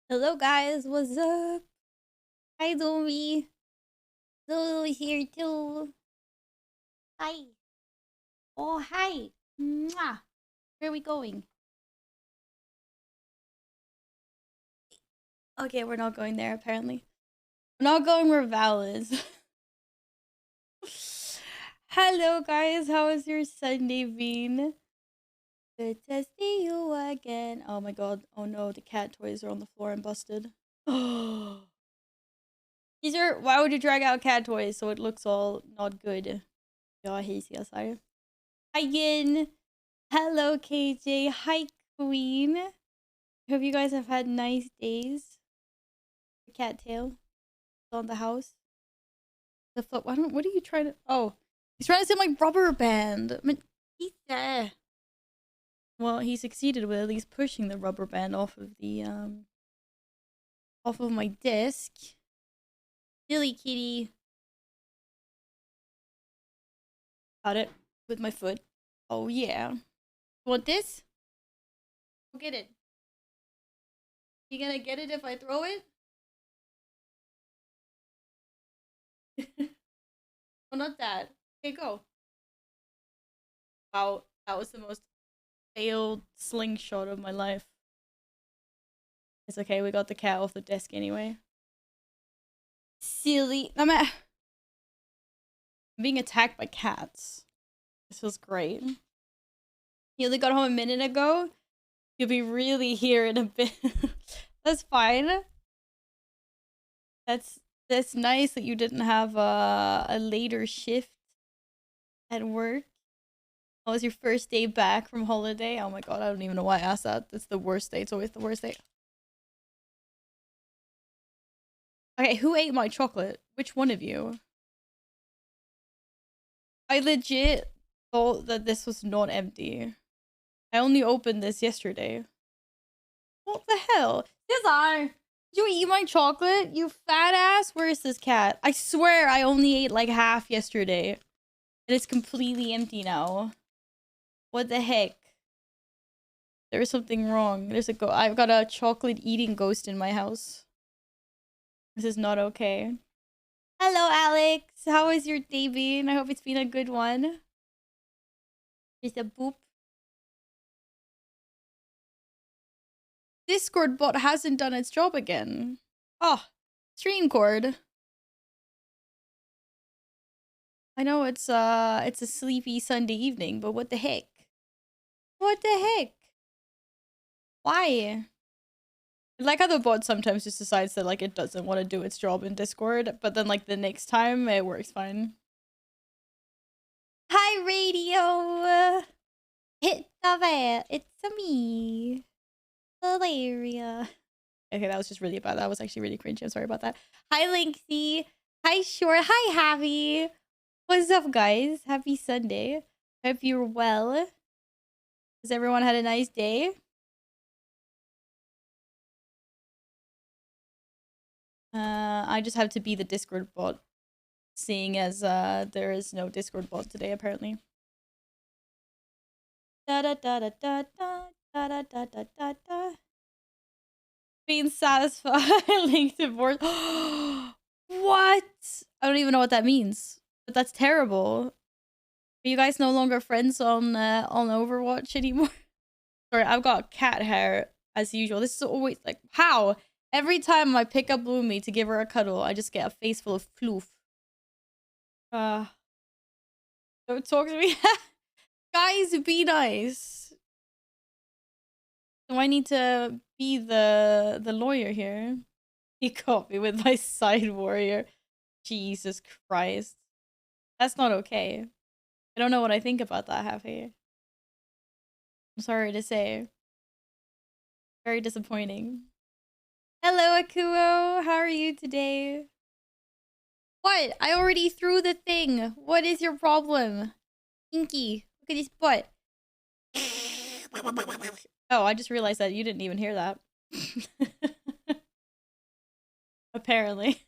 Hello guys, what's up? Hi Domi. Lulu here too. Hi. Oh hi. Mwah. Where are we going? Okay, we're not going there apparently. We're not going where Val is. Hello guys, how has your Sunday been? Good to see you again. Oh my god. Oh no, the cat toys are on the floor and busted. These are why would you drag out cat toys so it looks all not good? Ja, he's yes, I. Hi again. Hello, KJ. Hi, Queen. Hope you guys have had nice days. The cattail on the house. The foot. What are you trying to? Oh, he's trying to say my rubber band. I mean, he's there. Well, he succeeded with at least pushing the rubber band off of my disc. Silly kitty. Got it with my foot. Oh yeah. Want this? Go get it. You gonna get it if I throw it? Well, not that. Okay, go. Wow, that was the most failed slingshot of my life. It's okay, we got the cat off the desk anyway. Silly. I'm being attacked by cats. This feels great. You only got home a minute ago? You'll be really here in a bit. That's fine. That's nice that you didn't have a later shift at work. How was your first day back from holiday? Oh my god, I don't even know why I asked that. That's the worst day. It's always the worst day. Okay, who ate my chocolate? Which one of you? I legit thought that this was not empty. I only opened this yesterday. What the hell? Cesar! Did you eat my chocolate? You fat ass? Where is this cat? I swear I only ate like half yesterday. And it's completely empty now. What the heck? There's something wrong. I've got a chocolate eating ghost in my house. This is not okay. Hello, Alex. How has your day been? I hope it's been a good one. There's a boop. Discord bot hasn't done its job again. Oh, stream cord. I know it's a sleepy Sunday evening, but what the heck? What the heck? Why? I like how the bot sometimes just decides that like it doesn't want to do its job in Discord, but then like the next time it works fine. Hi, radio. Hit the van. It's me, Valeria. Okay, that was just really bad. That was actually really cringy. I'm sorry about that. Hi, Linksy. Hi, Short. Hi, Happy. What's up, guys? Happy Sunday. Hope you're well. Has everyone had a nice day? I just have to be the Discord bot, seeing as there is no Discord bot today, apparently. Da da da da da da da da da da da da. Being satisfied. Link divorce. What? I don't even know what that means. But that's terrible. Are you guys no longer friends on Overwatch anymore? Sorry, I've got cat hair as usual. This is always like how every time I pick up Bloomy to give her a cuddle, I just get a face full of floof. Don't talk to me. Guys, be nice. Do I need to be the lawyer here? He caught me with my side warrior. Jesus Christ. That's not okay. I don't know what I think about that, Happy. I'm sorry to say. Very disappointing. Hello, Akuo. How are you today? What? I already threw the thing. What is your problem? Inky, look at his butt. Oh, I just realized that you didn't even hear that. Apparently.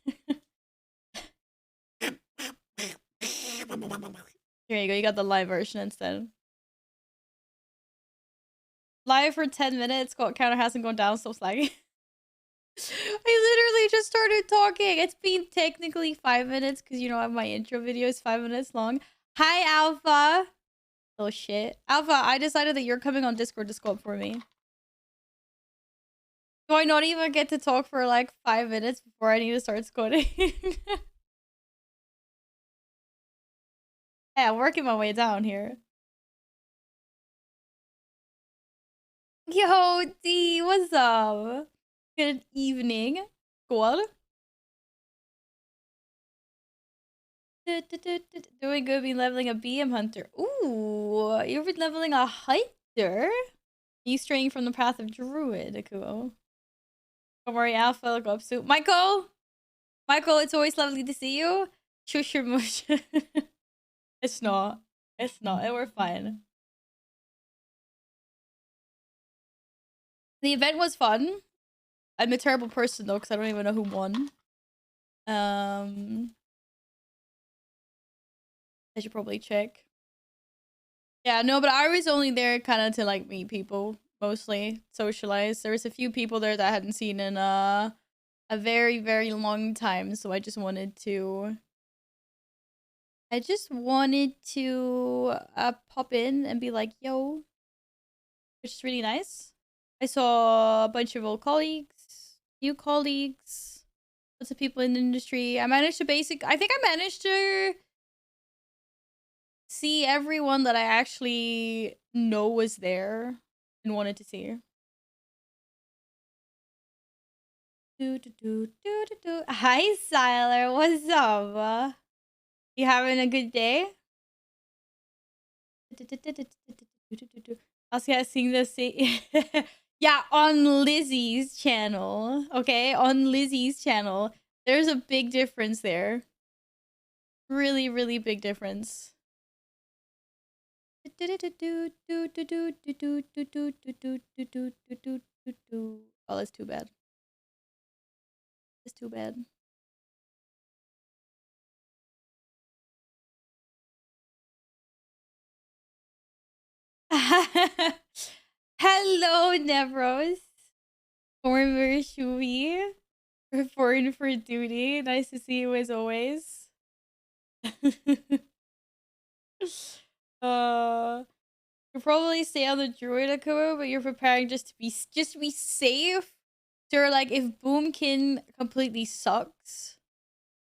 Here you go. You got the live version instead. Live for 10 minutes. Counter hasn't gone down. Still slaggy. I literally just started talking. It's been technically 5 minutes because you know my intro video is 5 minutes long. Hi, Alpha. Oh shit, Alpha. I decided that you're coming on Discord to scope for me. Do I not even get to talk for like 5 minutes before I need to start squatting? Yeah, I'm working my way down here. Yo, D, what's up? Good evening. Squad. Doing good, been leveling a BM hunter. Ooh, you've been leveling a hunter? You straying from the path of druid, cool. Don't worry, Alpha, will go up soon. Michael! Michael, it's always lovely to see you. Shush your mush. It's not. It's not. We're fine. The event was fun. I'm a terrible person though, because I don't even know who won. I should probably check. Yeah, no, but I was only there kind of to like meet people, mostly socialize. There was a few people there that I hadn't seen in a very, very long time, so I just wanted to pop in and be like, yo, which is really nice. I saw a bunch of old colleagues, new colleagues, lots of people in the industry. I think I managed to see everyone that I actually know was there and wanted to see. Hi, Siler. What's up? You having a good day? I was guessing this. Yeah, on Lizzie's channel. Okay, on Lizzie's channel. There's a big difference there. Really, really big difference. Oh, that's too bad. It's too bad. Hello, Nevros. Former Shui. Reporting for duty. Nice to see you as always. You'll probably stay on the druid, Akua, but you're preparing just to be safe. So like if Boomkin completely sucks,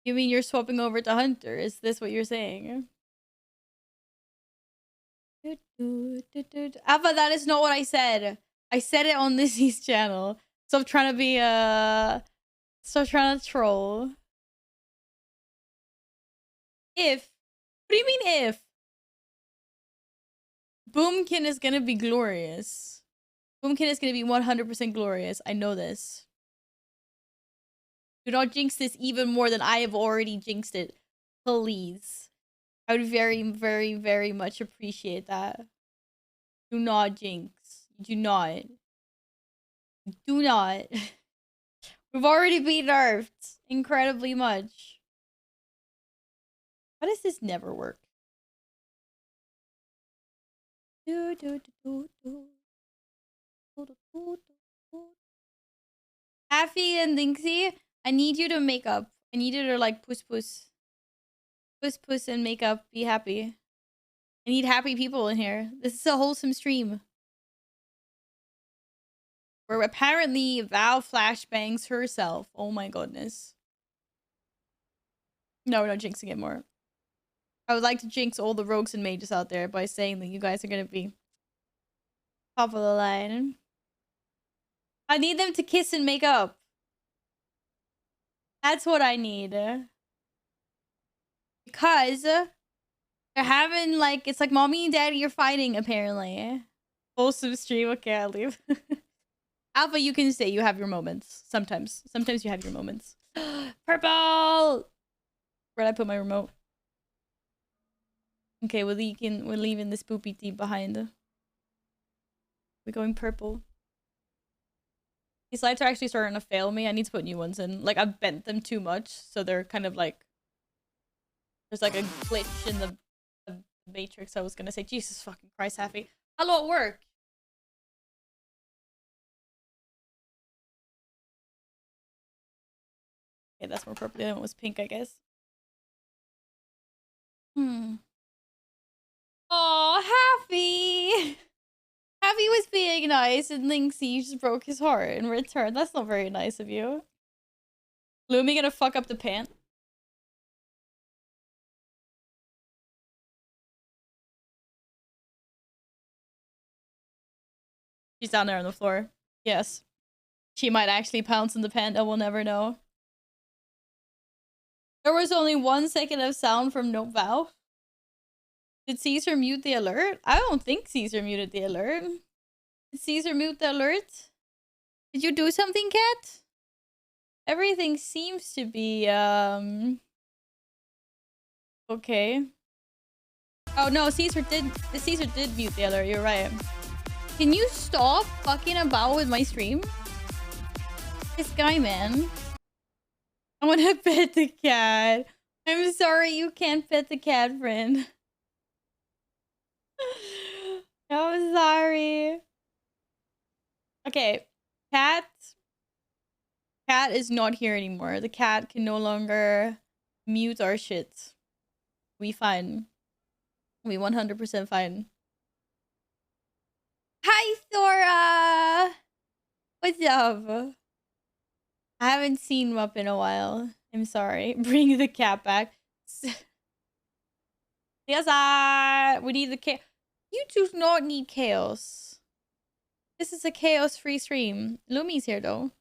you mean you're swapping over to Hunter? Is this what you're saying? Alpha, that is not what I said. I said it on Lizzie's channel. Stop trying to be stop trying to troll. If what do you mean if? Boomkin is gonna be glorious. Boomkin is gonna be 100% glorious. I know this. Do not jinx this even more than I have already jinxed it. Please. I would very, very, very much appreciate that. Do not jinx. Do not. Do not. We've already been nerfed incredibly much. Why does this never work? Happy and Dinksy, I need you to make up. I need you to like puss puss. Puss puss and make up. Be happy. I need happy people in here. This is a wholesome stream. Where apparently Val flashbangs herself. Oh my goodness. No, we're not jinxing it more. I would like to jinx all the rogues and mages out there by saying that you guys are gonna be top of the line. I need them to kiss and make up. That's what I need. Because they're having like, it's like mommy and daddy are fighting apparently. Wholesome stream. Okay, I'll leave. Alpha, you can say you have your moments. Sometimes. Sometimes you have your moments. Purple! Where'd I put my remote? Okay, we're leaving this poopy tea behind. We're going purple. These lights are actually starting to fail me. I need to put new ones in. Like, I've bent them too much, so they're kind of like... There's like a glitch in the matrix. I was gonna say, Jesus fucking Christ, Happy. Hello at work! Okay, that's more appropriate than it was pink, I guess. Hmm. Oh, Happy! Happy was being nice and Linksy just broke his heart in return. That's not very nice of you. Lumi gonna fuck up the pant? She's down there on the floor. Yes. She might actually pounce in the pant and we'll never know. There was only 1 second of sound from no valve. Did Caesar mute the alert? I don't think Caesar muted the alert. Did Caesar mute the alert? Did you do something, Cat? Everything seems to be, okay. Oh no, Caesar did mute the alert, you're right. Can you stop fucking about with my stream? This guy, man. I wanna pet the cat. I'm sorry you can't pet the cat, friend. I'm sorry. Okay, cat is not here anymore. The cat can no longer mute our shit. We fine. We 100% fine. Hi, Thora! What's up? I haven't seen Mup in a while. I'm sorry. Bring the cat back. Yes, we need the chaos. You do not need chaos. This is a chaos-free stream. Lumi's here, though.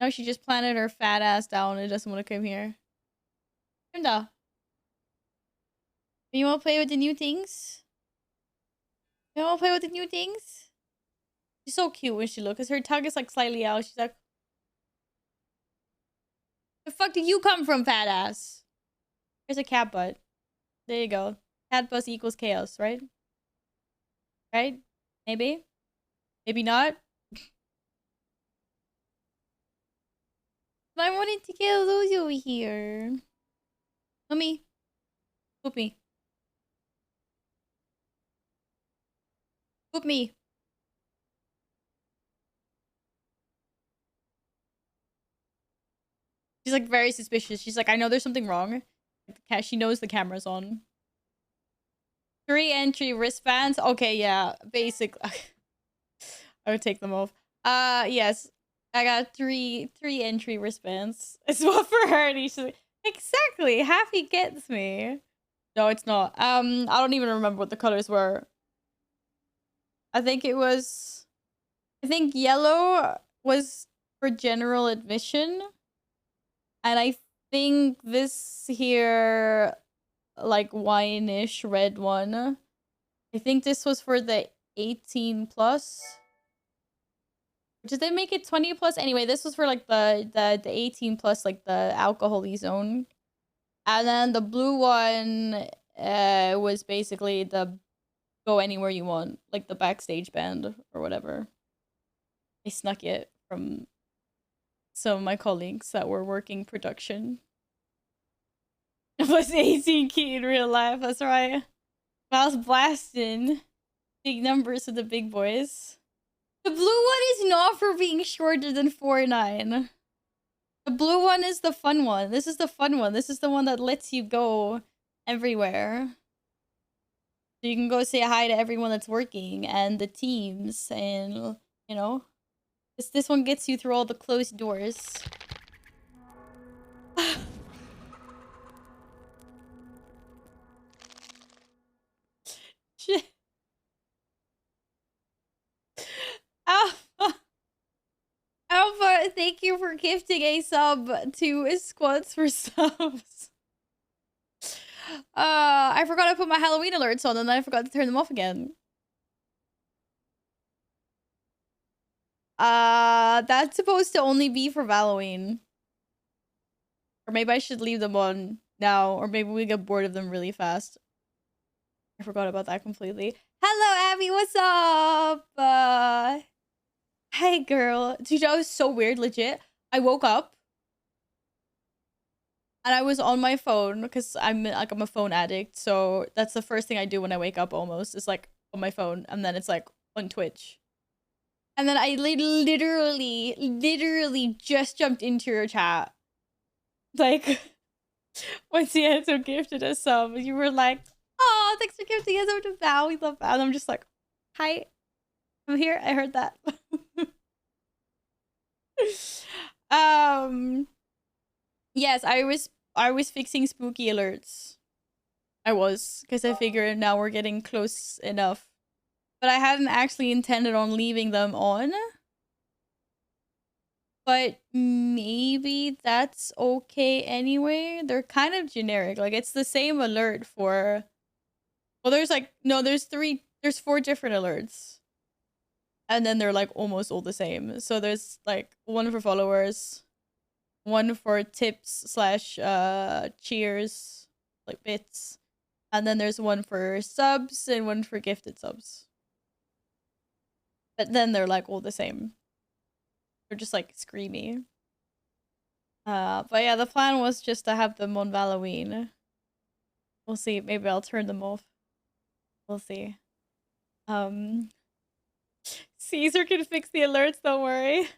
No, she just planted her fat ass down and doesn't want to come here. Linda. You want to play with the new things? You want to play with the new things? She's so cute when she looks. Cause her tongue is like slightly out. She's like, "The fuck did you come from, fat ass?" There's a cat butt. There you go. Cat butt equals chaos, right? Right? Maybe? Maybe not? I wanted to get Luz over here. Let me. Whoop me. Whoop me. She's like very suspicious. She's like, I know there's something wrong. She knows the camera's on. 3 entry wristbands. Okay, yeah. Basic. I would take them off. Yes. I got three entry wristbands. It's what for her. And she's like, exactly. Happy gets me. No, it's not. I don't even remember what the colors were. I think yellow was for general admission. And I think this here, like, wine-ish red one, I think this was for the 18 plus. Did they make it 20 plus? Anyway, this was for like the 18 plus, like the alcohol-y zone. And then the blue one was basically the go anywhere you want, like the backstage band or whatever. I snuck it from some of my colleagues that were working production. It was 18 key in real life, that's right. I was blasting big numbers with the big boys. The blue one is not for being shorter than 4'9". The blue one is the fun one. This is the fun one. This is the one that lets you go everywhere. So you can go say hi to everyone that's working and the teams and, you know. This one gets you through all the closed doors. Shit. Alpha. Alpha, thank you for gifting a sub to Squats for Subs. I forgot to put my Halloween alerts on and then I forgot to turn them off again. That's supposed to only be for Halloween. Or maybe I should leave them on now, or maybe we get bored of them really fast. I forgot about that completely. Hello, Abby, what's up? Hey, girl. Dude, that was so weird, legit. I woke up and I was on my phone because I'm a phone addict. So that's the first thing I do when I wake up almost. Is like on my phone and then it's like on Twitch. And then I literally just jumped into your chat. Like, when Sienzo gifted us some, you were like, oh, thanks for gifting us to Val. We love Val. And I'm just like, hi, I'm here. I heard that. Yes, I was fixing spooky alerts. I was, because I figured now we're getting close enough. But I hadn't actually intended on leaving them on. But maybe that's okay anyway. They're kind of generic. Like, it's the same alert for... Well, there's like... No, there's 4 different alerts. And then they're like almost all the same. So there's like one for followers, one for tips / cheers, like bits. And then there's one for subs and one for gifted subs. But then they're like all the same. They're just like screamy. But yeah, the plan was just to have them on Halloween. We'll see. Maybe I'll turn them off. We'll see. Caesar can fix the alerts, don't worry.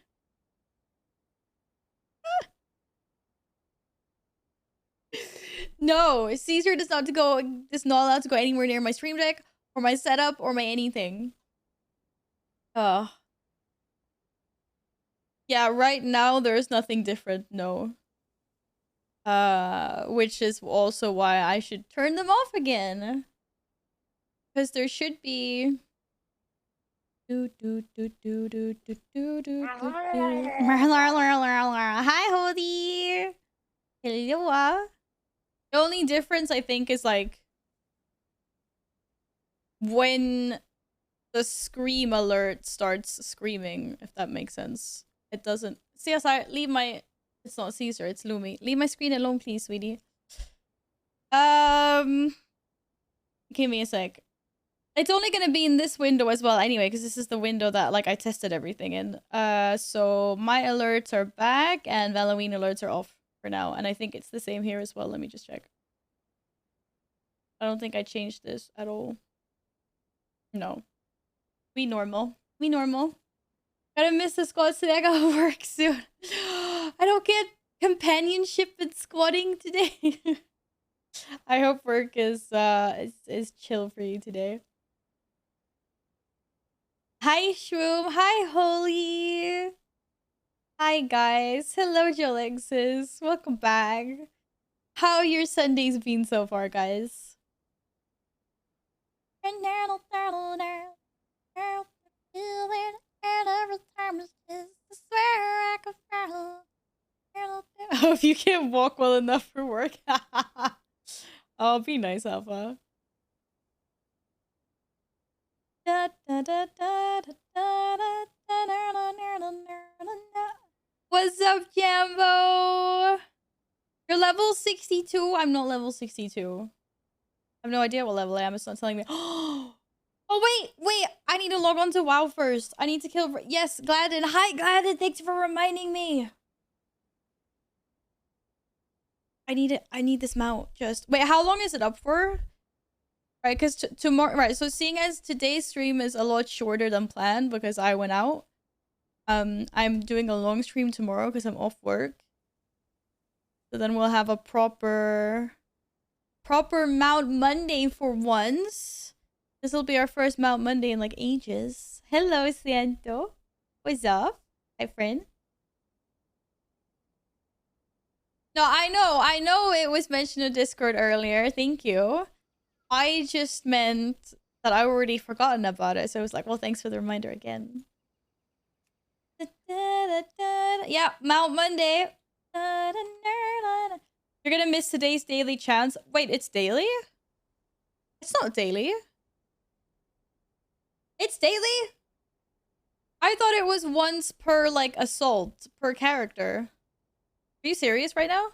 No, Caesar is not allowed to go anywhere near my stream deck or my setup or my anything. Yeah, right now there's nothing different, no. Which is also why I should turn them off again. Because there should be... Hi, Hody! Hello! The only difference, I think, is like... when the scream alert starts screaming, if that makes sense. It doesn't... CSI, leave my... It's not Caesar, it's Lumi. Leave my screen alone, please, sweetie. Give me a sec. It's only gonna be in this window as well anyway, because this is the window that, like, I tested everything in. So my alerts are back, and Halloween alerts are off for now. And I think it's the same here as well. Let me just check. I don't think I changed this at all. No. We normal. We normal. Gotta miss the squats today. I gotta work soon. I don't get companionship in squatting today. I hope work is chill for you today. Hi Shroom. Hi Holy. Hi guys. Hello Jolexis. Welcome back. How your Sundays been so far, guys? Oh, if you can't walk well enough for work. Oh, be nice, Alpha. What's up, Jambo? You're level 62? I'm not level 62. I have no idea what level I am. It's not telling me. Oh, wait. I need to log on to WoW first. I need to kill... Yes, Gladden. Hi, Gladden. Thanks for reminding me. I need this mount. Just... Wait, how long is it up for? Right, because tomorrow... Right, so seeing as today's stream is a lot shorter than planned because I went out. I'm doing a long stream tomorrow because I'm off work. So then we'll have a proper Mount Monday for once. This will be our first Mount Monday in like ages. Hello, Siento. What's up? Hi, friend. No, I know it was mentioned in Discord earlier. Thank you. I just meant that I already forgotten about it. So I was like, well, thanks for the reminder again. Yeah, Mount Monday. You're gonna miss today's daily chance. Wait, it's daily? It's not daily. It's daily? I thought it was once per, like, assault per character. Are you serious right now?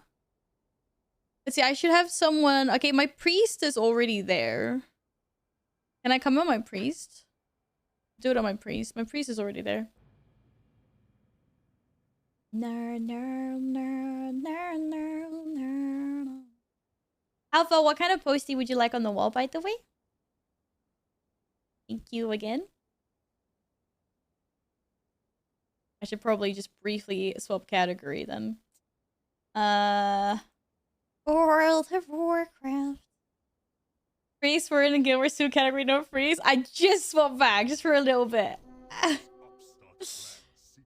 Let's see, I should have someone... Okay, my priest is already there. Can I come on my priest? Do it on my priest. My priest is already there. Alpha, what kind of postie would you like on the wall, by the way? Thank you again. I should probably just briefly swap category then. World of Warcraft. Freeze, we're in a guild, we're still category, no freeze. I just swapped back, just for a little bit.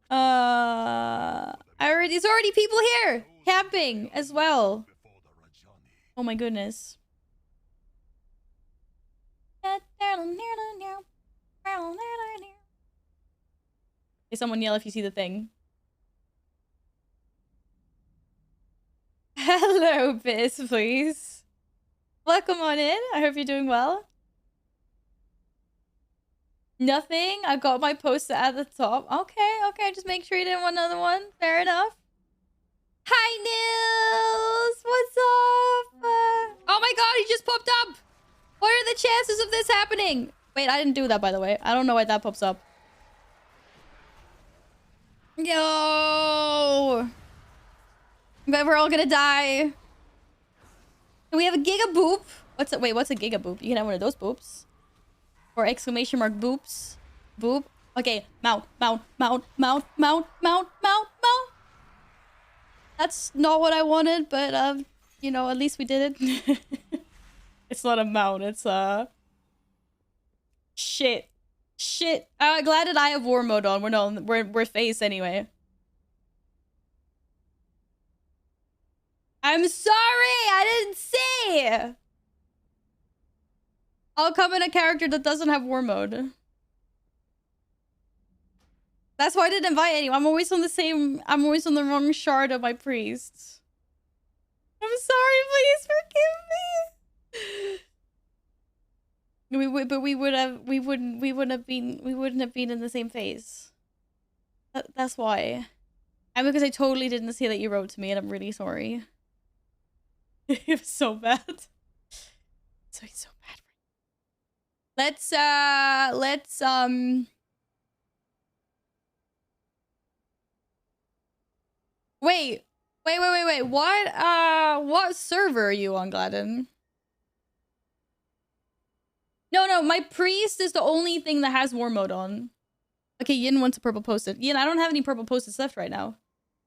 There's already people here! Camping as well. Oh my goodness. Hey, someone yell if you see the thing. Hello, Biz, please. Welcome on in. I hope you're doing well. Nothing. I got my poster at the top. Okay. Just make sure you didn't want another one. Fair enough. Hi, Nils. What's up? Oh my god, he just popped up. What are the chances of this happening? Wait, I didn't do that, by the way. I don't know why that pops up. Yo. But we're all gonna die. We have a giga boop. What's it? Wait, what's a giga boop? You can have one of those boops. Or exclamation mark boops. Boop. Okay, mount. That's not what I wanted, but you know, at least we did it. It's not a mount, it's shit. Glad that I have war mode on. We're face anyway. I'm sorry, I didn't see. I'll come in a character that doesn't have war mode. That's why I didn't invite anyone. I'm always on the wrong shard of my priests. I'm sorry, please forgive me. But we wouldn't have been in the same phase. That's why. And because I totally didn't see that you wrote to me, and I'm really sorry. It was so bad. So bad. Let's Wait. What server are you on, Gladden? No, my priest is the only thing that has war mode on. Okay, Yin wants a purple post-it. Yin, I don't have any purple post-its left right now.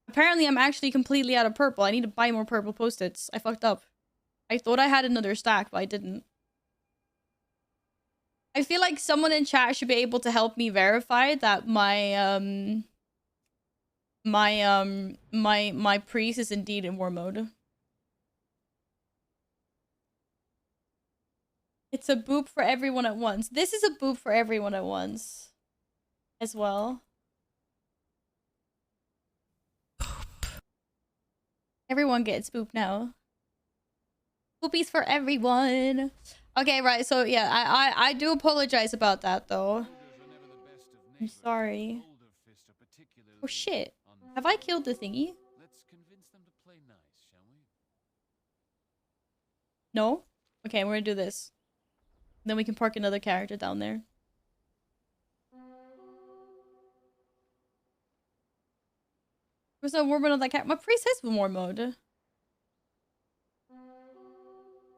Apparently, I'm actually completely out of purple. I need to buy more purple post-its. I fucked up. I thought I had another stack, but I didn't. I feel like someone in chat should be able to help me verify that my priest is indeed in war mode. It's a boop for everyone at once. This is a boop for everyone at once as well. Everyone gets boop now. Boopies for everyone. Okay, right. So yeah, I do apologize about that though. I'm sorry. Oh shit. Have I killed the thingy? No? Okay, we're gonna do this. Then we can park another character down there. There's no war mode on that cat. My priest has war mode.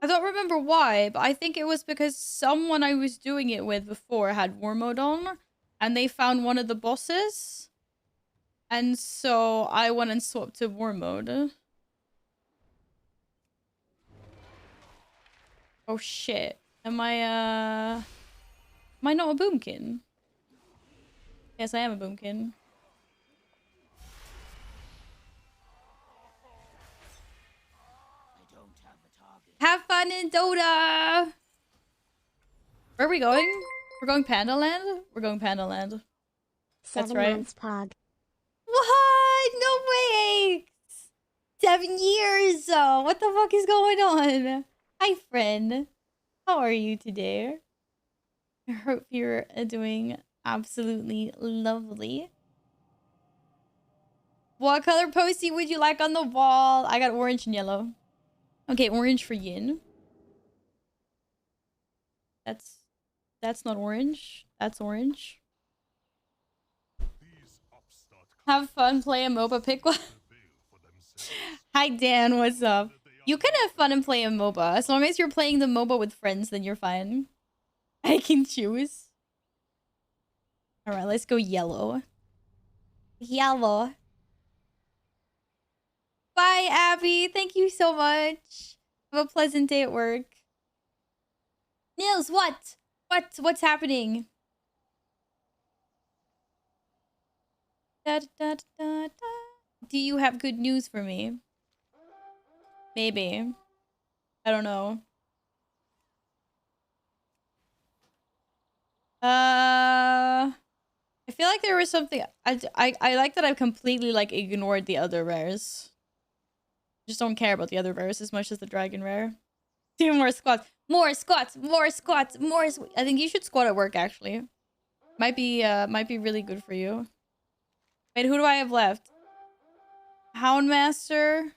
I don't remember why, but I think it was because someone I was doing it with before had war mode on, and they found one of the bosses. And so I went and swapped to war mode. Oh shit. Am I not a boomkin? Yes, I am a boomkin. Have fun in Dota! Where are we going? We're going Panda Land? We're going Panda Land. That's right. Pog. What? No way! 7 years! What the fuck is going on? Hi, friend. How are you today? I hope you're doing absolutely lovely. What color postie would you like on the wall? I got orange and yellow. Okay, orange for Yin. That's not orange. That's orange. Have fun, play a MOBA, pick one. Hi Dan, what's up? You can have fun and play a MOBA. As long as you're playing the MOBA with friends, then you're fine. I can choose. Alright, let's go yellow. Yellow. Bye, Abby. Thank you so much. Have a pleasant day at work. Nils, what? What's happening? Da, da, da, da. Do you have good news for me? Maybe. I don't know. I feel like there was something. I like that I've completely like ignored the other rares. Just don't care about the other rares as much as the dragon rare. 2 more squats. More squats. More squats. More. I think you should squat at work actually. Might be really good for you. Wait, who do I have left? Houndmaster.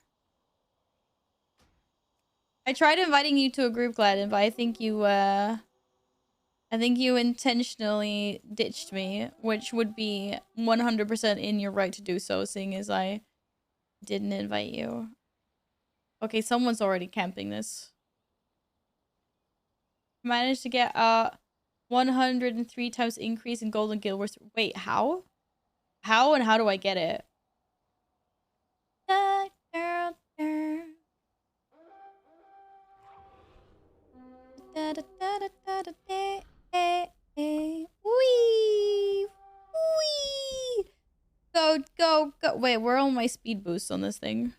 I tried inviting you to a group, Gladden, but I think you intentionally ditched me, which would be 100% in your right to do so, seeing as I didn't invite you. Okay, someone's already camping this. Managed to get a 103 times increase in golden guild wars. Wait, how? How and how do I get it? Wee! Wee! Go, go, go. Wait, where are all my speed boosts on this thing?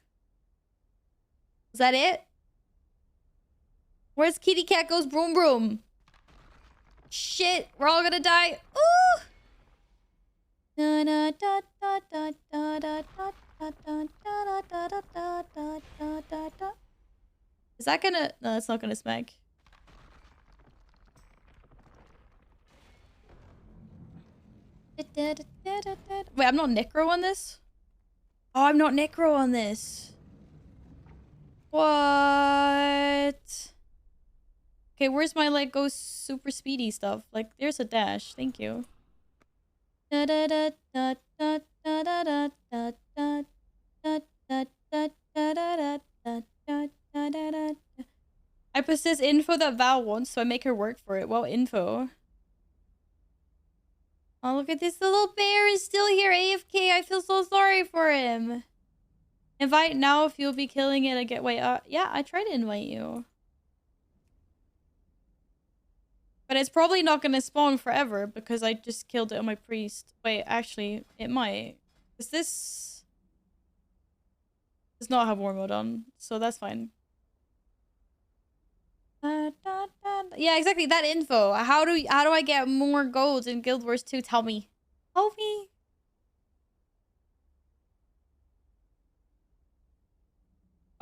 Is that it? Where's Kitty Cat goes broom broom? Shit, we're all gonna die. Ooh! Is that gonna... No, that's not gonna smack. Wait, I'm not necro on this? Oh, I'm not necro on this. What? Okay, where's my like go super speedy stuff? Like, there's a dash. Thank you. I possess info that Val wants, so I make her work for it. Well, info. Oh, look at this. The little bear is still here, AFK. I feel so sorry for him. Invite now if you'll be killing it again. Wait, yeah, I tried to invite you. But it's probably not going to spawn forever because I just killed it on my priest. Wait, actually, it might. Because this does not have war mode on, so that's fine. Yeah, exactly, that info. How do I get more gold in Guild Wars 2? Tell me. Help me.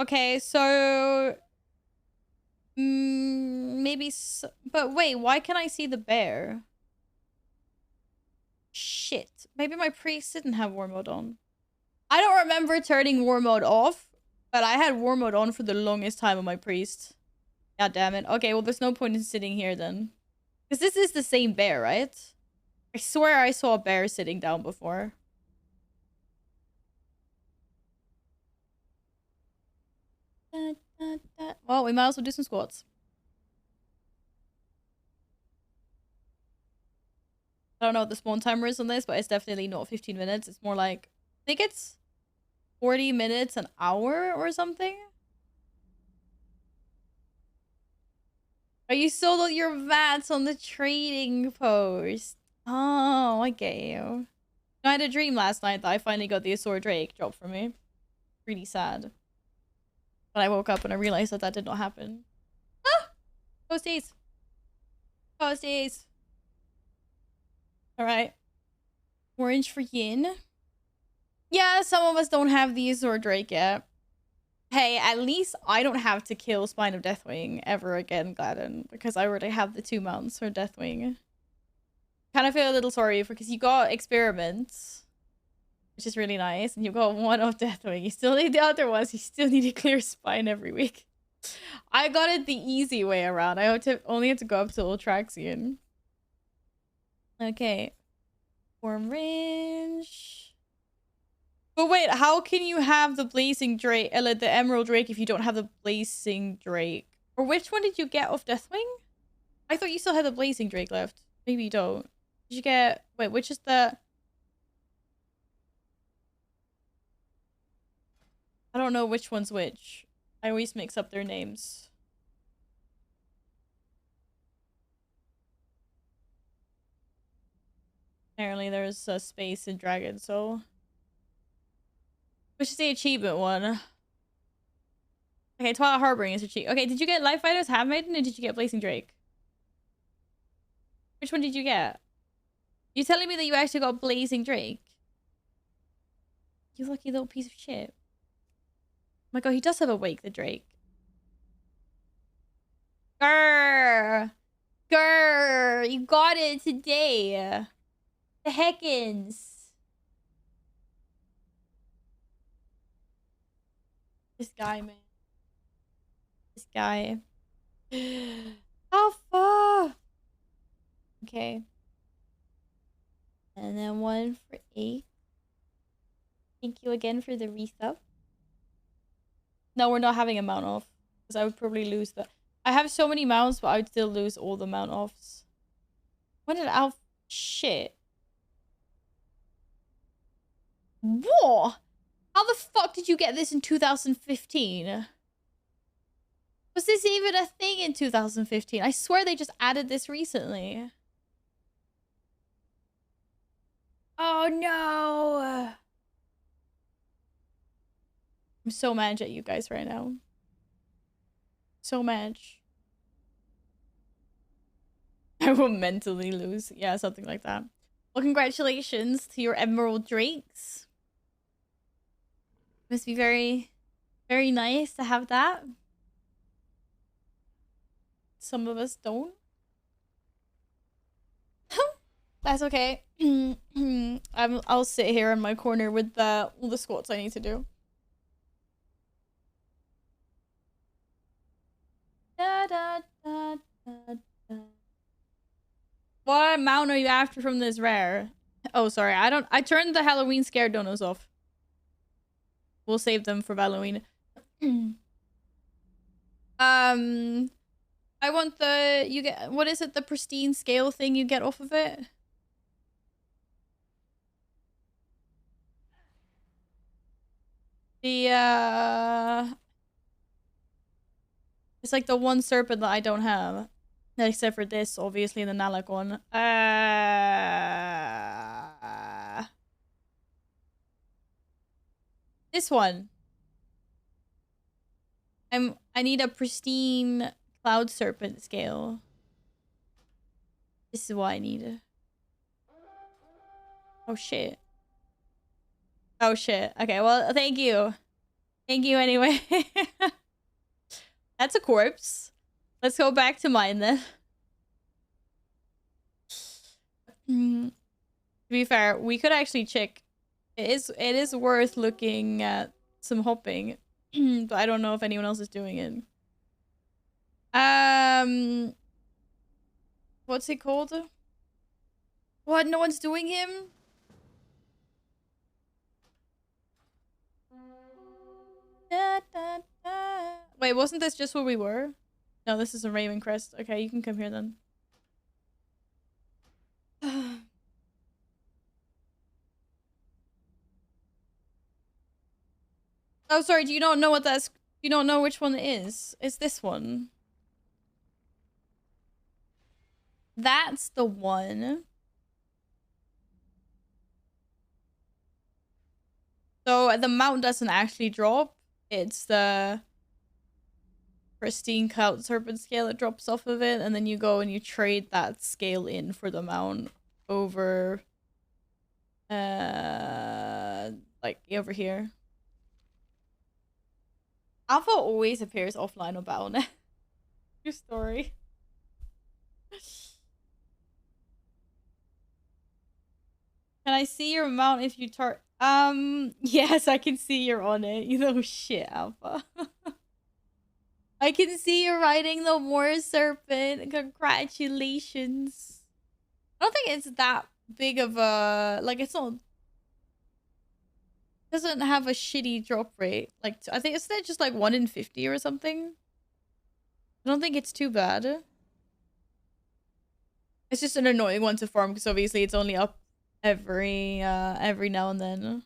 Okay, so maybe but wait, why can I see the bear? Shit. Maybe my priest didn't have war mode on. I don't remember turning war mode off, but I had war mode on for the longest time on my priest. God damn it. Okay, well, there's no point in sitting here then. Because this is the same bear, right? I swear I saw a bear sitting down before. Well, we might as well do some squats. I don't know what the spawn timer is on this, but it's definitely not 15 minutes. It's more like, I think it's 40 minutes, an hour or something. Oh, you sold your VATs on the trading post. Oh, I get you. I had a dream last night that I finally got the Azor Drake dropped for me. Really sad. But I woke up and I realized that that did not happen. Ah! Posties! Posties! Alright. Orange for Yin. Yeah, some of us don't have the Azor Drake yet. Hey, at least I don't have to kill Spine of Deathwing ever again, Gladden, because I already have the 2 mounts for Deathwing. Kind of feel a little sorry for, because you got experiments, which is really nice, and you got 1 of Deathwing. You still need the other ones. You still need to clear Spine every week. I got it the easy way around. I only had to go up to Ultraxian. Okay. Form range. But wait, how can you have the Blazing Drake, the Emerald Drake, if you don't have the Blazing Drake? Or which one did you get off Deathwing? I thought you still had the Blazing Drake left. Maybe you don't. Did you get... Wait, which is the... I don't know which one's which. I always mix up their names. Apparently there's a space in Dragon Soul. Which is the achievement one. Okay, Twilight Harboring is achievement. Okay, did you get Life Fighters, Handmaiden, or did you get Blazing Drake? Which one did you get? You telling me that you actually got Blazing Drake? You lucky little piece of shit. Oh my god, he does have a Wake the Drake. Grrr! Grrr! You got it today! The heckins! This guy, man. This guy. Alpha! Okay. And then one for 8. Thank you again for the resub. No, we're not having a mount off. Because I would probably lose the... I have so many mounts, but I would still lose all the mount offs. When did Alpha... Shit. What? How the fuck did you get this in 2015? Was this even a thing in 2015? I swear they just added this recently. Oh no! I'm so mad at you guys right now. So mad. I will mentally lose. Yeah, something like that. Well, congratulations to your Emerald Drakes. Must be very, very nice to have that. Some of us don't. That's okay. I'll sit here in my corner with all the squats I need to do. Da, da, da, da, da. What mount are you after from this rare? Oh, sorry. I turned the Halloween scare donos off. We'll save them for Halloween. I want you get, what is it? The pristine scale thing you get off of it? It's like the one serpent that I don't have. Except for this, obviously, the Nalak one. This one. I need a pristine cloud serpent scale. This is what I need. Oh shit. Oh shit. Okay, well, thank you. Thank you anyway. That's a corpse. Let's go back to mine then. To be fair, we could actually check. It is worth looking at some hopping. But I don't know if anyone else is doing it. What's it called? What? No one's doing him? Da, da, da. Wait, wasn't this just where we were? No, this is a Raven Crest. Okay, you can come here then. Oh, sorry. Do you not know what that's... You don't know which one it is? It's this one. That's the one. So the mount doesn't actually drop. It's the pristine cloud serpent scale that drops off of it. And then you go and you trade that scale in for the mount over... like over here. Alpha always appears offline on Battle.net. True story. Can I see your mount if you yes, I can see you're on it. You little shit, Alpha. I can see you're riding the War Serpent. Congratulations. I don't think it's that big of a... Like, it's not... Doesn't have a shitty drop rate. Like, I think, isn't it just like 1 in 50 or something? I don't think it's too bad. It's just an annoying one to farm because obviously it's only up every now and then.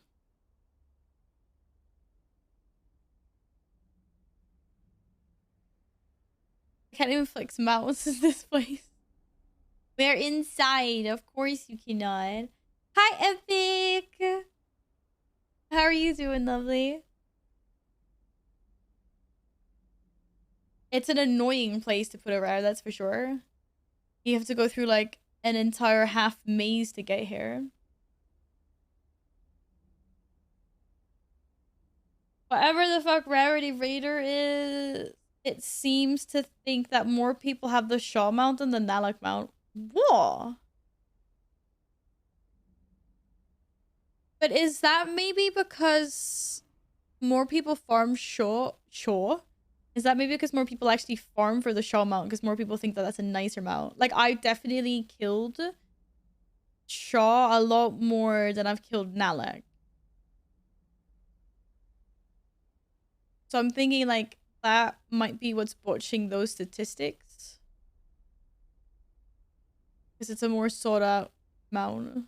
I can't even flex mouse in this place. We're inside. Of course you cannot. Hi, Epic. How are you doing, lovely? It's an annoying place to put a rare, that's for sure. You have to go through like an entire half maze to get here. Whatever the fuck Rarity Raider is, it seems to think that more people have the Shaw mount than the Nalak mount. Whoa. But is that maybe because more people farm Shaw? Is that maybe because more people actually farm for the Shaw mount because more people think that that's a nicer mount? Like, I definitely killed Shaw a lot more than I've killed Nalak. So I'm thinking like that might be what's botching those statistics. Because it's a more sought out mount.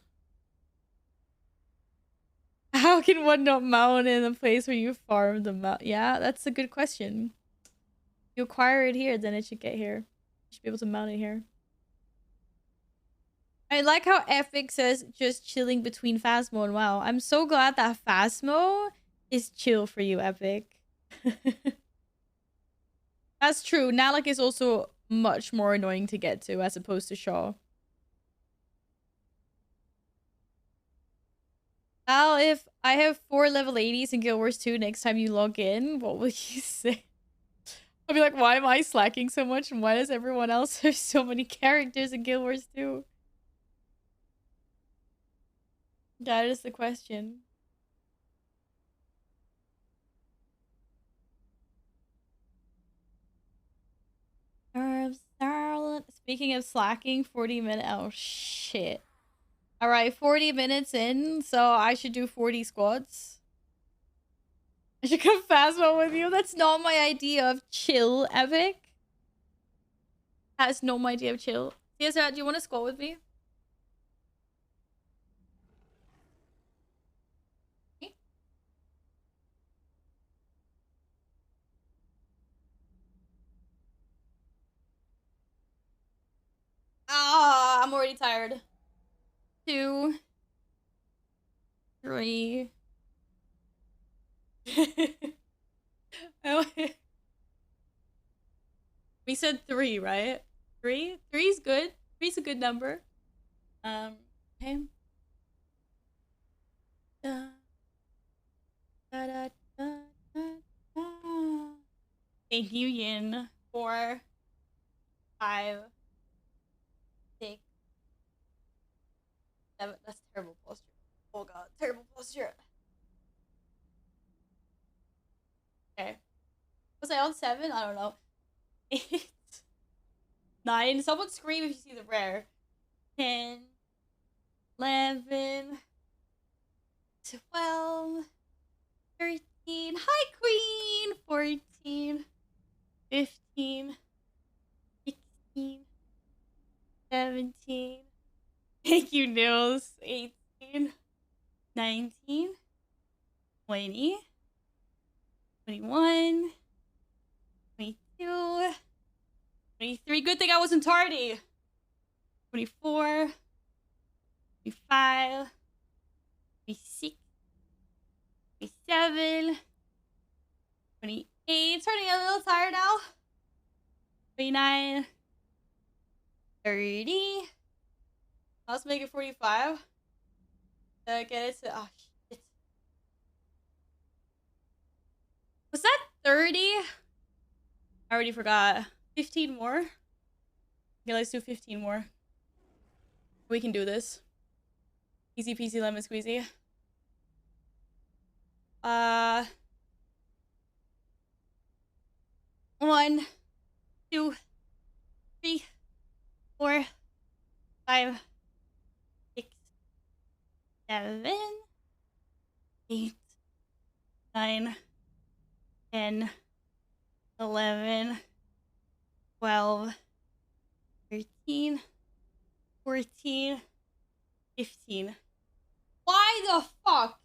How can one not mount in a place where you farm the mount? Yeah, that's a good question. You acquire it here, then it should get here. You should be able to mount it here. I like how Epic says just chilling between Phasmo and WoW. I'm so glad that Phasmo is chill for you, Epic. That's true. Nalak is also much more annoying to get to as opposed to Shaw. Al, if I have 4 level 80s in Guild Wars 2 next time you log in, what will you say? I'll be like, why am I slacking so much? And why does everyone else have so many characters in Guild Wars 2? That is the question. Speaking of slacking, 40 minutes. Oh, shit. Alright, 40 minutes in, so I should do 40 squats. I should come Phasmo with you. That's not my idea of chill, Epic. That's not my idea of chill. CSR, do you want to squat with me? Ah, I'm already tired. 2, 3. We said 3, right? 3? 3's good. 3's a good number. Okay. Da, da, da, da, da. Thank you, Yin. 4, 5, 6, 7. That's terrible posture. Oh god, terrible posture. Okay. Was I on 7? I don't know. 8, 9. Someone scream if you see the rare. 10, 11, 12, 13. Hi, Queen. 14, 15, 16, 17. Thank you, Nils. 18, 19, 20, 21, 22, 23. Good thing I wasn't tardy. 24, 25, 26, 27, 28. Starting a little tired now. 29, 30. Let's make it 45. Get it to. Oh, shit. Was that 30? I already forgot. 15 more? Okay, let's do 15 more. We can do this. Easy peasy lemon squeezy. 1, 2, 3, 4, 5, 6, 7, 8, 9, 10, 11, 12, 13, 14, 15. Why the fuck?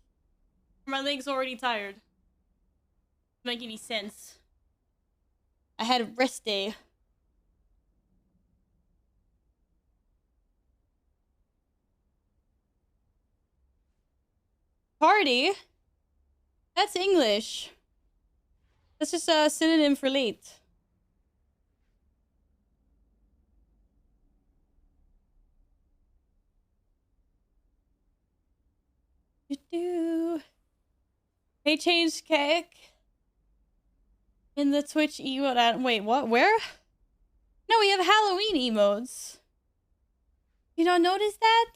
My leg's already tired. Doesn't make any sense. I had a rest day. Tardy? That's English. That's just a synonym for late. They changed cake in the Twitch emote. Wait, what? Where? No, we have Halloween emotes. You don't notice that?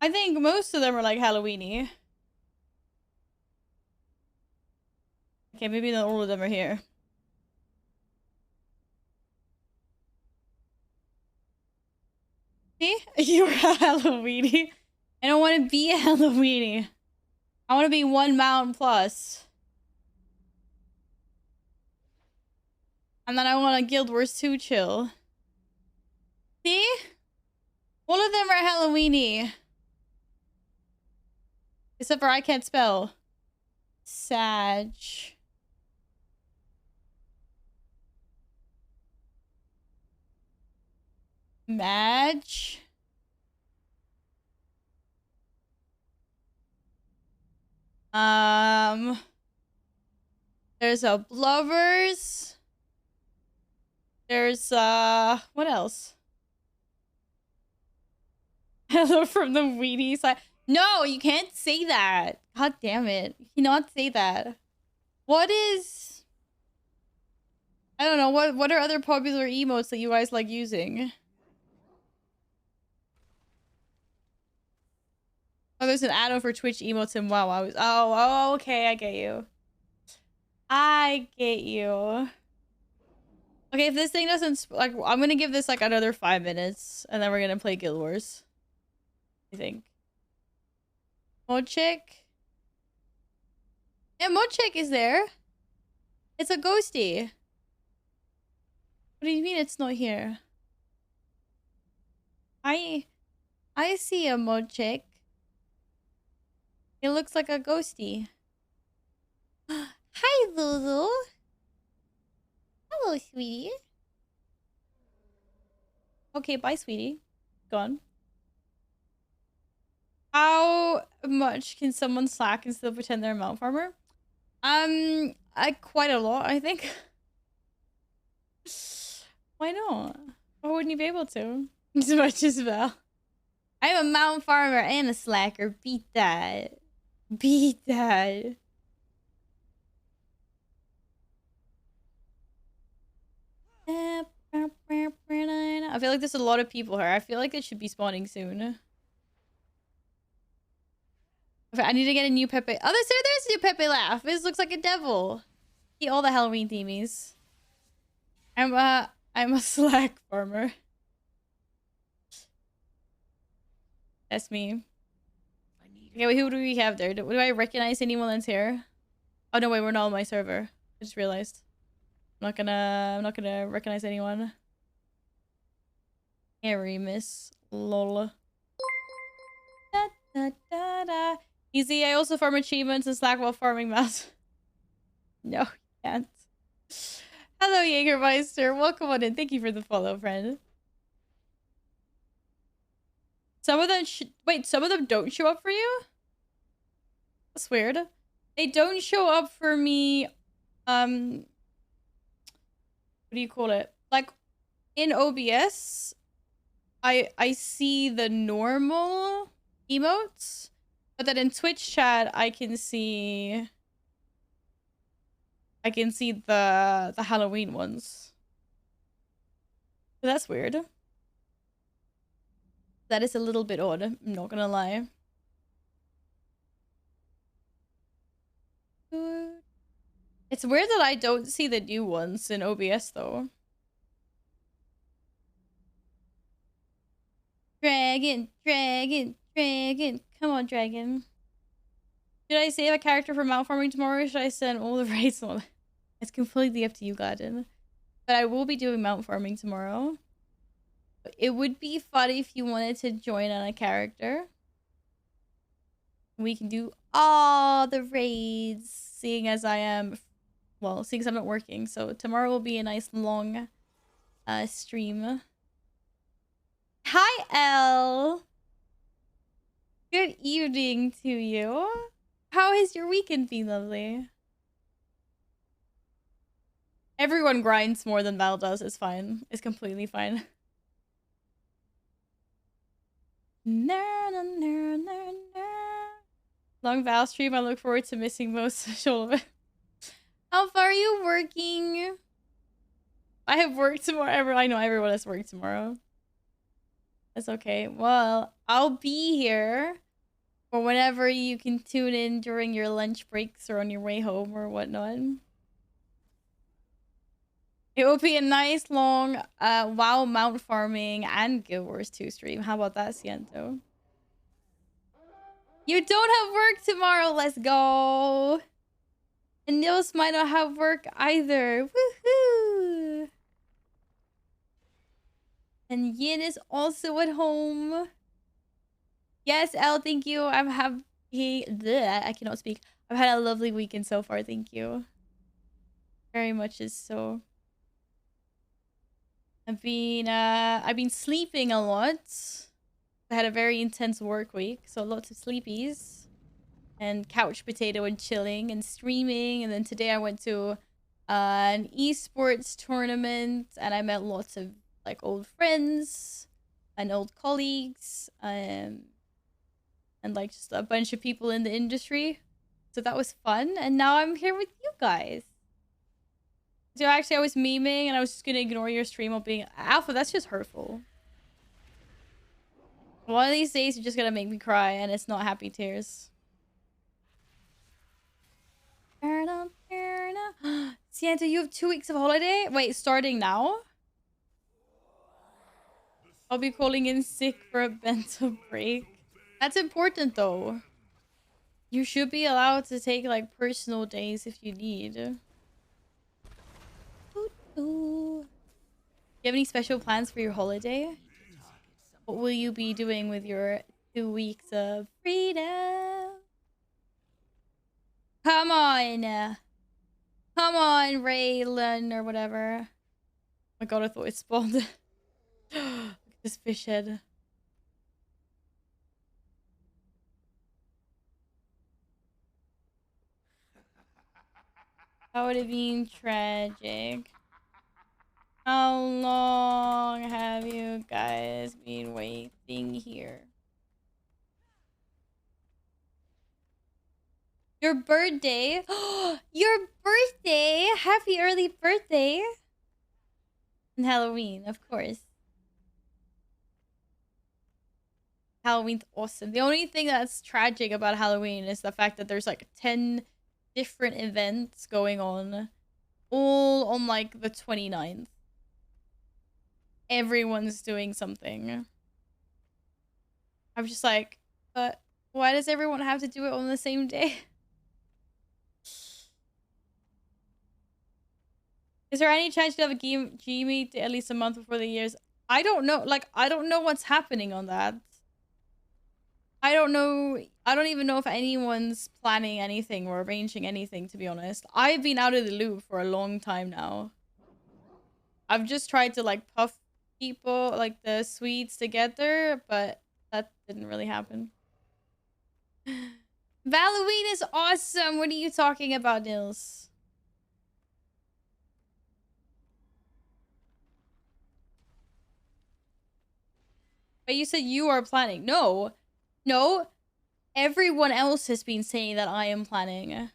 I think most of them are like Halloweeny. Okay, maybe not all of them are here. See? You're a Halloweeny. I don't want to be a Halloweeny. I want to be 1 mount plus. And then I want a Guild Wars 2 chill. See? All of them are Halloweeny. Except for I can't spell. Sag. Madge. There's a Blovers. There's what else? Hello from the weenie side. No, you can't say that. God damn it. You cannot say that. What is... I don't know. What are other popular emotes that you guys like using? Oh, there's an add-on for Twitch emotes and WoW. Oh, okay. I get you. I get you. Okay, if this thing doesn't... Like, I'm gonna give this, like, another 5 minutes. And then we're gonna play Guild Wars. I think. Mochik? Yeah, Mochik is there. It's a ghosty. What do you mean it's not here? I see a Mochik. It looks like a ghosty. Hi, Lulu. Hello, sweetie. Okay, bye, sweetie. Gone. How much can someone slack and still pretend they're a mount farmer? Quite a lot, I think. Why not? Why wouldn't you be able to? As much as Val. I'm a mount farmer and a slacker. Beat that. Beat that. I feel like there's a lot of people here. I feel like it should be spawning soon. I need to get a new Pepe. Oh, there's a new Pepe laugh. This looks like a devil. See all the Halloween themies. I'm a slack farmer. That's me. Okay, wait, who do we have there? Do I recognize anyone that's here? Oh no, wait, we're not on my server. I just realized. I'm not gonna recognize anyone. Harry, miss. Lol. Da, da, da, da. Easy, I also farm achievements and slack while farming mouse. No, you can't. Hello, Jägermeister. Welcome on in. Thank you for the follow, friend. Some of them some of them don't show up for you? That's weird. They don't show up for me, what do you call it? Like, in OBS, I see the normal emotes, but then in Twitch chat, I can see the Halloween ones. So that's weird. That is a little bit odd, I'm not gonna lie. It's weird that I don't see the new ones in OBS though. Dragon, dragon, dragon. Come on, dragon. Should I save a character for mount farming tomorrow, or should I send all the raids on? It's completely up to you, Gladden. But I will be doing mount farming tomorrow. It would be fun if you wanted to join on a character. We can do all the raids, seeing as I'm not working. So tomorrow will be a nice long stream. Hi, Elle. Good evening to you. How has your weekend been, lovely? Everyone grinds more than Val does. It's fine. It's completely fine. Long Val stream. I look forward to missing most of it. How far are you working? I have work tomorrow. I know everyone has work tomorrow. That's okay. Well, I'll be here or whenever you can tune in during your lunch breaks or on your way home or whatnot. It will be a nice long WoW mount farming and Guild Wars 2 stream. How about that, Ciento? You don't have work tomorrow. Let's go. And Nils might not have work either. Woohoo! And Yin is also at home. Yes, Elle, thank you. I cannot speak. I've had a lovely weekend so far. Thank you. Very much is so. I've been sleeping a lot. I had a very intense work week, so lots of sleepies and couch potato and chilling and streaming. And then today I went to an esports tournament and I met lots of like old friends and old colleagues and like just a bunch of people in the industry. So that was fun. And now I'm here with you guys. So actually I was memeing and I was just gonna ignore your stream of being Alpha. That's just hurtful. One of these days you're just gonna make me cry and it's not happy tears. Santa, you have 2 weeks of holiday? Wait, starting now? I'll be calling in sick for a bento break. That's important though. You should be allowed to take like personal days if you need. Do you have any special plans for your holiday? What will you be doing with your 2 weeks of freedom? Come on! Come on, Raylan or whatever. Oh my god, I thought it spawned. Look at this fish head. That would have been tragic. How long have you guys been waiting here? Your birthday? Your birthday! Happy early birthday! And Halloween, of course. Halloween's awesome. The only thing that's tragic about Halloween is the fact that there's like 10 different events going on, all on like the 29th. Everyone's doing something. I'm just like, but why does everyone have to do it on the same day? Is there any chance you have a G meet at least a month before the years? I don't know. Like, I don't know what's happening on that. I don't know. I don't even know if anyone's planning anything or arranging anything, to be honest. I've been out of the loop for a long time now. I've just tried to like puff people, like the Swedes together, but that didn't really happen. Halloween is awesome. What are you talking about, Nils? But you said you are planning. No. No. Everyone else has been saying that I am planning.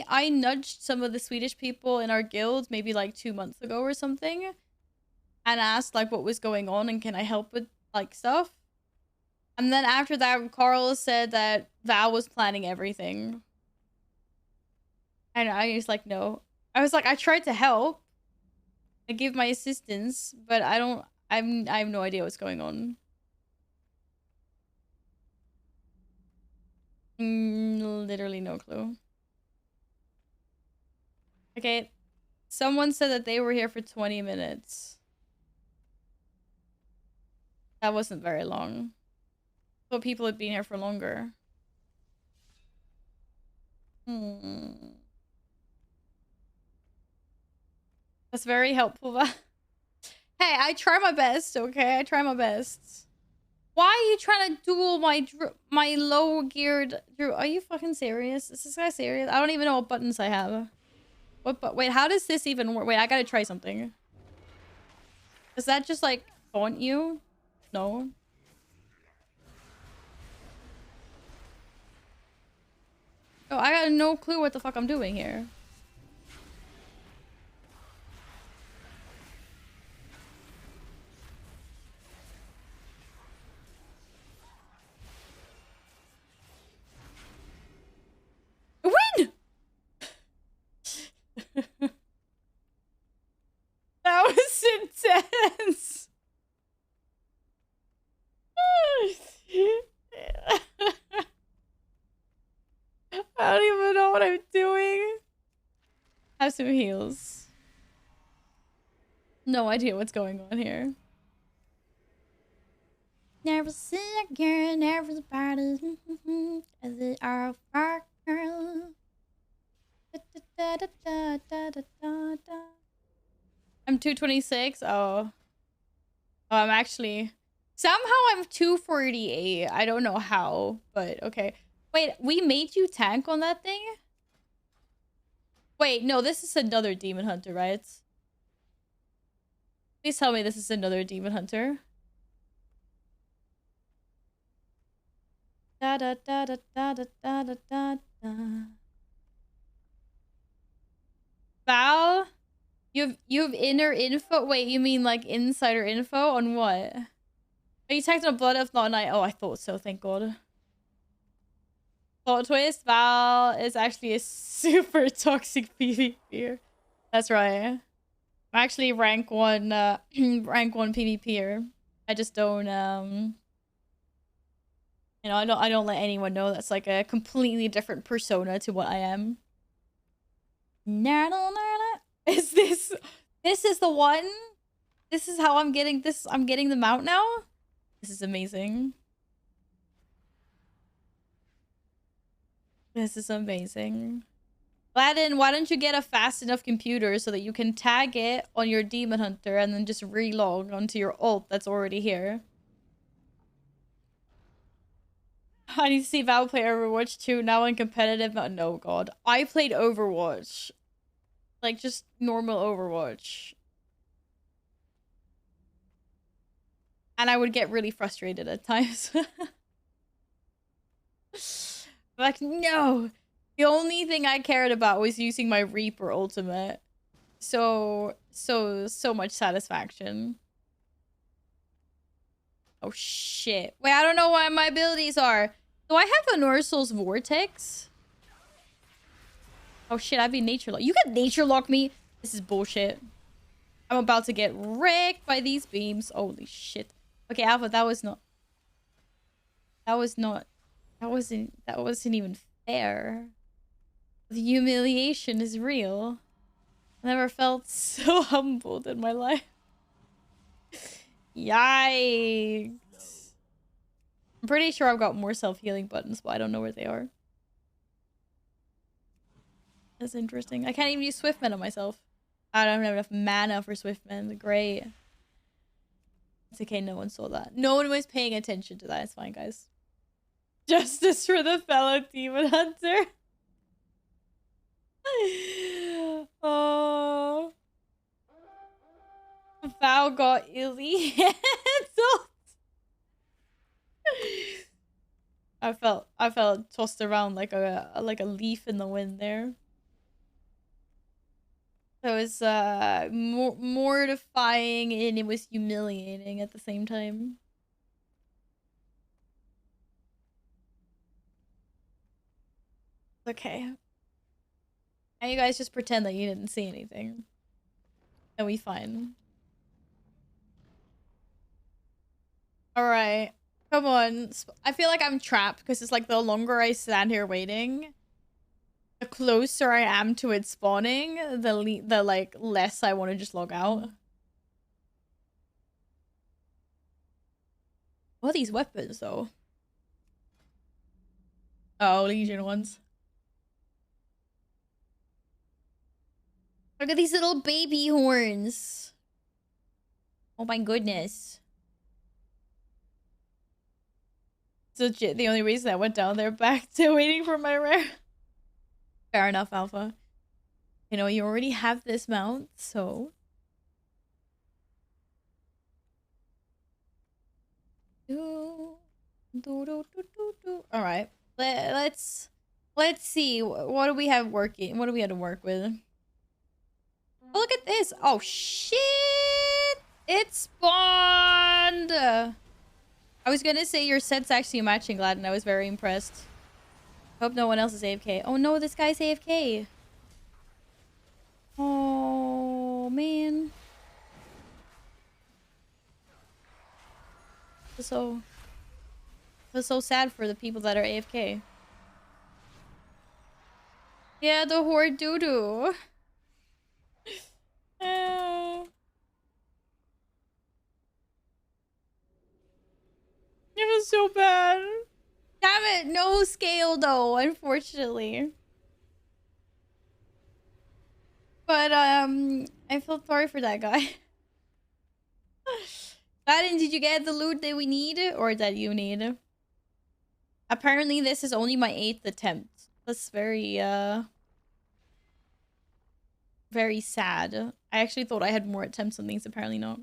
I nudged some of the Swedish people in our guild maybe like 2 months ago or something and asked like what was going on and can I help with like stuff. And then after that, Carl said that Val was planning everything. And I was like, no. I was like, I tried to help. I give my assistance, but I have no idea what's going on. Literally no clue. Okay. Someone said that they were here for 20 minutes. That wasn't very long. I thought people had been here for longer. That's very helpful. Hey, I try my best, okay? I try my best. Why are you trying to duel my low geared Drew? Are you fucking serious? Is this guy serious? I don't even know what buttons I have. Wait, how does this even work? Wait, I gotta try something. Does that just like taunt you? No. Oh, I got no clue what the fuck I'm doing here. Win! That was intense. I don't even know what I'm doing. Have some heals. No idea what's going on here. Never see a girl, never spotted as it are far girl. I'm 226. Oh, I'm actually somehow I'm 248. I don't know how, but okay. Wait, we made you tank on that thing? Wait, no, this is another demon hunter, right? Please tell me this is another demon hunter. Da da da da da da da da da da. Val, you've inner info. Wait, you mean like insider info on what? Are you tagged on blood if not night? Oh, I thought so. Thank God. Plot twist: Val is actually a super toxic PvPer. That's right. I'm actually rank one, rank one PvPer. I just don't you know, I don't let anyone know. That's like a completely different persona to what I am. Is this is the one? This is how I'm getting this. I'm getting them out now. This is amazing. This is amazing. Aladdin, why don't you get a fast enough computer so that you can tag it on your demon hunter and then just relog onto your ult that's already here? I need to see Val play Overwatch 2 now in competitive. No, God. I played Overwatch. Like, just normal Overwatch. And I would get really frustrated at times. Like, no. The only thing I cared about was using my Reaper ultimate. So much satisfaction. Oh, shit. Wait, I don't know what my abilities are. Do I have a Norsel's Vortex? Oh, shit, I'd be nature lock. You can nature lock me? This is bullshit. I'm about to get wrecked by these beams. Holy shit. Okay, Alpha, that wasn't even fair. The humiliation is real. I never felt so humbled in my life. Yikes. I'm pretty sure I've got more self-healing buttons, but I don't know where they are. That's interesting. I can't even use Swiftman on myself. I don't have enough mana for Swiftman. Great. It's okay, no one saw that. No one was paying attention to that. It's fine, guys. Justice for the fellow demon hunter. Oh. Val got illy handled. I felt tossed around like a leaf in the wind there. So it was mortifying and it was humiliating at the same time. Okay. Now you guys just pretend that you didn't see anything. And we fine. Alright. Come on. I feel like I'm trapped because it's like the longer I stand here waiting, the closer I am to it spawning, the like less I want to just log out. What are these weapons though? Oh, Legion ones. Look at these little baby horns. Oh my goodness. It's legit the only reason I went down there back to waiting for my rare. Fair enough, Alpha. You know, you already have this mount, so... Alright. Let's see. What do we have working? What do we have to work with? Oh, look at this. Oh, shit! It spawned! I was gonna say your set's actually matching, Glad, and I was very impressed. Hope no one else is AFK. Oh no, this guy's AFK. Oh, man. So sad for the people that are AFK. Yeah, the horde doo-doo. It was so bad. Damn it, no scale though, unfortunately. But I feel sorry for that guy. Gladden, did you get the loot that we need or that you need? Apparently this is only my 8th attempt. That's very very sad. I actually thought I had more attempts on these, apparently not.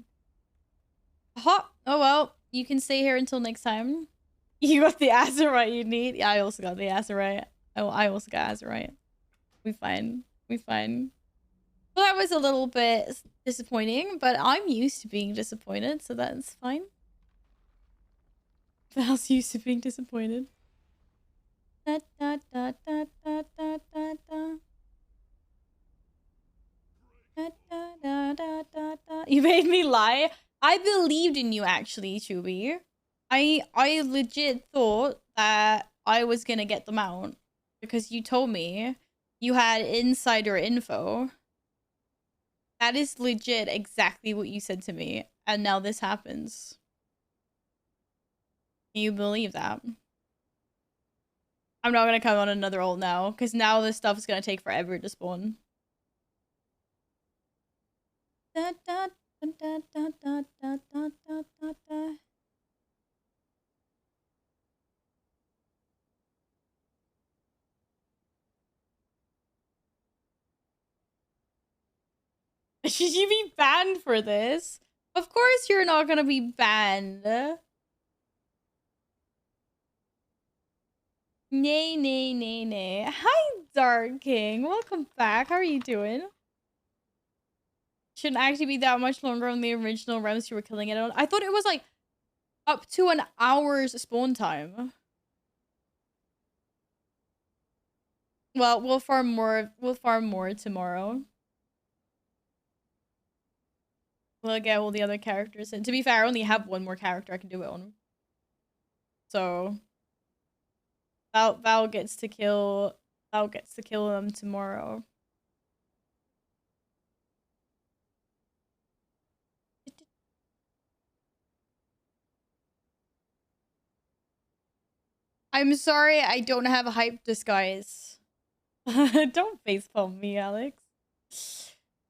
Aha! Oh well, you can stay here until next time. You got the azurite you need. Yeah, I also got the azurite. Oh, I also got azurite. We fine. We fine. Well, that was a little bit disappointing, but I'm used to being disappointed, so that's fine. Val's used to being disappointed. Da, da, da, da, da, da, da, da. Da, da, da, da, da, da. You made me lie. I believed in you, actually, Chubi. I legit thought that I was gonna get the mount because you told me you had insider info. That is legit exactly what you said to me, and now this happens. Can you believe that? I'm not gonna come on another ult now, because now this stuff is gonna take forever to spawn. Da, da, da, da, da, da, da, da, da, da. Should you be banned for this? Of course you're not gonna be banned. Nay, nay, nay, nay. Hi, Dark King. Welcome back. How are you doing? Shouldn't actually be that much longer on the original rounds you were killing it on. I thought it was like up to an hour's spawn time. Well, we'll farm more. We'll farm more tomorrow. We'll get all the other characters in. To be fair, I only have one more character I can do it on. So Val gets to kill them tomorrow. I'm sorry I don't have a hype disguise. Don't facepalm me, Alex.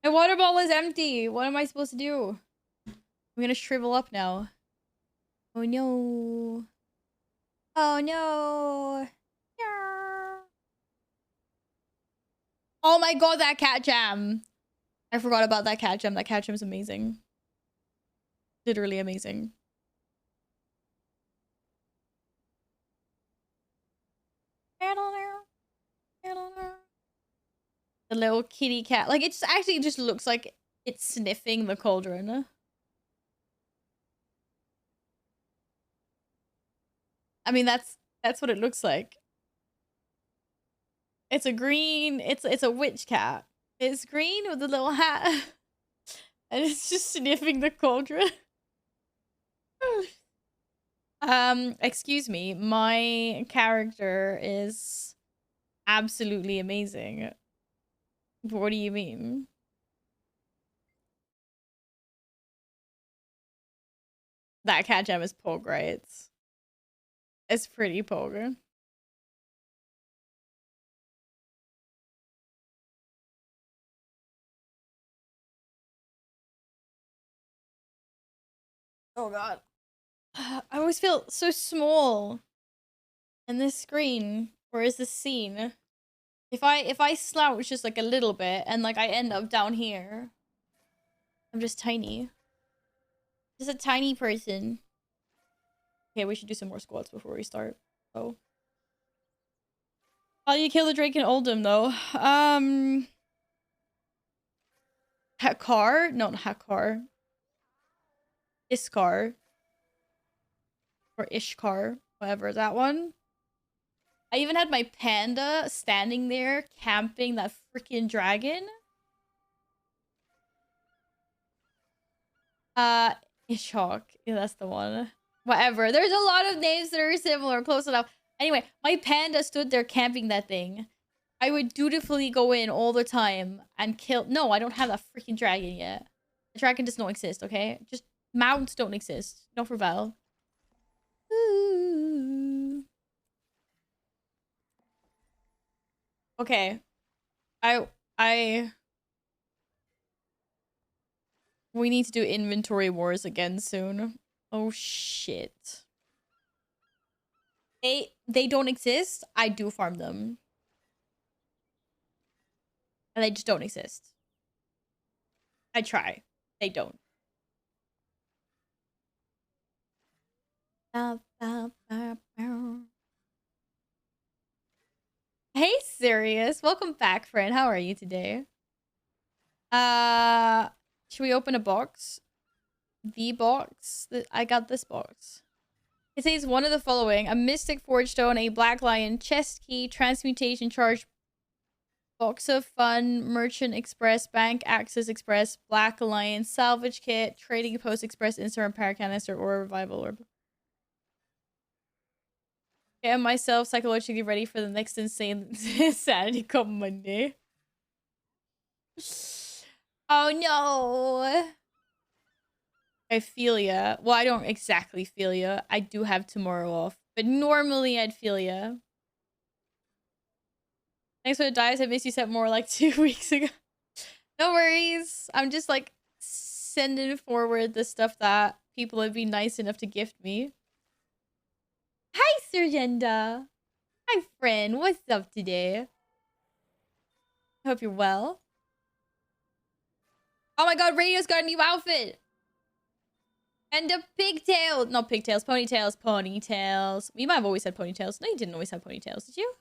My water bottle is empty. What am I supposed to do? I'm gonna shrivel up now. Oh no. Oh no. Oh my god, that cat jam. I forgot about that cat jam. That cat jam is amazing. Literally amazing. The little kitty cat. Like, it just actually just looks like it's sniffing the cauldron. I mean, that's what it looks like. It's a green, it's a witch cat. It's green with a little hat. And it's just sniffing the cauldron. Excuse me. My character is absolutely amazing. What do you mean? That cat gem is pog, right? It's pretty pog. Oh god. I always feel so small in this screen. Or is this scene? If I slouch just like a little bit and like I end up down here. I'm just tiny. Just a tiny person. Okay, we should do some more squats before we start. Oh. How do you kill the Drake in Oldham though? Hakar? No, not Hakar. Iskar. Or Ishkar. Whatever, that one. I even had my panda standing there camping that freaking dragon. Ishok. Yeah, that's the one. Whatever. There's a lot of names that are similar, close enough. Anyway, my panda stood there camping that thing. I would dutifully go in all the time and kill. No, I don't have that freaking dragon yet. The dragon does not exist, okay? Just mounts don't exist. Not for Val. Ooh. Okay. I we need to do inventory wars again soon. Oh shit. They don't exist. I do farm them. And they just don't exist. I try. They don't. Hey Sirius, welcome back, friend. How are you today? Should we open a box? The box? I got this box. It says one of the following: a mystic forge stone, a black lion, chest key, transmutation charge, box of fun, merchant express, bank access express, black lion, salvage kit, trading post express, instant repair canister, or revival orb. Get myself psychologically ready for the next insane insanity come Monday. Oh no. I feel ya. Well, I don't exactly feel ya. I do have tomorrow off. But normally I'd feel ya. Thanks for the dice. I missed you sent more like 2 weeks ago. No worries. I'm just like sending forward the stuff that people have been nice enough to gift me. Hi, Surgenda. Hi, friend. What's up today? Hope you're well. Oh my god, Radio's got a new outfit. And a pigtail. Not pigtails, ponytails. Ponytails. You might have always had ponytails. No, you didn't always have ponytails, did you?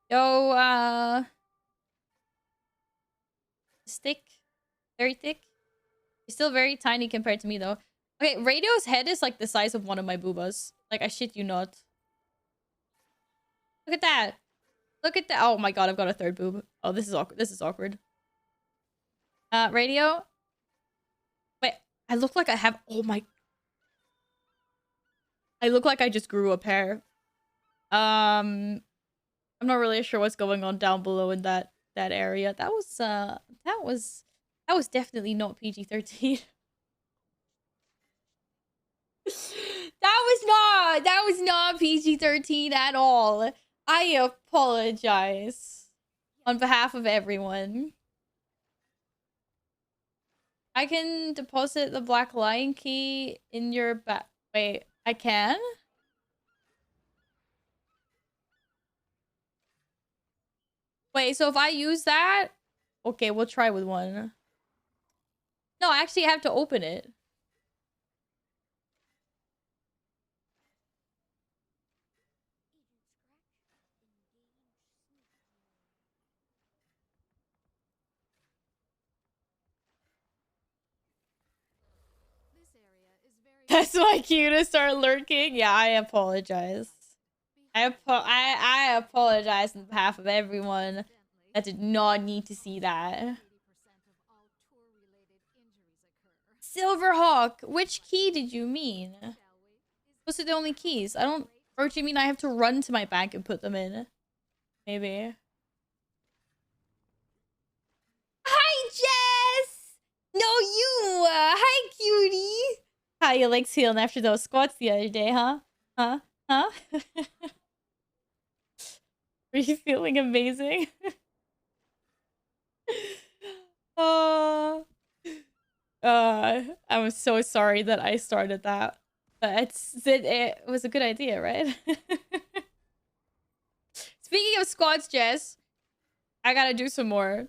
Yo, stick. Very thick. He's still very tiny compared to me, though. Okay, Radio's head is like the size of one of my boobas. Like, I shit you not. Look at that. Look at that. Oh my god, I've got a third boob. Oh, this is awkward. This is awkward. Radio. Wait, I look like I have... Oh my... I look like I just grew a pair. I'm not really sure what's going on down below in that area. That was definitely not PG-13. That was not PG-13 at all. I apologize on behalf of everyone. I can deposit the black lion key in your back. Wait, I can? Wait, so if I use that... Okay, we'll try with one. No, I actually have to open it. That's my cue to start lurking. Yeah, I apologize. I apologize on behalf of everyone that did not need to see that. Silverhawk, which key did you mean? Those are the only keys. I don't... Or do you mean I have to run to my bank and put them in? Maybe. Hi, Jess! No, you! Hi, cutie! How you like feeling after those squats the other day, huh? Huh? Huh? Are you feeling amazing? Oh... I'm so sorry that I started that. But it was a good idea, right? Speaking of squats, Jess, I gotta do some more.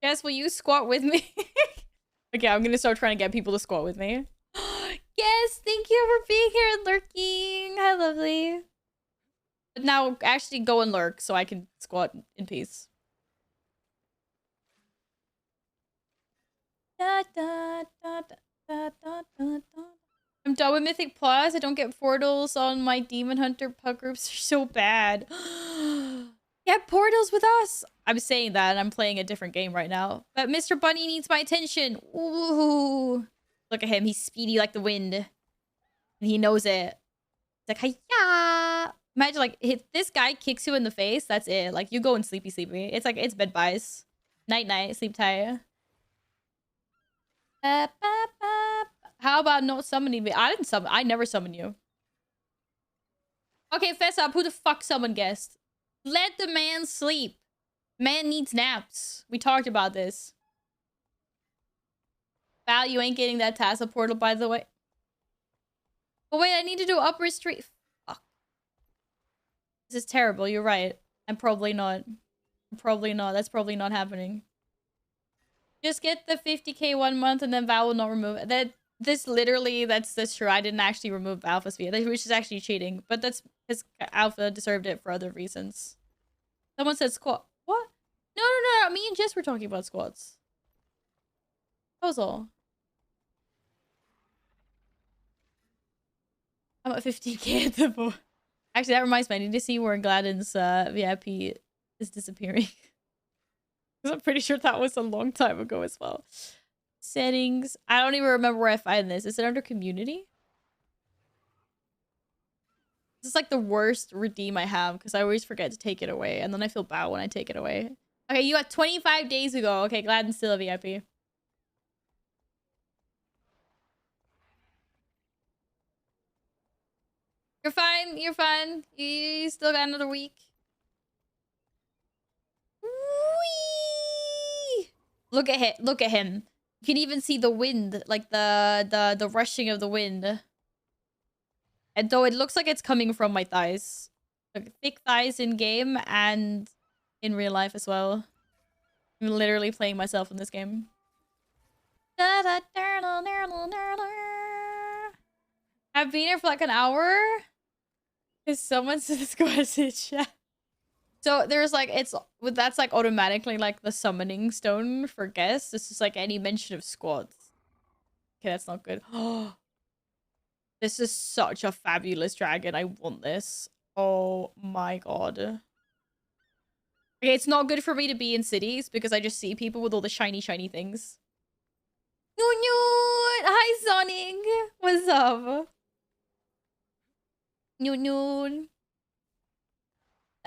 Jess, will you squat with me? Okay, I'm gonna start trying to get people to squat with me. Yes, thank you for being here and lurking. Hi, lovely. But now actually go and lurk so I can squat in peace. Da, da, da, da, da, da, da. I'm done with Mythic Plus. I don't get portals on my Demon Hunter pug groups. They're so bad. Get portals with us. I'm saying that and I'm playing a different game right now. But Mr. Bunny needs my attention. Ooh. Look at him. He's speedy like the wind. And he knows it. It's like, hiya. Imagine, like, if this guy kicks you in the face, that's it. Like, you go and sleepy. It's like, it's bed buys. Night, sleep tight. How about not summoning me? I never summon you. Okay, fess up. Who the fuck summoned guest? Let the man sleep. Man needs naps. We talked about this. Val, you ain't getting that Tassa portal, by the way. Oh, wait, I need to do upper street. Fuck. This is terrible. You're right. I'm probably not. Probably not. That's probably not happening. Just get the 50k 1 month and then Val will not remove it. That's true. I didn't actually remove Alpha's fee, which is actually cheating. But that's because Alpha deserved it for other reasons. Someone said squat. What? No. Me and Jess were talking about squats. That was all. I'm at 15k at the moment. Actually, that reminds me. I need to see where Gladden's VIP is disappearing. Because I'm pretty sure that was a long time ago as well. Settings. I don't even remember where I find this. Is it under community? This is like the worst redeem I have because I always forget to take it away. And then I feel bad when I take it away. Okay, you got 25 days ago. Okay, Gladden's still a VIP. You're fine. You're fine. You still got another week. Whee! Look at him. Look at him. You can even see the wind, like the rushing of the wind. And though it looks like it's coming from my thighs. Like, thick thighs in game and in real life as well. I'm literally playing myself in this game. I've been here for like an hour. Because someone said it's going to chat. So there's like, that's like automatically like the summoning stone for guests. This is like any mention of squads. Okay, that's not good. Oh, this is such a fabulous dragon. I want this. Oh my god. Okay, it's not good for me to be in cities because I just see people with all the shiny things. Hi, Sonic. What's up?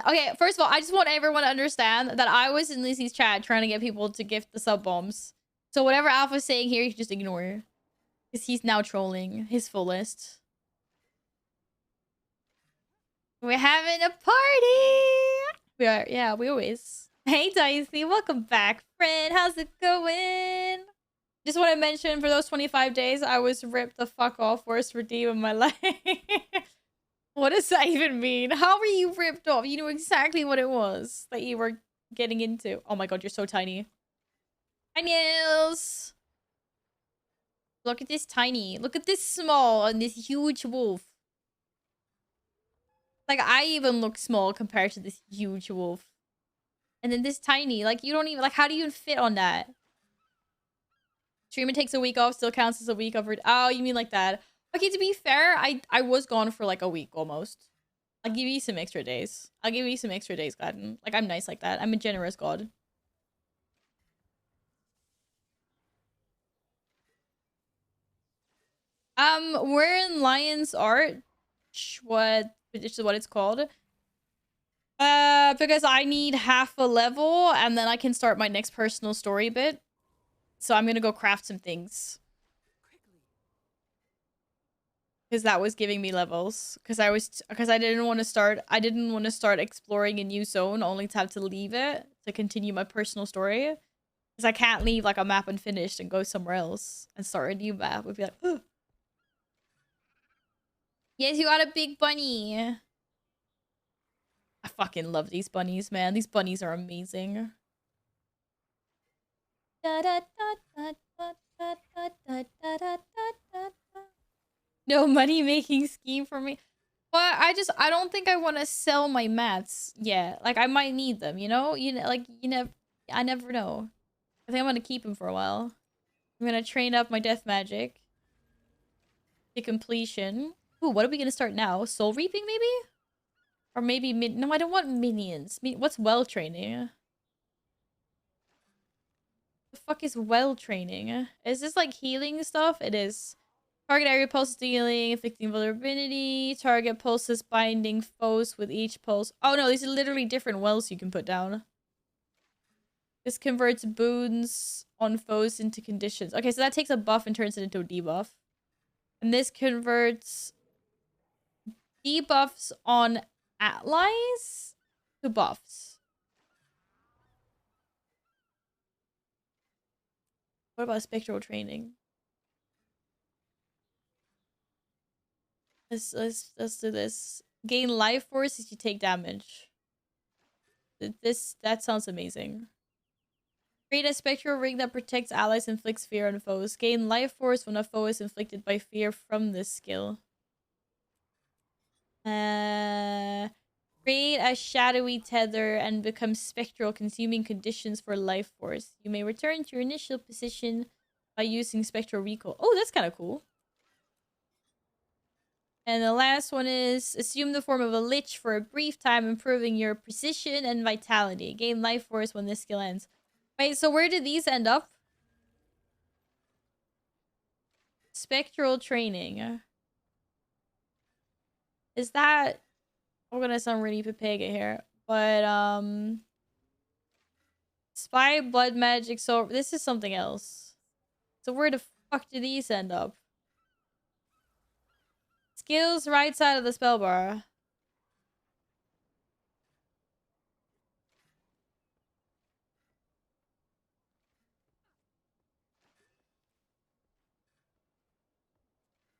Okay, first of all, I just want everyone to understand that I was in Lizzie's chat trying to get people to gift the sub bombs. So whatever Alpha's saying here, you can just ignore. Because he's now trolling his fullest. We're having a party! We are, yeah, we always. Hey, Dicey, welcome back, friend. How's it going? Just want to mention, for those 25 days, I was ripped the fuck off. Worst redeem of my life. What does that even mean? How were you ripped off? You knew exactly what it was that you were getting into. Oh my god, you're so tiny. Hi, Niels. Look at this tiny. Look at this small and this huge wolf. Like, I even look small compared to this huge wolf. And then this tiny. Like, you don't even... Like, how do you even fit on that? Streamer takes a week off, still counts as a week of... Oh, you mean like that. Okay, to be fair, I was gone for like a week almost. I'll give you some extra days. I'll give you some extra days, Gladden. Like, I'm nice like that. I'm a generous god. We're in Lion's Art. Which is what it's called. Because I need half a level and then I can start my next personal story bit. So I'm gonna go craft some things. Because that was giving me levels. Because I didn't want to start exploring a new zone only to have to leave it to continue my personal story. Because I can't leave like a map unfinished and go somewhere else and start a new map. We'd be like, oh. Yes, you got a big bunny. I fucking love these bunnies, man. These bunnies are amazing. No money making scheme for me. But I don't think I want to sell my mats yet. Like I might need them, you know? I never know. I think I'm gonna keep them for a while. I'm gonna train up my death magic to completion. Ooh, what are we gonna start now? Soul reaping maybe? Or maybe no, I don't want minions. What's well training? The fuck is well training? Is this like healing stuff? It is. Target area pulse dealing, inflicting vulnerability. Target pulses binding foes with each pulse. Oh no, these are literally different wells you can put down. This converts boons on foes into conditions. Okay, so that takes a buff and turns it into a debuff. And this converts debuffs on allies to buffs. What about spectral training? Let's do this. Gain life force as you take damage. That sounds amazing. Create a spectral ring that protects allies and inflicts fear on foes. Gain life force when a foe is inflicted by fear from this skill. Create a shadowy tether and become spectral, consuming conditions for life force. You may return to your initial position by using spectral recall. Oh, that's kind of cool. And the last one is assume the form of a lich for a brief time, improving your precision and vitality. Gain life force when this skill ends. Wait, so where did these end up? Spectral training. Is that... We're gonna sound really Pepega here. But, Spy, blood magic, so... This is something else. So where the fuck do these end up? Skills right side of the spell bar.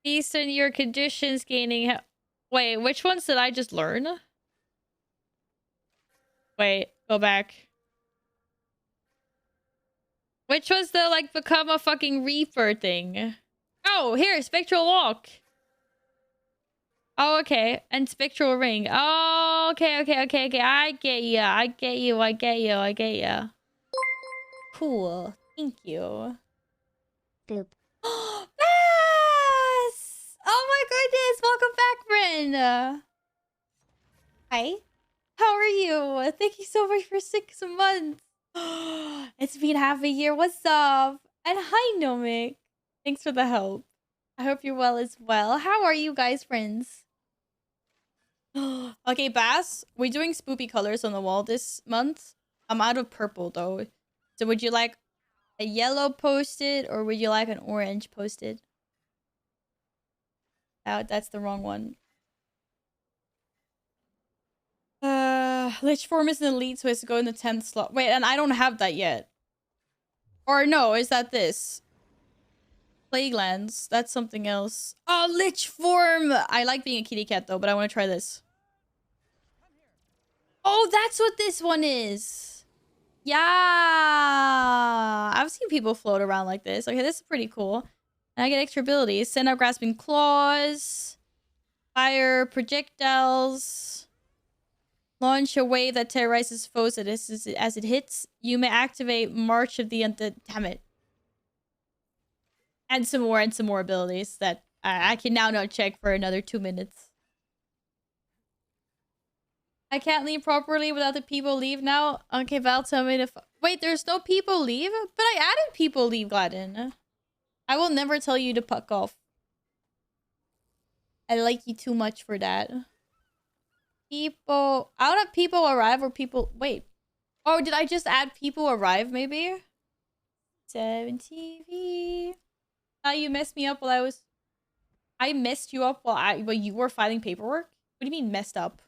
Based on your conditions gaining... Wait, which ones did I just learn? Wait, go back. Which was the, like, become a fucking reaper thing? Oh, here, spectral walk. Oh, okay. And spectral ring. Oh, okay. I get ya. Cool. Thank you. Boop. Yes! Oh my goodness! Welcome back, Bryn! Hi. How are you? Thank you so much for 6 months. It's been half a year. What's up? And hi, Nomic. Thanks for the help. I hope you're well as well. How are you guys, friends? Okay, Bass, we're doing spoopy colors on the wall this month. I'm out of purple, though. So would you like a yellow post-it or would you like an orange post-it? Oh, that's the wrong one. Lich form is an elite, so it's to go in the 10th slot. Wait, and I don't have that yet. Or no, is that this? Plaguelands. That's something else. Oh, Lich form! I like being a kitty cat, though, but I want to try this. Oh, that's what this one is. Yeah. I've seen people float around like this. Okay, this is pretty cool. And I get extra abilities. Send out grasping claws. Fire projectiles. Launch a wave that terrorizes foes as it hits. You may activate March of the Undead. Damn it. And some more abilities that I can now not check for another 2 minutes. I can't leave properly without the people leave now. Okay, Val, tell me to... Wait, there's no people leave? But I added people leave, Gladden. I will never tell you to puck off. I like you too much for that. People... I don't have people arrive or people... Wait. Oh, did I just add people arrive, maybe? 7 TV. Oh, you messed me up while I was... I messed you up while you were filing paperwork? What do you mean messed up?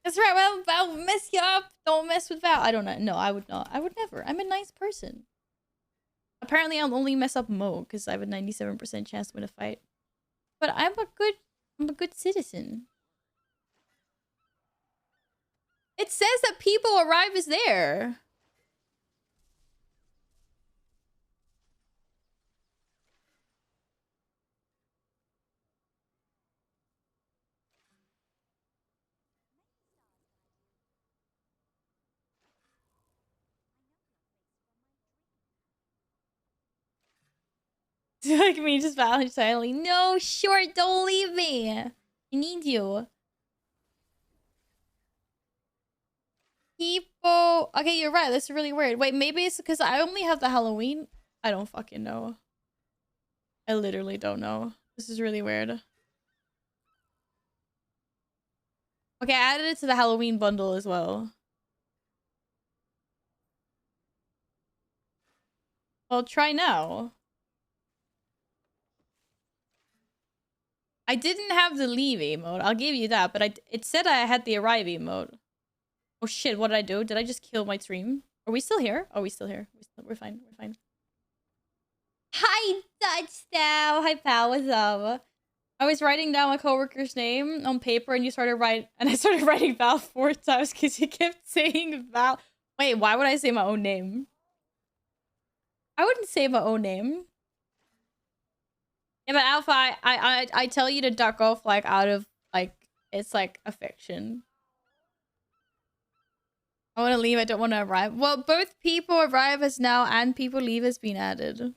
That's right. Well, Val will mess you up. Don't mess with Val. I don't know. No, I would not. I would never. I'm a nice person. Apparently, I'll only mess up Mo because I have a 97% chance to win a fight. But I'm a good citizen. It says that people arrive is there. Like me, just silently. No, short, don't leave me. I need you. People. Okay, you're right. That's really weird. Wait, maybe it's because I only have the Halloween. I don't fucking know. I literally don't know. This is really weird. Okay, I added it to the Halloween bundle as well. Well, try now. I didn't have the leave emote. I'll give you that, but it said I had the arrive emote. Oh shit, what did I do? Did I just kill my stream? Are we still here? Oh, we still here. We're fine. We're fine. Hi, Dutch now. Hi, pal. What's up? I was writing down my coworker's name on paper, and I started writing Val 4 times because you kept saying Val. Wait, why would I say my own name? I wouldn't say my own name. Yeah, but Alpha, I tell you to duck off like out of like it's like a fiction. I want to leave. I don't want to arrive. Well, both people arrive as now and people leave has been added.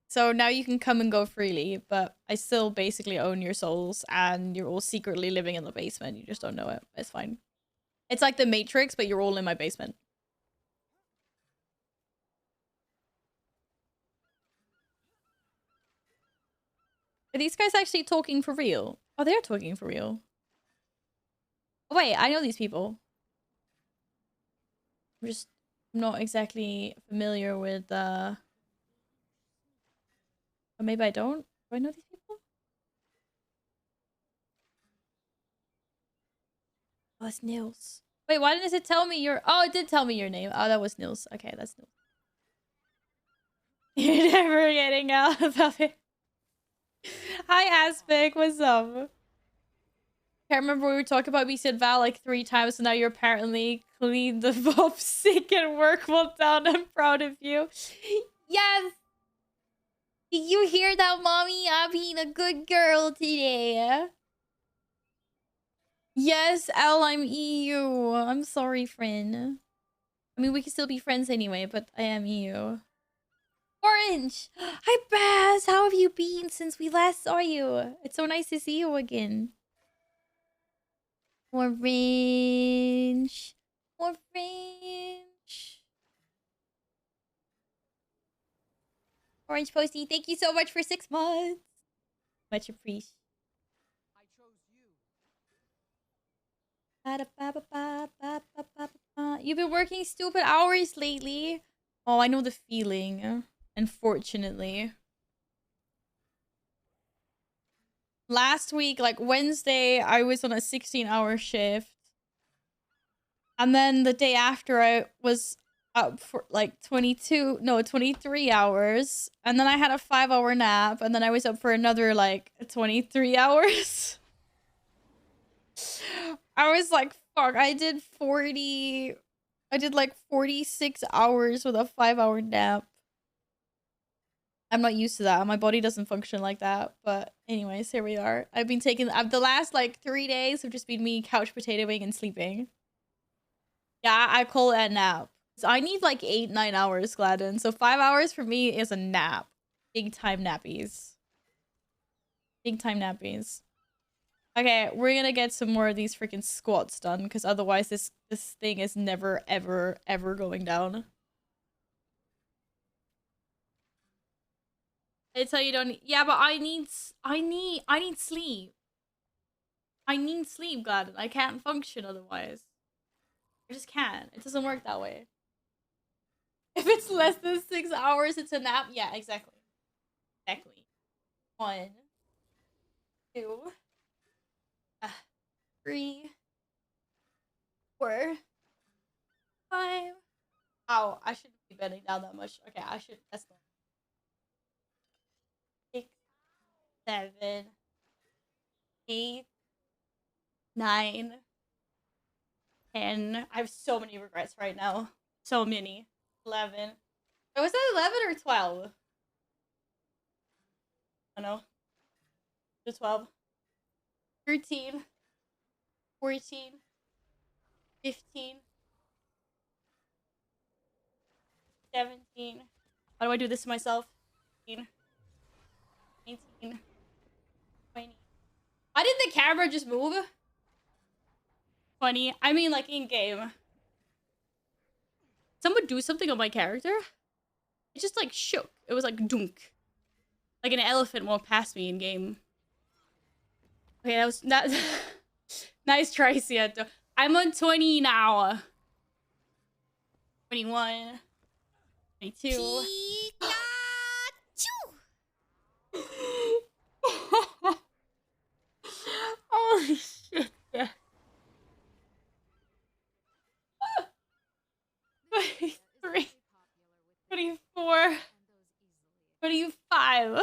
So now you can come and go freely, but I still basically own your souls and you're all secretly living in the basement. You just don't know it. It's fine. It's like the Matrix, but you're all in my basement. Are these guys actually talking for real? Oh, they're talking for real. Oh, wait, I know these people. I'm just not exactly familiar with, or maybe I don't. Do I know these people? Oh, it's Nils. Wait, why didn't it tell me your... Oh, it did tell me your name. Oh, that was Nils. Okay, that's Nils. You're never getting out of it. Hi, Aspect. What's up? Can't remember we were talking about. We said Val like 3 times, so now you're apparently clean the Bob sick and work well done. I'm proud of you. Yes! Did you hear that, mommy? I'm being a good girl today. Yes, L, I'm EU. I'm sorry, friend. I mean, we can still be friends anyway, but I am EU. Orange! Hi, Baz! How have you been since we last saw you? It's so nice to see you again. Orange. Orange. Orange Posty, thank you so much for 6 months. Much appreciated. I chose you. You've been working stupid hours lately. Oh, I know the feeling. Unfortunately. Last week, like Wednesday, I was on a 16-hour shift. And then the day after, I was up for like 23 hours. And then I had a 5-hour nap. And then I was up for another like 23 hours. I was like, fuck, I did like 46 hours with a 5-hour nap. I'm not used to that. My body doesn't function like that. But anyways, here we are. I've been taking the last like 3 days have just been me couch potatoing and sleeping. Yeah, I call it a nap. So I need like 8-9 hours, Gladden. So 5 hours for me is a nap. Big time nappies. Big time nappies. Okay, we're gonna get some more of these freaking squats done because otherwise this thing is never ever going down. I tell you don't. Yeah, but I need sleep. I need sleep, Gladden. I can't function otherwise. I just can't. It doesn't work that way. If it's less than 6 hours, it's a nap. Yeah, exactly. Exactly. 1, 2. 3, 4, 5. Oh, I shouldn't be bending down that much. Okay, I should. That's not. 6, 7, 8, 9, 10. I have so many regrets right now. So many. 11. Oh, was that 11 or 12? I don't know. The 12. 13. 14. 15. 17. Why do I do this to myself? 18. 19. 20. Why did the camera just move? 20. I mean, like, in game. Someone do something on my character? It just, like, shook. It was like, dunk. Like an elephant walked past me in game. Okay, that was not. Nice try, Sieto. I'm on 20 now. 21. 22. Holy shit. Yeah. 23. 24. 25.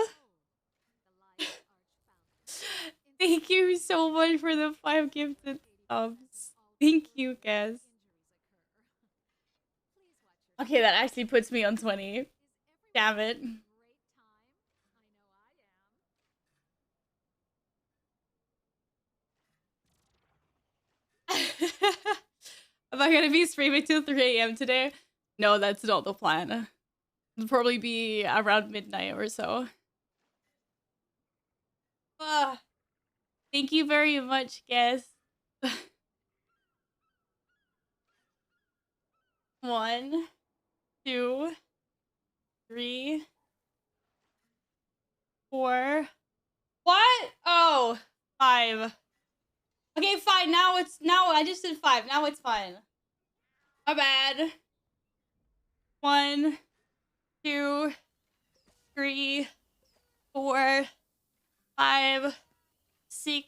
Thank you so much for the 5 gifted subs. Thank you, guys. Okay, that actually puts me on 20. Damn it. Am I gonna be streaming till 3 a.m. today? No, that's not the plan. It'll probably be around midnight or so. Thank you very much, guys. 1, 2, 3, 4. What? Oh, 5. Okay, fine. Now I just did 5. Now it's fine. My bad. 1, 2, 3, 4, 5, 6,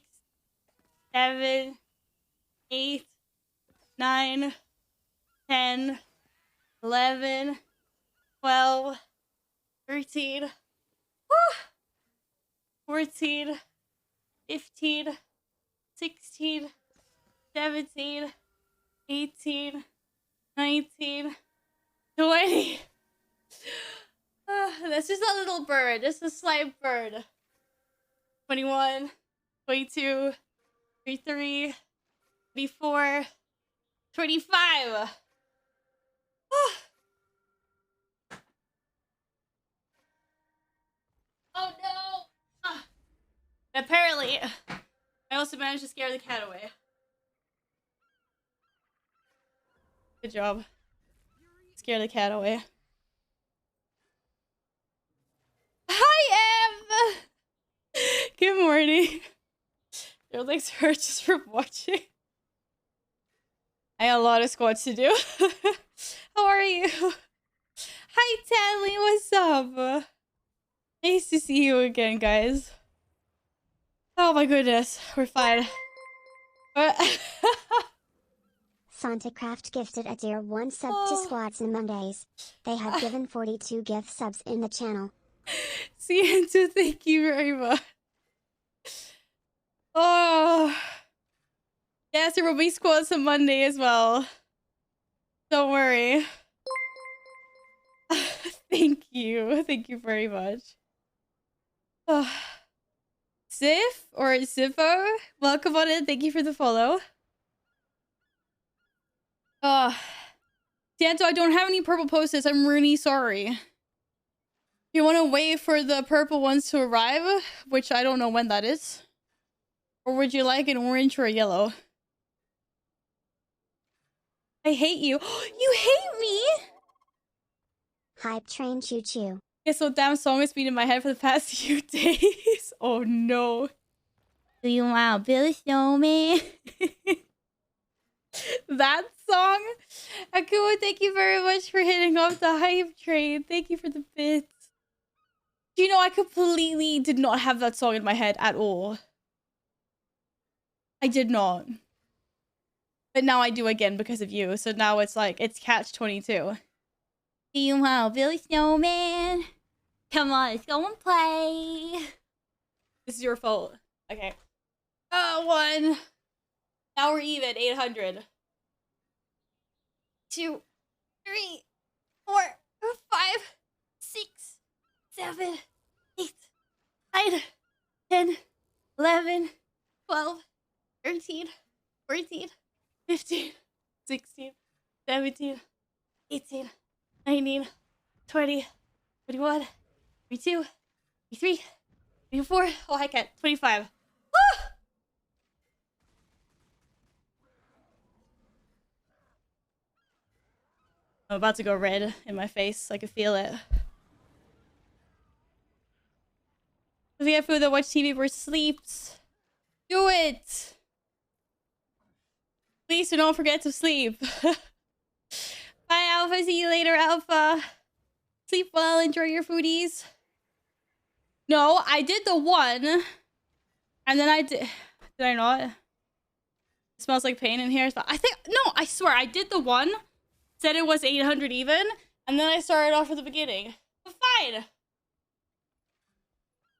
7, 8, 9, 10, 11, 12, 13, 14, 15, 16, 17, 18, 19, 20. That's just a little bird. Just a slight bird. 21, 22, 23, 24, 25. Oh no! Apparently, I also managed to scare the cat away. Good job. Scare the cat away. Hi, Em! Good morning. Your legs hurt just from watching. I got a lot of squats to do. How are you? Hi, Tanley. What's up? Nice to see you again, guys. Oh my goodness. We're fine. SantaCraft gifted a tier 1 sub to Squats and Mondays. They have given 42 gift subs in the channel. Siento, thank you very much. Oh. Yes, there will be squats on Monday as well. Don't worry. Thank you. Thank you very much. Oh. Sif or Sifo, welcome on in. Thank you for the follow. Santo, I don't have any purple post-its. I'm really sorry. You want to wait for the purple ones to arrive? Which I don't know when that is. Or would you like an orange or a yellow? I hate you. You hate me? Hype train choo choo. Okay, so damn song has been in my head for the past few days. Oh no. Do you want to build a snowman? That song? Akuo, thank you very much for hitting up the hype train. Thank you for the bits. Do you know, I completely did not have that song in my head at all. I did not. But now I do again because of you. So now it's like, it's catch 22. Do you want Billy Snowman? Come on, let's go and play. This is your fault. Okay. One. Now we're even. 800. 2, 3, 4, 5, 6, 7, 8, 9, 10, 11, 12, 13, 14, 15, 16, 17, 18, 19, 20, 21, 22, 23, 24. Oh, I can't. 25. Ah! I'm about to go red in my face. I can feel it. If we get food, then watch TV or sleeps. Do it! Please don't forget to sleep. Bye, Alpha. See you later, Alpha. Sleep well. Enjoy your foodies. No, I did the one. And then I did... Did I not? It smells like pain in here. I think... No, I swear. I did the one. Said it was 800 even. And then I started off at the beginning. But fine.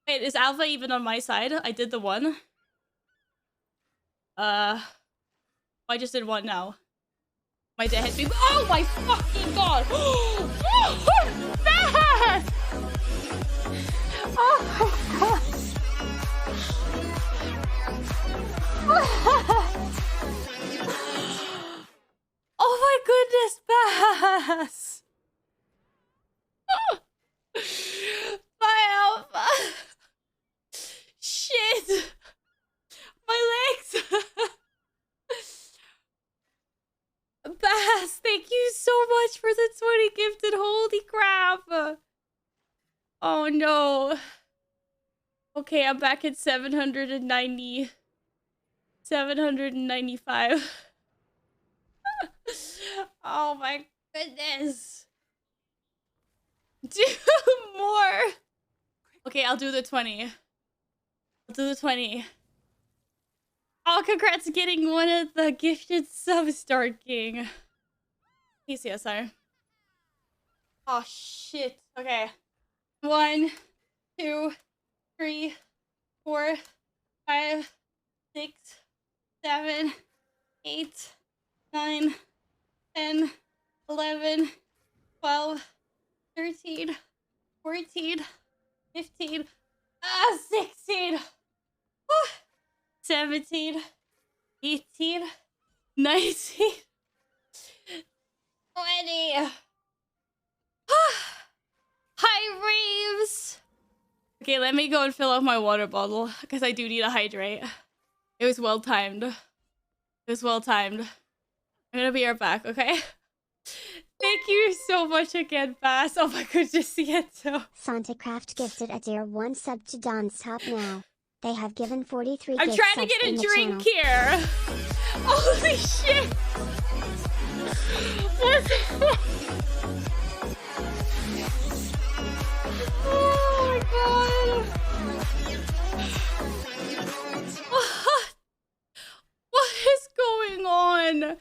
Wait, is Alpha even on my side? I did the one. I just did one now. My dead hit me. Oh my fucking god! Oh, fast! Oh my god! Oh my goodness, Bass! Bye, Alpha! Shit! My legs! Bass, thank you so much for the 20 gifted. Holy crap! Oh no. Okay, I'm back at 790. 795. Oh my goodness. Do more. Okay, I'll do the 20. I'll do the 20. Oh, congrats on getting one of the gifted subs, Star King. PCSR. Oh, shit. Okay. 1, 2, 3, 4, 5, 6, 7, 8, 9, 10, 11, 12, 13, 14, 15, 16, woo, 17, 18, 19, 20. Hi, Reeves. Okay, let me go and fill up my water bottle because I do need to hydrate. It was well timed. It was well timed. I'm gonna be right back, okay? Thank you so much again, Bass. Oh my goodness, Sieto. SantaCraft gifted a tier 1 sub to Don's Top now. They have given 43 I'm gift trying to subs get in a the drink channel. here. Holy shit. What the fuck? Oh my god. What is going on?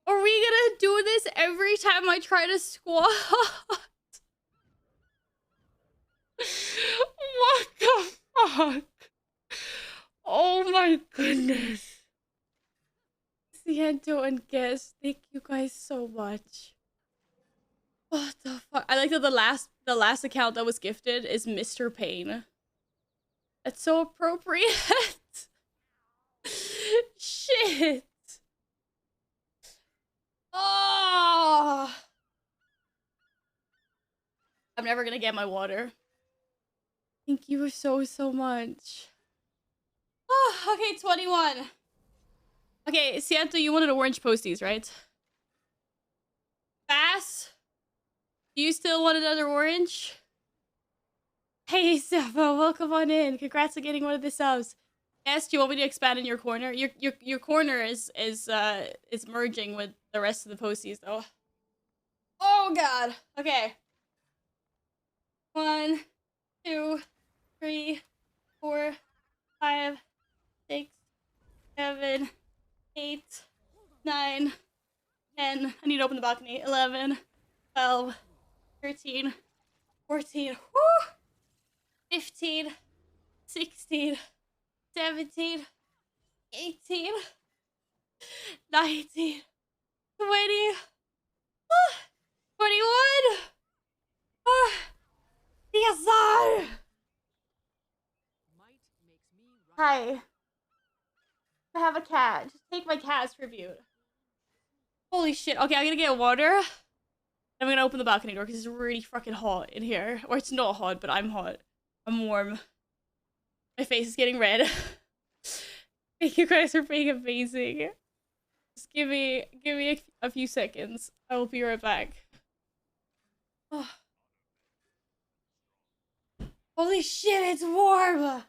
Are we gonna do this every time I try to squat? What the fuck? Oh my goodness. Siento and Guess, thank you guys so much. What the fuck? I like that the last account that was gifted is Mr. Pain. That's so appropriate. Shit. Oh. I'm never gonna get my water. Thank you so much. Oh, okay, 21. Okay, Siento, you wanted orange posties, right? Bass? Do you still want another orange? Hey, Seppo, welcome on in. Congrats on getting one of the subs. Yes, do you want me to expand in your corner? Your corner is merging with the rest of the posties, though. Oh god. Okay. 1, 2, 3, 4, 5, 6, 7, 8, 9, 10. I need to open the balcony. 11, 12, 13, 14, 15, 16, 17, 18, 19, 20, 21. Yes, sir. Hi. I have a cat. Just take my cat as tribute. Holy shit. Okay, I'm gonna get water. I'm gonna open the balcony door because it's really fucking hot in here. Or it's not hot, but I'm hot. I'm warm. My face is getting red. Thank you guys for being amazing. Just give me a few seconds. I will be right back. Oh. Holy shit, it's warm!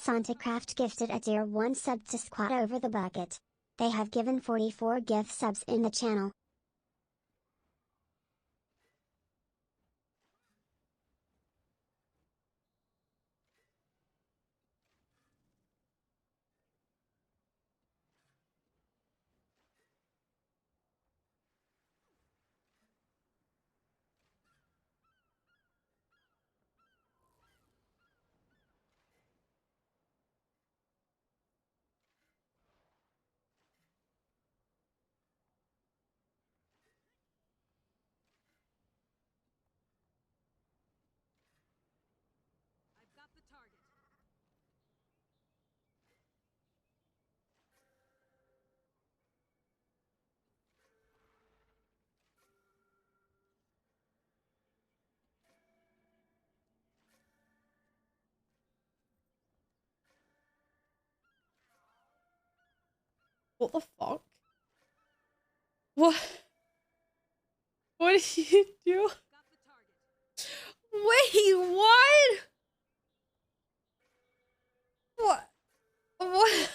SantaCraft gifted a tier 1 sub to Squat Over the Bucket. They have given 44 gift subs in the channel. What the fuck? What? What did you do? Wait, what? What? What?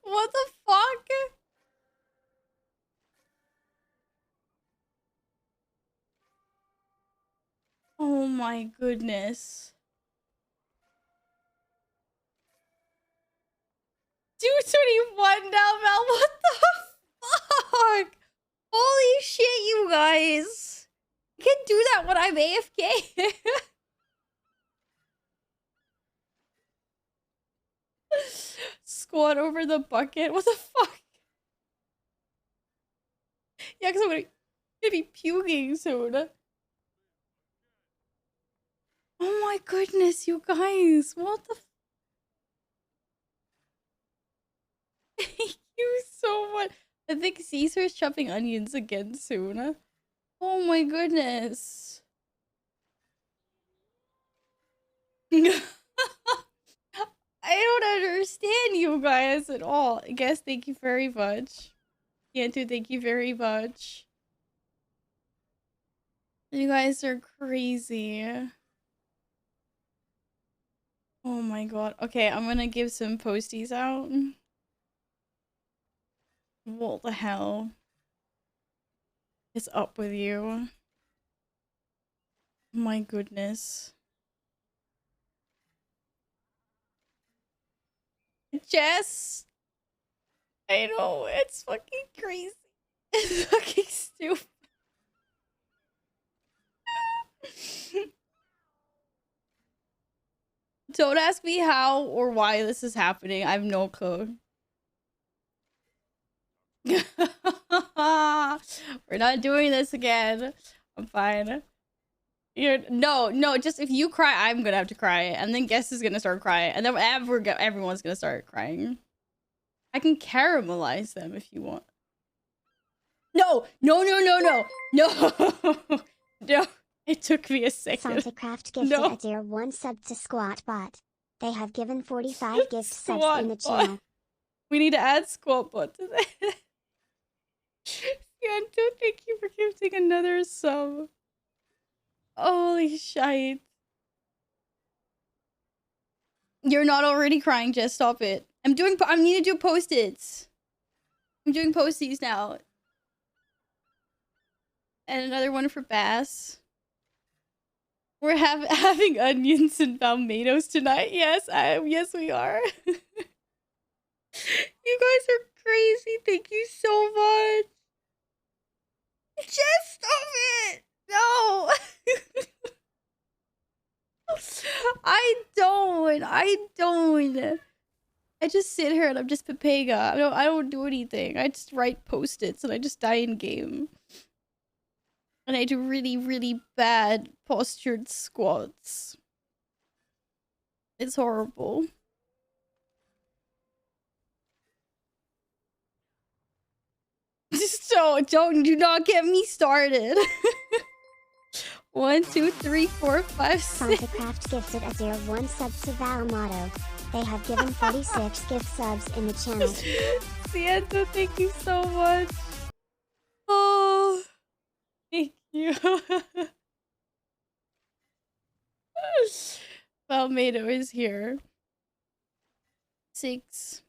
What the fuck? Oh my goodness. 221 now, Mel. What the fuck? Holy shit, you guys. You can't do that when I'm AFK. Squat over the bucket. What the fuck? Yeah, because I'm gonna be puking soon. Oh my goodness, you guys. What the Thank you so much. I think Caesar's chopping onions again soon. Oh my goodness. I don't understand you guys at all. I guess thank you very much. Yantu, thank you very much. You guys are crazy. Oh my god. Okay, I'm gonna give some posties out. What the hell is up with you? My goodness. Jess! I know, it's fucking crazy. It's fucking stupid. Don't ask me how or why this is happening. I have no clue. We're not doing this again. I'm fine. No, just if you cry, I'm gonna have to cry, and then Guest is gonna start crying, and then everyone's gonna start crying. I can caramelize them if you want. No. No. It took me a second. Subtitles gifted a tier 1 sub to Squatbot. They have given 45 gift subs in the channel. We need to add Squatbot to that. Yanto, thank you for gifting another sub. Holy shite. You're not already crying, Jess. Stop it. I need to do post-its. I'm doing post-its now. And another one for Bass. We're having onions and palmettos tonight. Yes, yes we are. You guys are crazy. Thank you so much. Just stop it. No. I don't. I just sit here and I'm just Pepega. I don't do anything. I just write post-its and I just die in game. And I do really, really bad postured squats. It's horrible. So do not get me started. 1, 2, 3, 4, 5, 6. Subtitles gifted a tier 1 sub to Valamato. They have given 46 gift subs in the channel. Siento, thank you so much. Oh, thank you. Palmetto is here. 6,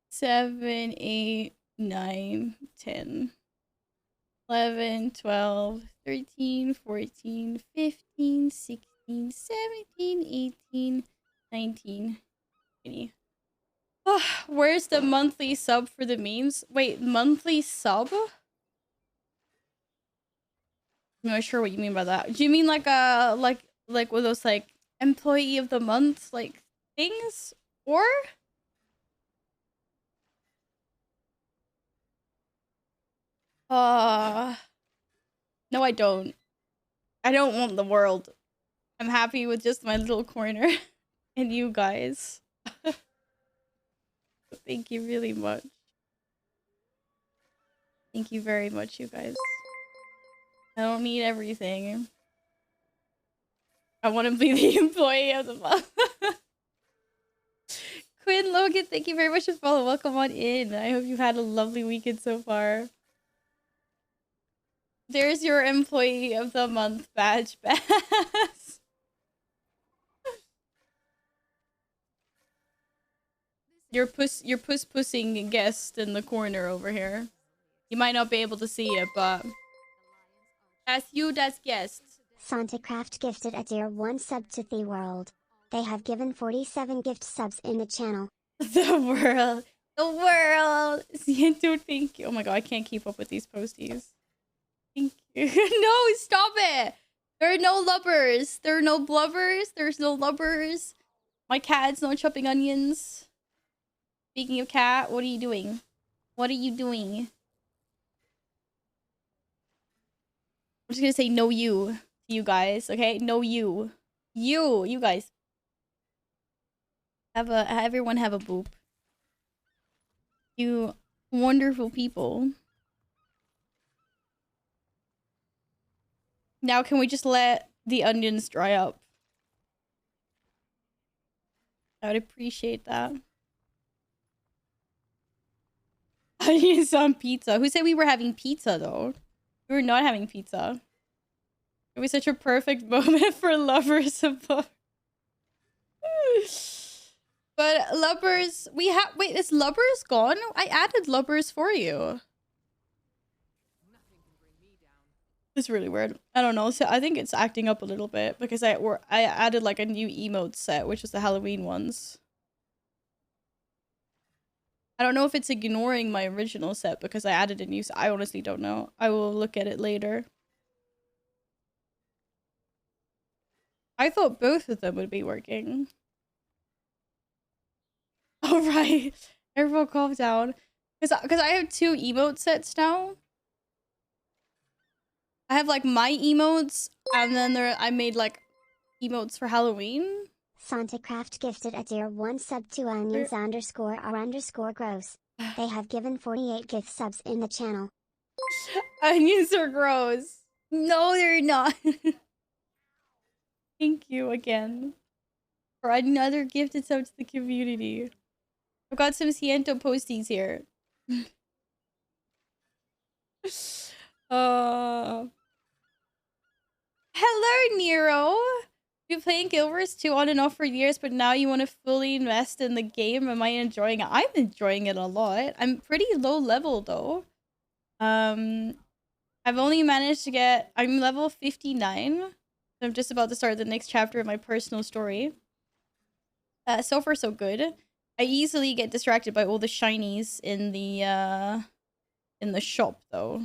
7, 8, 9, 10, 11, 12, 13, 14, 15, 16, 17, 18, 19, 20. Oh, where's the monthly sub for the memes? Wait, monthly sub? I'm not sure what you mean by that. Do you mean like like with those like employee of the month like things? Or no, I don't. I don't want the world. I'm happy with just my little corner and you guys. Thank you really much. Thank you very much, you guys. I don't need everything. I want to be the employee of the month. Quinn Logan, thank you very much for following. Welcome on in. I hope you've had a lovely weekend so far. There's your employee of the month badge, Bass. Your pussing guest in the corner over here. You might not be able to see it, but that's you, that's guest. Santacraft gifted a tier 1 sub to The World. They have given 47 gift subs in the channel. The world. Siento, thank you. Oh my god, I can't keep up with these posties. Thank you. No, stop it. There are no lubbers. There are no blubbers. There's no lubbers. My cat's not chopping onions. Speaking of cat, what are you doing? What are you doing? I'm just gonna say no you to you guys, okay? No you. You guys. Everyone have a boop. You wonderful people. Now can we just let the onions dry up? I would appreciate that. Onions on pizza. Who said we were having pizza though? We were not having pizza. It was such a perfect moment for lovers of love. But lubbers, we have. Wait, is lubbers gone? I added lubbers for you. It's really weird. I don't know. So I think it's acting up a little bit because I added like a new emote set, which is the Halloween ones. I don't know if it's ignoring my original set because I added a new set. I honestly don't know. I will look at it later. I thought both of them would be working. Oh, right. Everyone calm down. Because I have 2 emote sets now. I have like my emotes, and then I made like emotes for Halloween. SantaCraft gifted a tier 1 sub to onions _r gross. They have given 48 gift subs in the channel. Onions are gross. No, they're not. Thank you again for another gifted sub to the community. I've got some Ciento posties here. Hello, Nero. You've been playing Guild Wars 2 on and off for years, but now you want to fully invest in the game. Am I enjoying it? I'm enjoying it a lot. I'm pretty low level though. I've only managed to get... I'm level 59. I'm just about to start the next chapter of my personal story. So far, so good. I easily get distracted by all the shinies in the shop, though.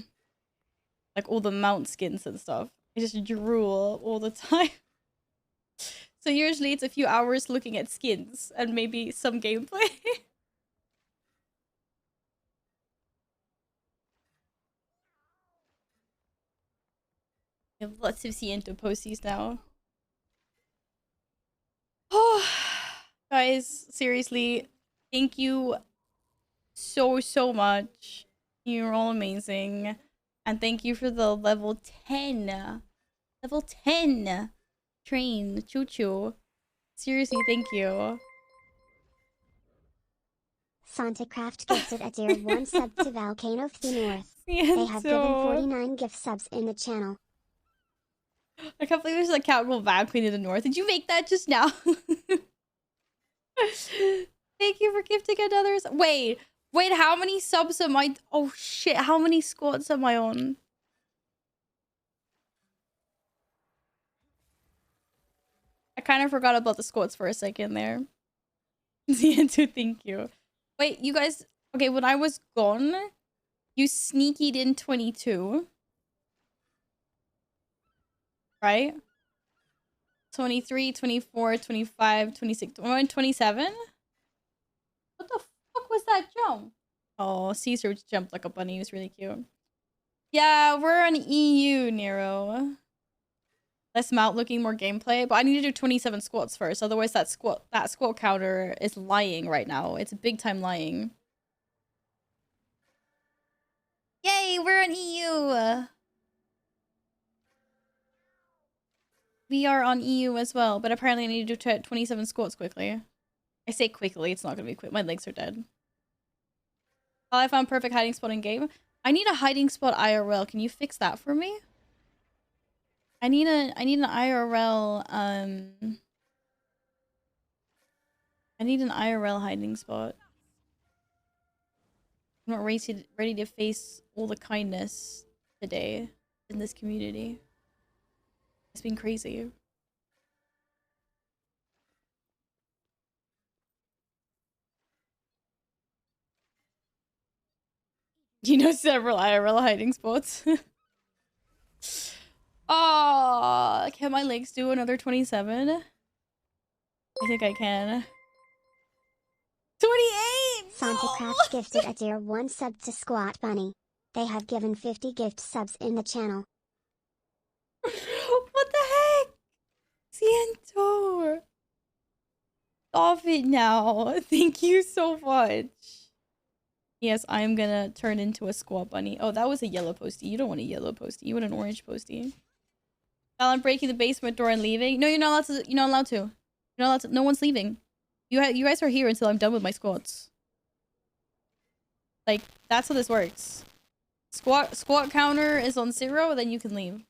Like, all the mount skins and stuff. I just drool all the time. So usually it's a few hours looking at skins and maybe some gameplay. I have lots of Ciento posties now. Oh, guys, seriously, thank you so much. You're all amazing. And thank you for the level 10. Level 10 train. Choo-choo. Seriously, thank you. SantaCraft gifted a tier 1 sub to Volcano of the North. Ciento. They have given 49 gift subs in the channel. I can't believe there's an account called Valkyrie in the North. Did you make that just now? Thank you for gifting another. Wait, how many subs am I? Oh shit, how many squads am I on? I kind of forgot about the squads for a second there. Zientu, thank you. Wait, you guys. Okay, when I was gone, you sneakied in 22. Right? 23, 24, 25, 26. Am I on 27? What the fuck was that jump? Oh, Caesar jumped like a bunny. He was really cute. Yeah, we're on EU, Nero. Less mount looking, more gameplay. But I need to do 27 squats first. Otherwise, that squat counter is lying right now. It's big time lying. Yay, we're on EU. We are on EU as well. But apparently I need to do 27 squats quickly. I say quickly. It's not going to be quick. My legs are dead. I found perfect hiding spot in game. I need a hiding spot IRL. Can you fix that for me? I need an IRL I need an IRL hiding spot. I'm not ready to face all the kindness today in this community. It's been crazy. You know several IRL hiding spots. Oh, can my legs do another 27? I think I can. 28! SantaCraft gifted a tier 1 sub to Squat Bunny. They have given 50 gift subs in the channel. What the heck? Ciento! Stop it now. Thank you so much. Yes, I'm gonna turn into a squat bunny. Oh, that was a yellow postie. You don't want a yellow postie. You want an orange postie. While I'm breaking the basement door and leaving. No, you're not allowed to. You're not allowed to. You're not allowed to. No one's leaving. You guys are here until I'm done with my squats. Like, that's how this works. Squat counter is on 0, then you can leave.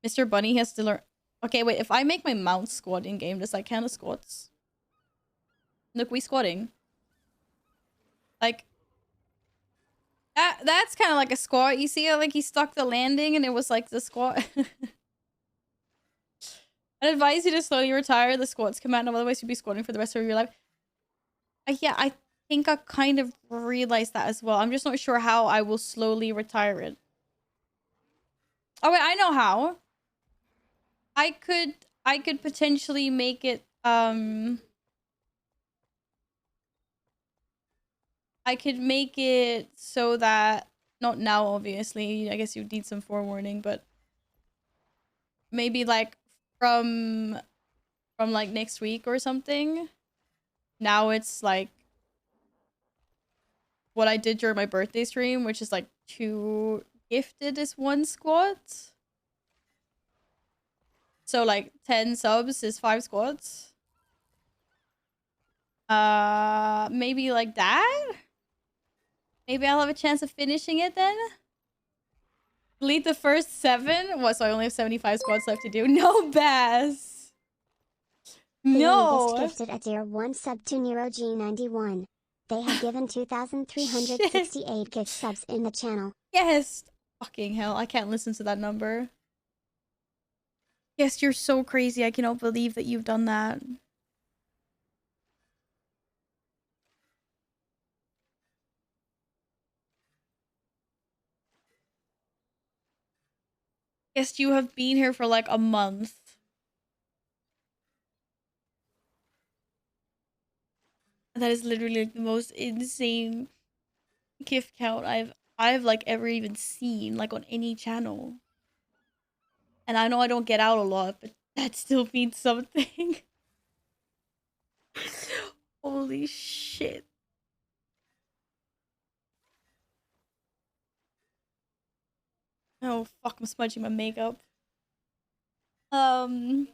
Mr. Bunny has to learn. Okay, wait. If I make my mount squat in game, does that count as squats? Look, we squatting. Like, that's kind of like a squat. You see how, like, he stuck the landing and it was like the squat. I'd advise you to slowly retire the squats command, otherwise you'll be squatting for the rest of your life. Yeah, I think I kind of realized that as well. I'm just not sure how I will slowly retire it. Oh, wait, I know how. I could potentially make it I could make it so that not now obviously. I guess you'd need some forewarning, but maybe like from like next week or something. Now it's like what I did during my birthday stream, which is like 2 gifted is 1 squat. So like 10 subs is 5 squats. Maybe like that? Maybe I'll have a chance of finishing it then? Delete the first 7? What, so I only have 75 squats left to do? No, Bass! No! Gifted a tier 1 sub to NeroG91. They have given 2,368 gift subs in the channel. Yes! Fucking hell, I can't listen to that number. Yes, you're so crazy. I cannot believe that you've done that. Yes, you have been here for like a month. That is literally like the most insane gift count I've like ever even seen like on any channel. And I know I don't get out a lot, but that still means something. Holy shit. Oh fuck, I'm smudging my makeup. I'm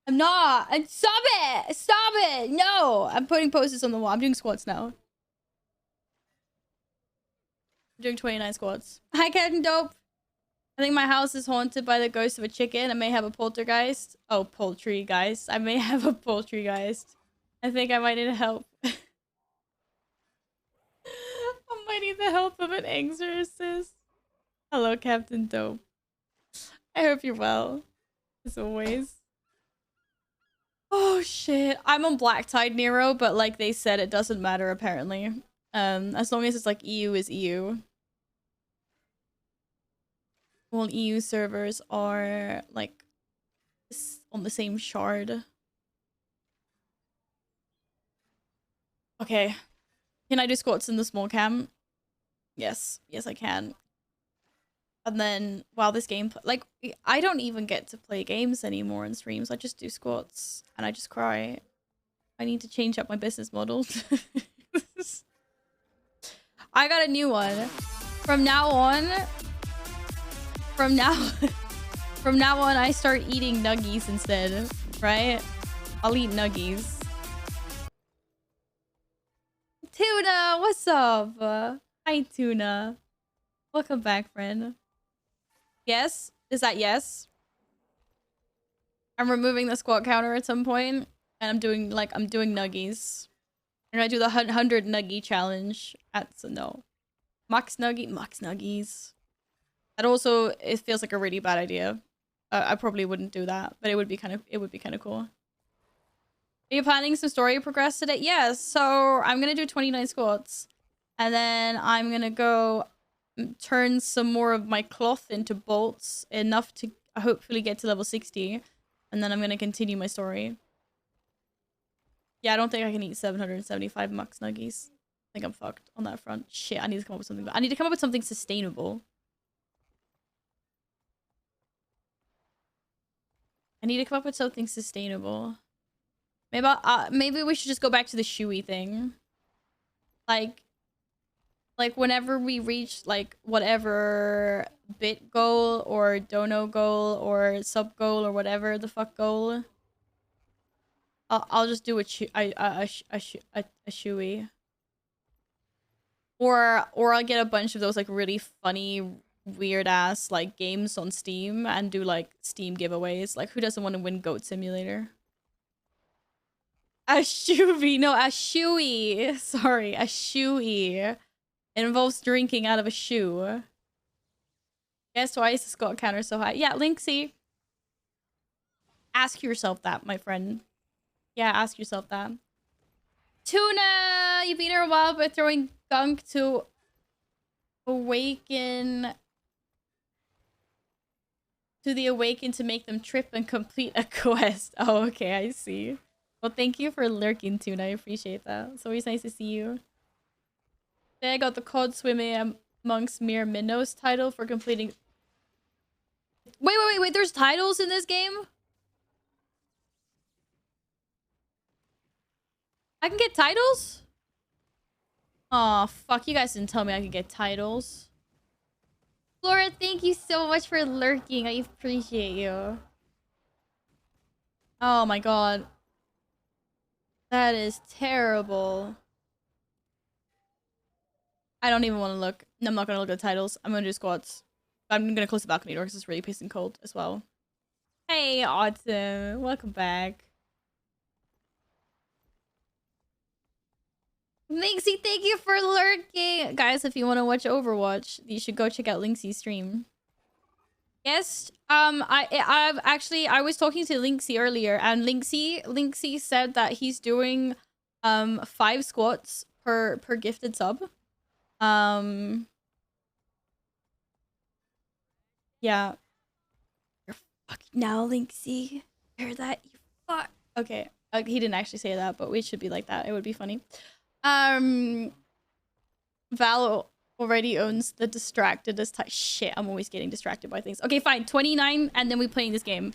not. And stop it! Stop it! No! I'm putting posters on the wall. I'm doing squats now. I'm doing 29 squats. Hi, Captain Dope. I think my house is haunted by the ghost of a chicken. I may have a poltergeist. Oh, poultrygeist. I may have a poultrygeist. I think I might need help. I might need the help of an exorcist. Hello, Captain Dope. I hope you're well. As always. Oh, shit. I'm on Black Tide Nero, but like they said, it doesn't matter, apparently. As long as it's like EU is EU. All EU servers are like on the same shard. Okay. Can I do squats in the small cam? Yes. Yes, I can. And then, wow, this game... Like, I don't even get to play games anymore in streams. I just do squats. And I just cry. I need to change up my business model. I got a new one. From now on... From now... From now on, I start eating nuggies instead. Right? I'll eat nuggies. Tuna, what's up? Hi, Tuna. Welcome back, friend. Yes? Is that yes? I'm removing the squat counter at some point, and I'm doing nuggies. I'm gonna do the 100 nuggie challenge. That's a no. Max nuggies. That also, it feels like a really bad idea. I probably wouldn't do that, but it would be kind of cool. Are you planning some story progress today? Yes, so I'm gonna do 29 squats. And then I'm gonna go turn some more of my cloth into bolts. Enough to hopefully get to level 60. And then I'm gonna continue my story. Yeah, I don't think I can eat 775 Mux Nuggies. I think I'm fucked on that front. Shit, I need to come up with something. I need to come up with something sustainable. Maybe we should just go back to the shoey thing. Like whenever we reach like whatever bit goal or dono goal or sub goal or whatever the fuck goal, I'll just do a shoey. Or I'll get a bunch of those like really funny weird ass like games on Steam and do like Steam giveaways. Like who doesn't want to win Goat Simulator? A shoey, no, a shoey. Sorry, a shoey. It involves drinking out of a shoe. Guess why is the squat counter so high? Yeah, Linksy. Ask yourself that, my friend. Yeah, ask yourself that. Tuna! You've been here a while, but throwing gunk to awaken to the awakened to make them trip and complete a quest. Oh, okay, I see. Well, thank you for lurking, Tune. I appreciate that. It's always nice to see you. Then I got the Cod Swimming amongst mere minnows title for completing. Wait. There's titles in this game? I can get titles? Oh, fuck. You guys didn't tell me I could get titles. Flora, thank you so much for lurking. I appreciate you. Oh my god. That is terrible. I don't even want to look. I'm not going to look at the titles. I'm going to do squats. I'm going to close the balcony door because it's really pissing cold as well. Hey, Autumn. Welcome back. Linksy, thank you for lurking. Guys, if you want to watch Overwatch, you should go check out Linksy's stream. Yes, I was talking to Linksy earlier, and Linksy said that he's doing 5 squats per gifted sub. Yeah. You're fucking now, Linksy. Hear that? You fuck. Okay. He didn't actually say that, but we should be like that. It would be funny. Val already owns the distractedest type. Shit, I'm always getting distracted by things. Okay, fine. 29, and then we playing this game.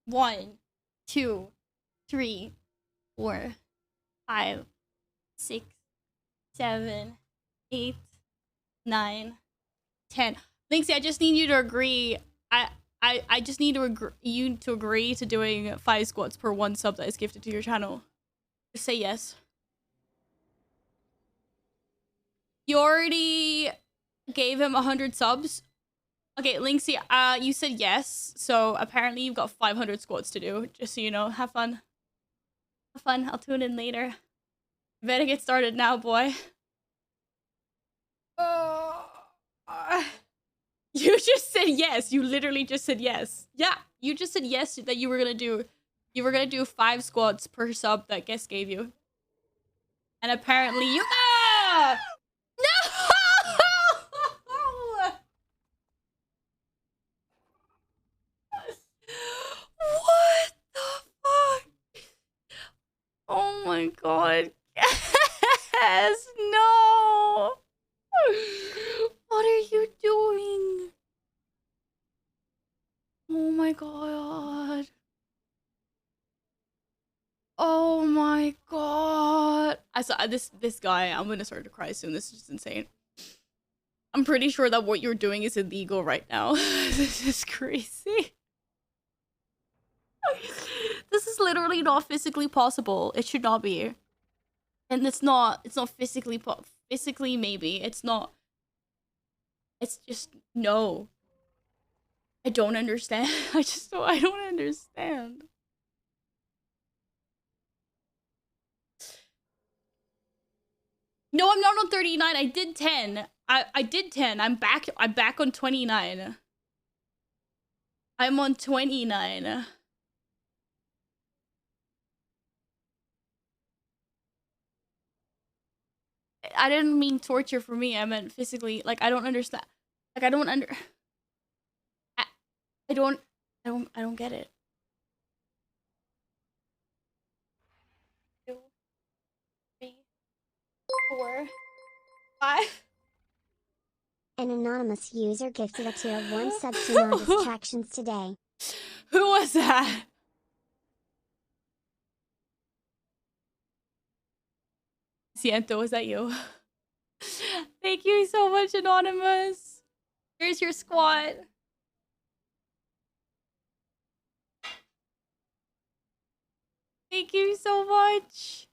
1, 2, 3, 4, 5, 6, 7, 8, 9, 10. Linksy, I just need you to agree. I just need you to agree to doing 5 squats per 1 sub that is gifted to your channel. Just say yes. You already gave him 100 subs. Okay, Linksy, you said yes, so apparently you've got 500 squats to do. Just so you know, have fun. Have fun. I'll tune in later. You better get started now, boy. You just said yes. You literally just said yes. Yeah, you just said yes that you were gonna do 5 squats per sub that guest gave you. And apparently you No! What the fuck? Oh my god. Yes, no. What are you doing? Oh my god. Oh my god. I saw this guy. I'm gonna start to cry soon. This is just insane. I'm pretty sure that what you're doing is illegal right now. This is crazy. This is literally not physically possible. It should not be. And it's not physically physically maybe. It's not. It's just no. I don't understand. I don't understand. No, I'm not on 39. I did 10. I did 10. I'm back on 29. I'm on 29. I didn't mean torture for me. I meant physically. Like, I don't understand. Like, I don't get it. 2, 3, 4, 5. An anonymous user gifted a tier 1 sub to non-distractions today. Who was that? Siento, was that you? Thank you so much, Anonymous. Here's your squat. Thank you so much.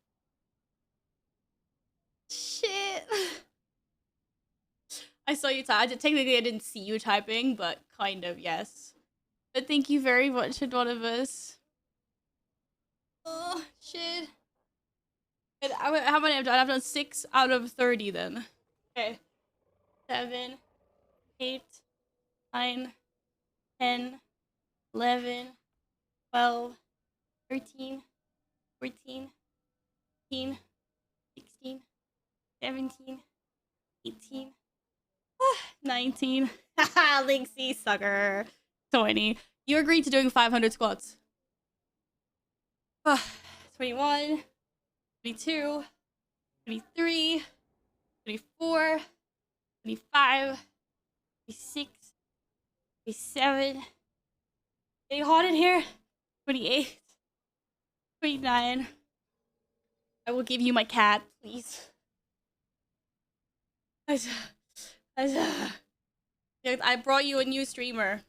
Shit. I saw you type. Technically, I didn't see you typing, but kind of, yes. But thank you very much, Anonymous. Oh, shit. How many have I done? I've done 6 out of 30 then. Okay. 7, 8, 9, 10, 11, 12, 13, 14, 15, 16, 17, 18, 19, Haha, Linksy, sucker. 20. You agreed to doing 500 squats. 21, 22, 23, 24, 25, 26, 27. Getting hot in here. 28, 29. I will give you my cat, please. I brought you a new streamer.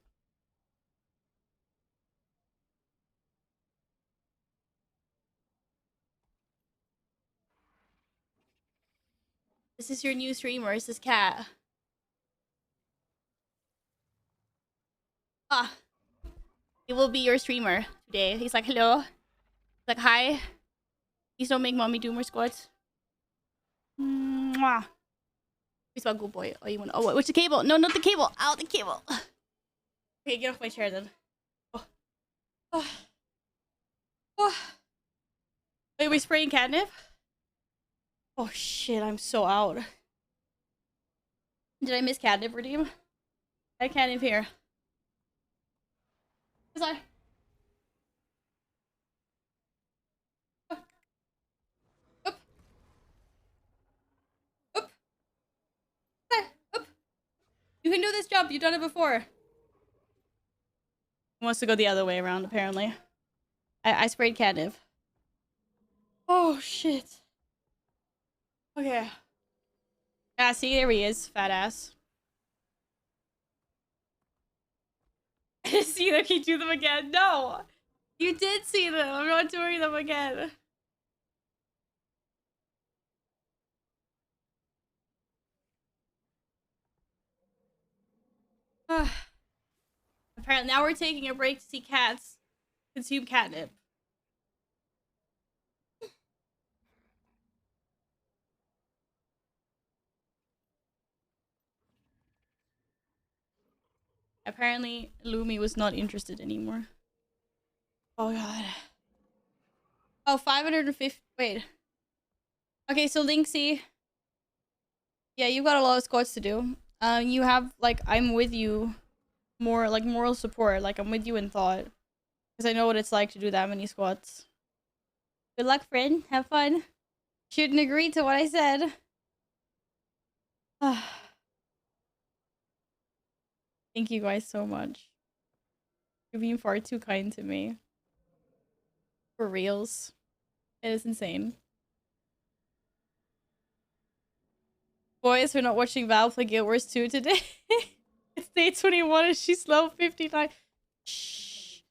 This is your new streamer. This is Cat. Ah, he will be your streamer today. He's like, hello. He's like, hi. Please don't make mommy do more squats. Mwah. He's a good boy. Oh, you want? Oh, what's the cable? No, not the cable. Ow, the cable. Okay, get off my chair then. Oh. Oh. Oh. Wait, are we spraying catnip? Oh shit, I'm so out. Did I miss catnip redeem? I had catnip here. Was I? Up. Up. Up. You can do this jump. You've done it before. He wants to go the other way around, apparently. I sprayed catnip. Oh shit. Okay. Yeah, see, there he is, fat ass. I didn't see them. Can you do them again? No! You did see them. I'm not doing them again. Apparently, now we're taking a break to see cats consume catnip. Apparently, Lumi was not interested anymore. Oh god. Oh, 550. Wait. Okay, so Linksy. Yeah, you've got a lot of squats to do. You have, like, I'm with you. More, like, moral support. Like, I'm with you in thought. Because I know what it's like to do that many squats. Good luck, friend. Have fun. Shouldn't agree to what I said. Thank you guys so much. You're being far too kind to me. For reals. It is insane. Boys, we're not watching Val play Guild Wars 2 today. It's day 21 and she's level 59. Shh.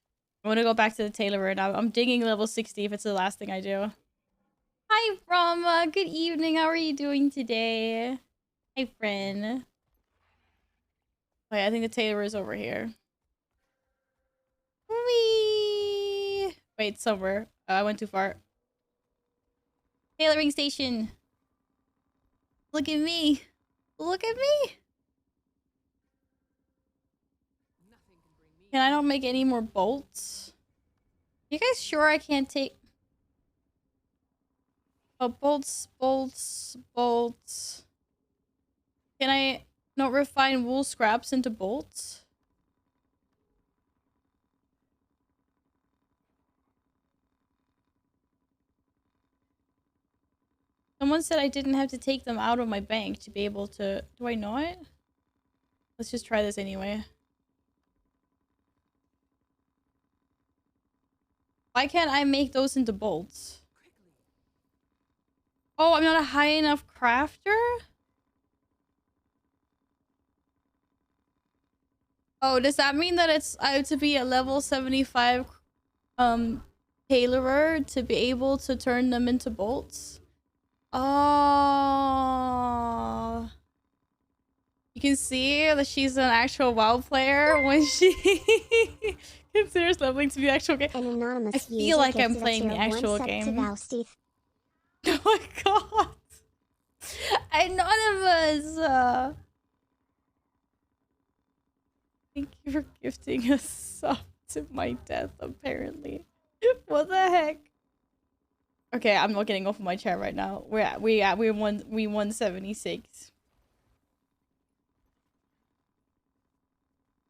I want to go back to the tailorer now. I'm digging level 60 if it's the last thing I do. Hi, Brahma. Good evening. How are you doing today? Hi, friend. Wait, I think the tailorer is over here. Whee! Wait, somewhere. I went too far. Tailoring station. Look at me. Look at me. Can I not make any more bolts? You guys sure I can't take... Oh, bolts, bolts, bolts. Can I not refine wool scraps into bolts? Someone said I didn't have to take them out of my bank to be able to... Do I not? Let's just try this anyway. Why can't I make those into bolts? Oh, I'm not a high enough crafter? Oh, does that mean that it's I have to be a level 75 tailorer to be able to turn them into bolts? Oh. You can see that she's an actual WoW player when she considers leveling to be actual game. An anonymous I feel like I'm playing the actual game. Oh my god. Anonymous! Thank you for gifting a sub to my death, apparently. What the heck? Okay, I'm not getting off of my chair right now. We 176.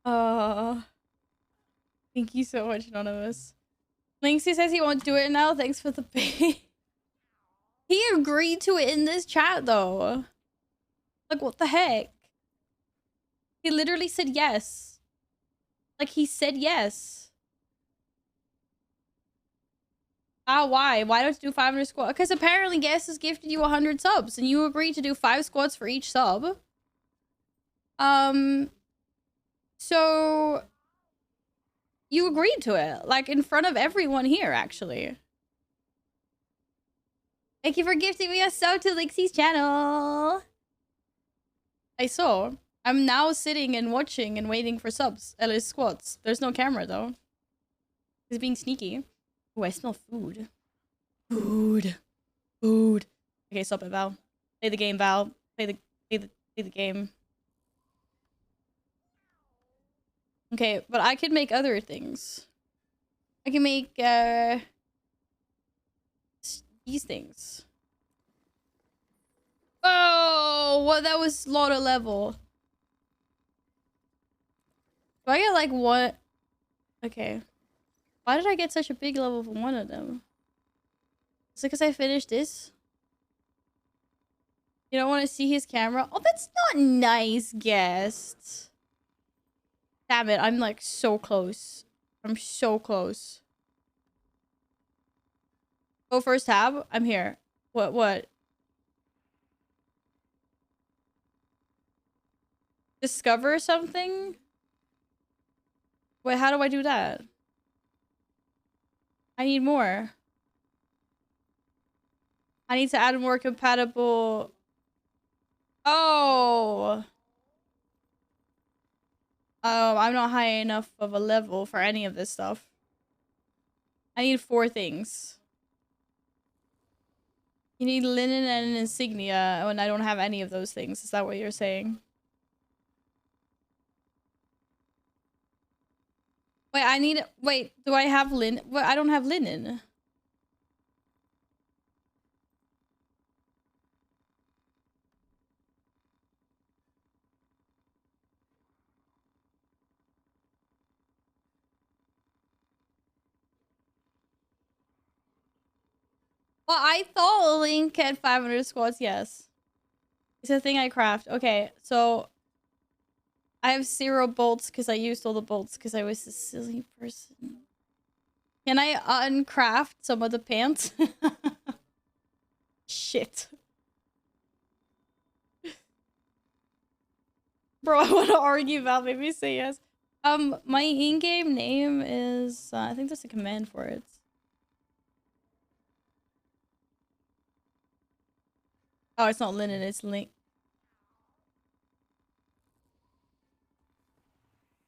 Uh, thank you so much, Anonymous. Linksy says he won't do it now. Thanks for the pay. He agreed to it in this chat, though. Like, what the heck? He literally said yes. Like, he said yes. Ah, why? Why don't you do 500 squats? Because apparently Guess has gifted you 100 subs, and you agreed to do 5 squats for each sub. So you agreed to it, like in front of everyone here, actually. Thank you for gifting me a sub to Lixie's channel. I saw. I'm now sitting and watching and waiting for subs. At least squats. There's no camera though. He's being sneaky. Oh, I smell food. Food. Food. Okay, stop it, Val. Play the game, Val. Play the game. Okay, but I could make other things. I can make these things. Oh, well, that was a lot of level. Do I get like one? Okay. Why did I get such a big level from one of them? Is it because I finished this? You don't want to see his camera? Oh, that's not nice, guest. Damn it, I'm like so close. I'm so close. Go first tab. I'm here. What? Discover something? Wait, how do I do that? I need more. I need to add more compatible. Oh. Oh, I'm not high enough of a level for any of this stuff. I need 4 things. You need linen and an insignia, and I don't have any of those things. Is that what you're saying? Wait, I need... Wait, do I have linen? Well, I don't have linen. Well, I thought Link had 500 squats, yes. It's a thing I craft. Okay, so... I have 0 bolts because I used all the bolts because I was a silly person. Can I uncraft some of the pants? Shit. Bro, I want to argue about maybe say yes. My in-game name is... I think there's a command for it. Oh, it's not linen, it's link.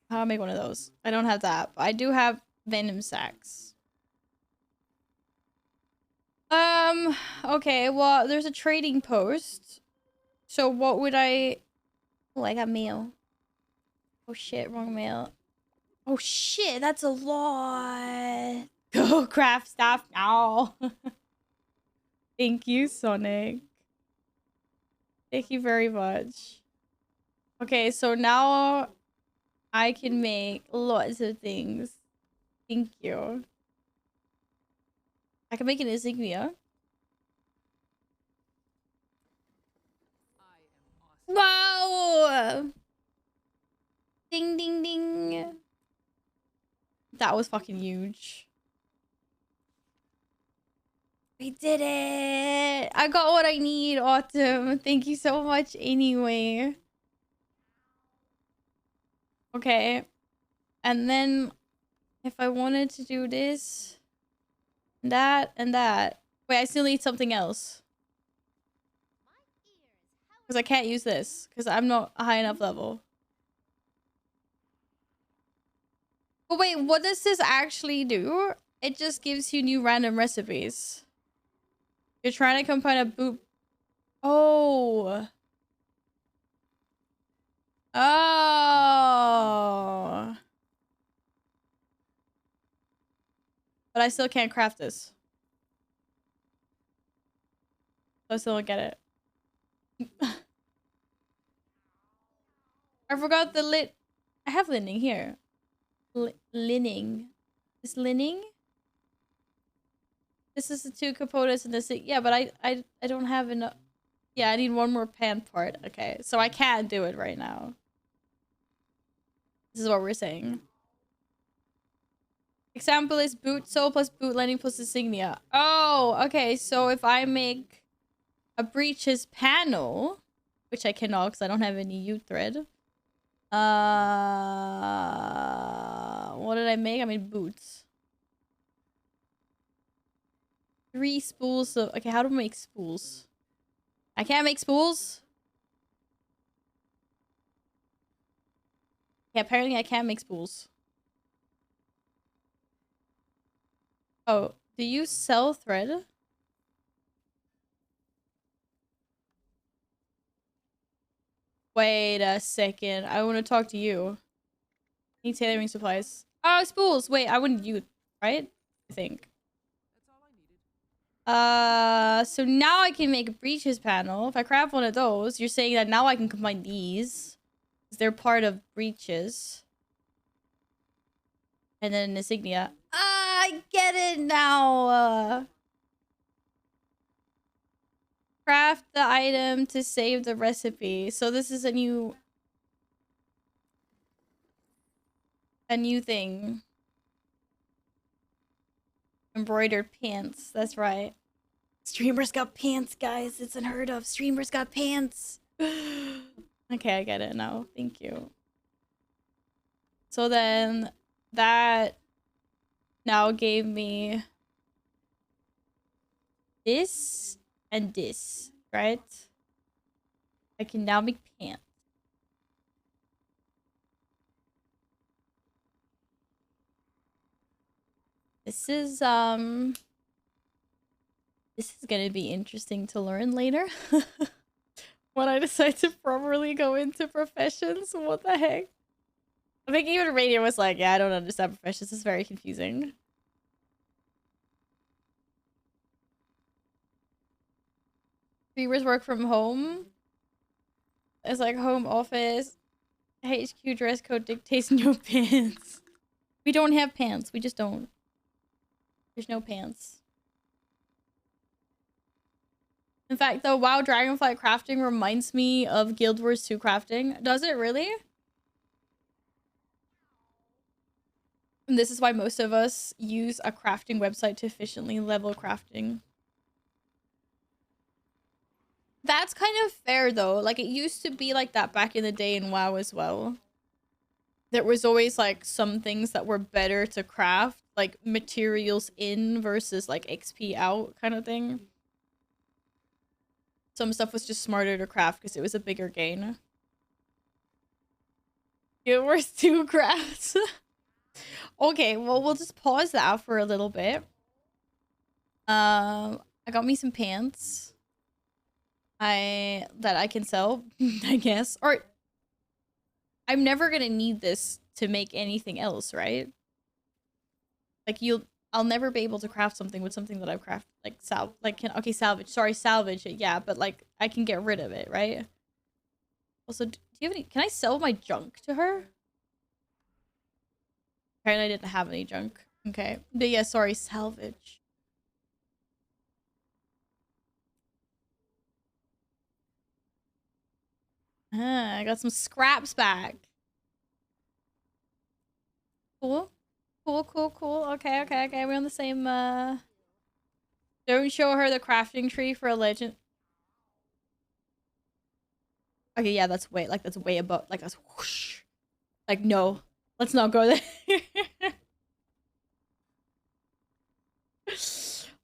How do I make one of those? I don't have that. But I do have venom sacks. Okay, well, there's a trading post. So what would I... Oh, I got mail. Oh shit, wrong mail. Oh shit, that's a lot. Go craft stuff now. Thank you, Sonic. Thank you very much. Okay, so now I can make lots of things. Thank you. I can make an insignia. Wow! Ding, ding, ding. That was fucking huge. We did it! I got what I need, Autumn. Thank you so much anyway. Okay. And then if I wanted to do this, that, and that. Wait, I still need something else. Because I can't use this. Because I'm not a high enough level. But wait, what does this actually do? It just gives you new random recipes. You're trying to combine a boop. Oh. Oh. But I still can't craft this. So I still don't get it. I forgot the lit I have linning here. Linning. Is linning? This is the 2 components in this. Yeah, but I don't have enough. Yeah, I need 1 more pan part. Okay, so I can't do it right now. This is what we're saying. Example is boot soul plus boot landing plus insignia. Oh, okay. So if I make a breeches panel, which I cannot because I don't have any U thread. What did I make? I made boots. 3 spools of... Okay, how do I make spools? I can't make spools? Yeah, apparently I can't make spools. Oh, do you sell thread? Wait a second. I want to talk to you. Need tailoring supplies. Oh, spools. Wait, I wouldn't use... Right? I think. So now I can make a breeches panel. If I craft one of those, you're saying that now I can combine these. They're part of breeches. And then an insignia. I get it now. Craft the item to save the recipe. So this is a new thing. Embroidered pants. That's right. Streamers got pants, guys. It's unheard of. Streamers got pants. Okay, I get it now. Thank you. So then that now gave me this and this, right? I can now make pants. This is gonna be interesting to learn later. When I decide to properly go into professions. What the heck? I think even Radio was like, yeah, I don't understand professions. It's very confusing. Streamers work from home. It's like home office. HQ dress code dictates no pants. We don't have pants. We just don't. There's no pants. In fact, though, WoW Dragonflight crafting reminds me of Guild Wars 2 crafting. Does it really? And this is why most of us use a crafting website to efficiently level crafting. That's kind of fair, though. Like, it used to be like that back in the day in WoW as well. There was always, like, some things that were better to craft. Like, materials in versus, like, XP out kind of thing. Some stuff was just smarter to craft because it was a bigger gain. Guild Wars 2 crafts. Okay, well, we'll just pause that for a little bit. I got me some pants. That I can sell, I guess. Or I'm never gonna need this to make anything else, right? Like I'll never be able to craft something with something that I've crafted, like salvage. Sorry, salvage it, yeah, but like I can get rid of it, right? Also, do you have any? Can I sell my junk to her? Apparently, I didn't have any junk. Okay, but yeah, sorry, salvage. I got some scraps back. Cool. Cool. Okay. We're on the same, Don't show her the crafting tree for a legend. Okay, yeah, that's way above. Like, that's whoosh. Like, no. Let's not go there.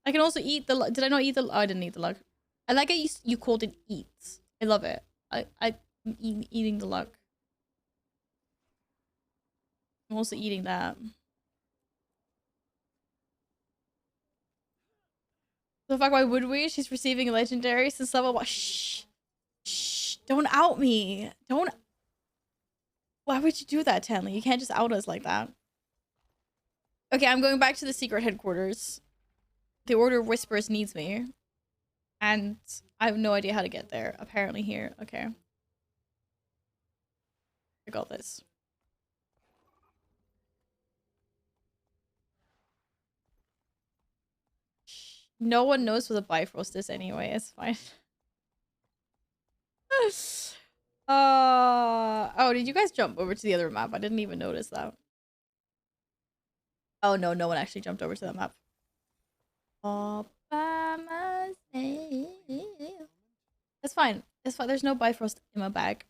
I can also eat the... Did I not eat the... Oh, I didn't eat the luck. I like it you called it eats. I love it. I'm eating the luck. I'm also eating that. The fuck, why would we? She's receiving a legendary since level 1. Shh. Shh. Don't out me. Don't... Why would you do that, Tanley? You can't just out us like that. Okay, I'm going back to the secret headquarters. The Order of Whispers needs me. And I have no idea how to get there. Apparently here. Okay. I got this. No one knows what a Bifrost is anyway. It's fine. Oh, did you guys jump over to the other map? I didn't even notice that. Oh no, no one actually jumped over to that map. All by myself. That's fine. It's fine. There's no Bifrost in my bag.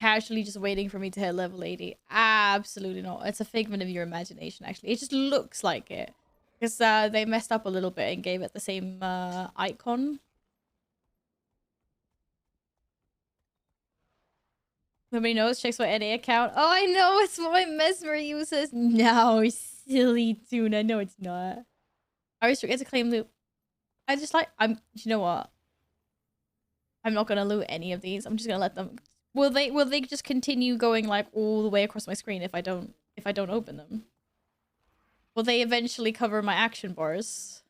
Casually just waiting for me to hit level 80. Absolutely not. It's a figment of your imagination, actually. It just looks like it. Because they messed up a little bit and gave it the same icon. Nobody knows. Checks my NA account. Oh, I know. It's what my Mesmer uses. No, silly tuna. No, it's not. I always forget to claim loot. I just like... You know what? I'm not gonna loot any of these. I'm just gonna let them... Will they just continue going like all the way across my screen if I don't open them? Will they eventually cover my action bars?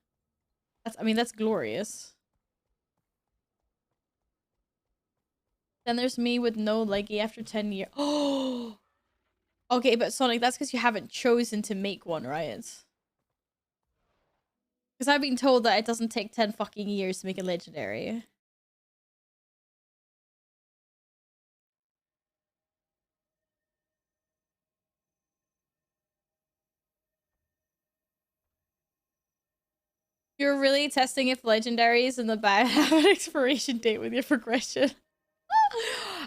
That's glorious. Then there's me with no leggy after 10 years. Oh, okay, but Sonic, that's because you haven't chosen to make one, right? Because I've been told that it doesn't take 10 fucking years to make a legendary. You're really testing if legendaries in the bag have an expiration date with your progression.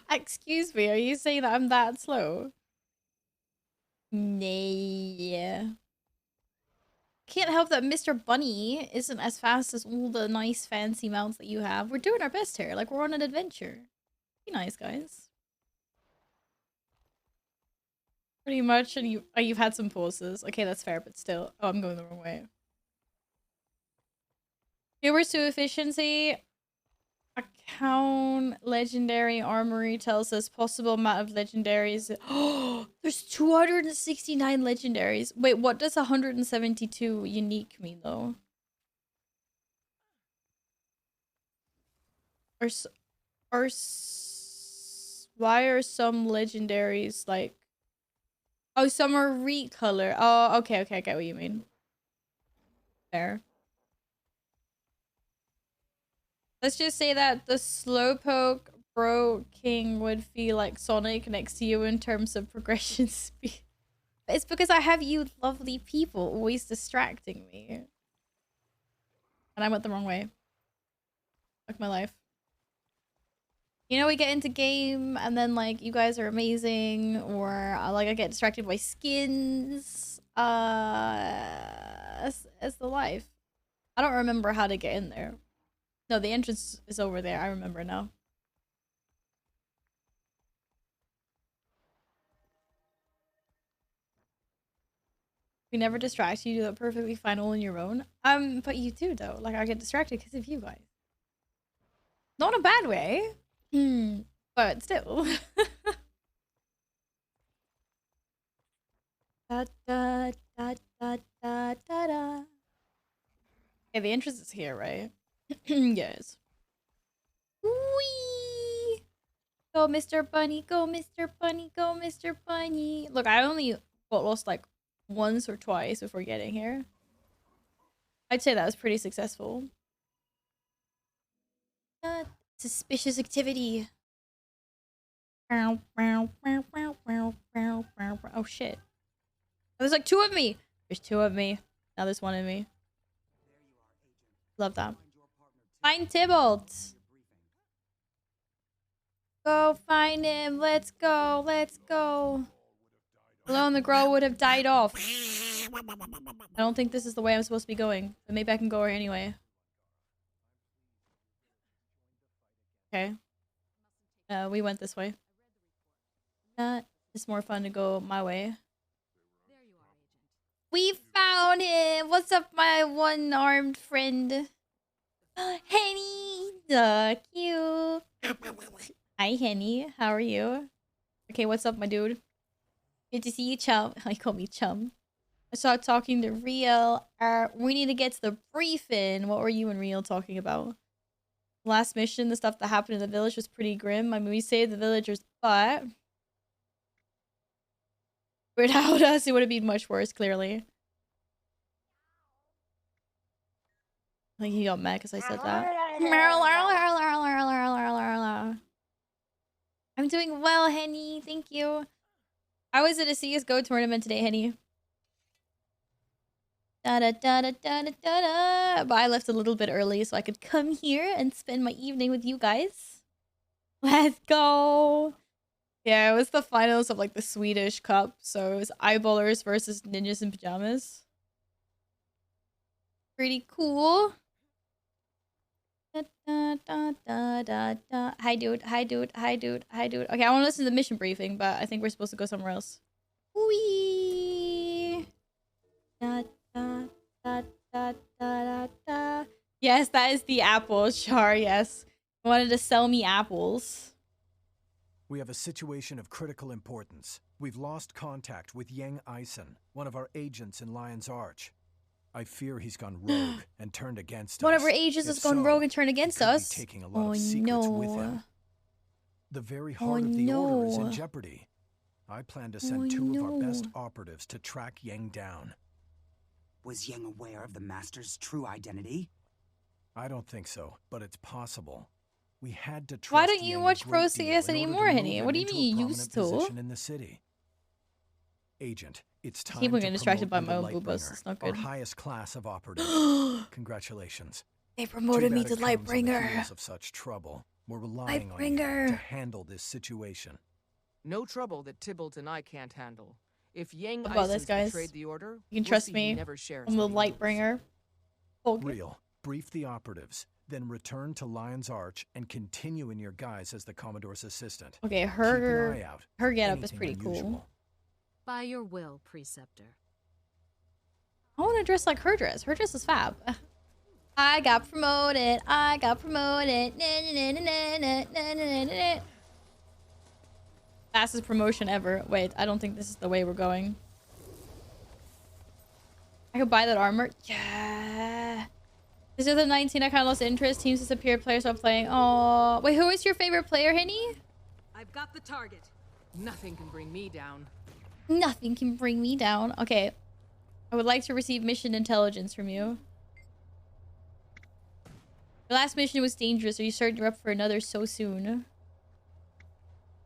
Excuse me, are you saying that I'm that slow? Nay. Can't help that Mr. Bunny isn't as fast as all the nice fancy mounts that you have. We're doing our best here. Like, we're on an adventure. Be nice, guys. Pretty much, and you've had some pauses. Okay, that's fair, but still. Oh, I'm going the wrong way. Viewers to efficiency. Account legendary armory tells us possible amount of legendaries. Oh, there's 269 legendaries. Wait, what does 172 unique mean though? Are why are some legendaries like... Oh, some are recolor. Oh, okay, I get what you mean. Fair. Let's just say that the Slowpoke Bro King would feel like Sonic next to you in terms of progression speed. But it's because I have you lovely people always distracting me. And I went the wrong way. Fuck my life. You know, we get into game and then like you guys are amazing, or like I get distracted by skins. It's the life. I don't remember how to get in there. No, the entrance is over there. I remember now. We never distract you. You do that perfectly fine all on your own. But you do though. Like I get distracted because of you guys. Not in a bad way. But still. Da, da, da, da, da, da, da. Okay, the entrance is here, right? Yes. Whee! Go, Mr. Bunny. Go, Mr. Bunny. Go, Mr. Bunny. Look, I only got lost like once or twice before getting here. I'd say that was pretty successful. Suspicious activity. Oh shit. There's like two of me. There's two of me. Now there's one of me. Love that. Find Tybalt. Go find him. Let's go. Let's go. Alone the girl would have died off. I don't think this is the way I'm supposed to be going. But maybe I can go here anyway. Okay. We went this way. It's more fun to go my way. We found him! What's up, my one-armed friend? Henny! Duck you! Hi, Henny. How are you? Okay, what's up, my dude? Good to see you, chum. I call me chum. I started talking to Real. We need to get to the briefing. What were you and Real talking about? Last mission, the stuff that happened in the village was pretty grim. I mean, we saved the villagers, but... without us, it would have been much worse, clearly. I think he got mad because I said that. I'm doing well, Henny. Thank you. I was at a CSGO tournament today, Henny. Da da da da da da da. But I left a little bit early so I could come here and spend my evening with you guys. Let's go. Yeah, it was the finals of like the Swedish Cup. So it was eyeballers versus ninjas in pajamas. Pretty cool. Da, da, da, da, da, da. Hi, dude. Hi, dude. Hi, dude. Hi, dude. Okay, I want to listen to the mission briefing, but I think we're supposed to go somewhere else. Wee. Da, da, da, da, da, da. Yes, that is the apple, Char. Yes. I wanted to sell me apples. We have a situation of critical importance. We've lost contact with Yang Eisen, one of our agents in Lion's Arch. I fear he's gone rogue and turned against us. One of our agents has gone rogue and turned against us. Taking a lot of secrets with him. The very heart of the order is in jeopardy. I plan to send two of our best operatives to track Yang down. Was Yang aware of the Master's true identity? I don't think so, but it's possible. We had to trust Why don't you Yang watch a Pro great CS deal in order anymore, to move Henny? him What do you into a mean you prominent used to? position in the city. Agent, it's time Keep to getting distracted by promote my you own to boobas. It's not Lightbringer, our good. highest class of operatives. Congratulations. They promoted me to Too bad it comes on the Lightbringer. heels of such trouble. We're relying on you Lightbringer. to handle this situation. No trouble that Tybalt and I can't handle. If Yang What about this, Eisen's guys? betrayed the order, You can we'll trust see me. he never shares I'm the what he knows. Lightbringer. Okay. Real. Brief the operatives, then return to Lion's Arch and continue in your guise as the Commodore's assistant. Okay, Keep an her eye out. getup is Anything pretty cool. unusual. By your will, Preceptor. I want to dress like her dress. Her dress is fab. I got promoted. I got promoted. Na, na, na, na, na, na, na, na, na. Fastest promotion ever. Wait, I don't think this is the way we're going. I could buy that armor. Yeah. This is the 19. I kind of lost interest. Teams disappeared. Players stopped playing. Oh, wait. Who is your favorite player, Henny? I've got the target. Nothing can bring me down. Nothing can bring me down. Okay. I would like to receive mission intelligence from you. Your last mission was dangerous. Are you certain you're up for another so soon?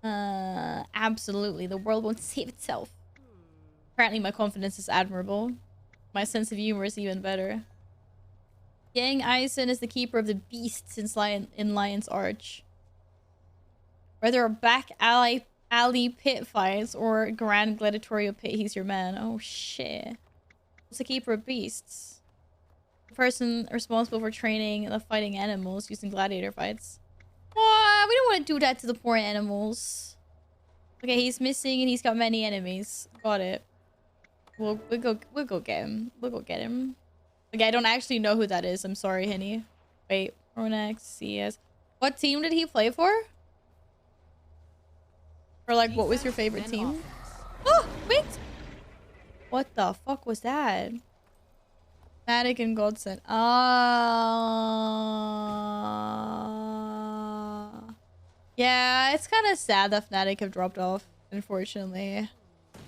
Absolutely. The world won't save itself. Apparently my confidence is admirable. My sense of humor is even better. Yang Eisen is the keeper of the beasts in Lion's Arch. Whether a back alley pit fights or a grand gladiatorial pit, he's your man. Oh shit. What's the keeper of beasts? The person responsible for training the fighting animals using gladiator fights. Oh, we don't want to do that to the poor animals. Okay, he's missing and he's got many enemies. Got it. We'll go get him. We'll go get him. Okay, I don't actually know who that is. I'm sorry, Henny. Wait, Ronex, CS. What team did he play for? Or like, what was your favorite team? Oh, wait! What the fuck was that? Matic and Godson. Yeah, it's kind of sad that Fnatic have dropped off, unfortunately.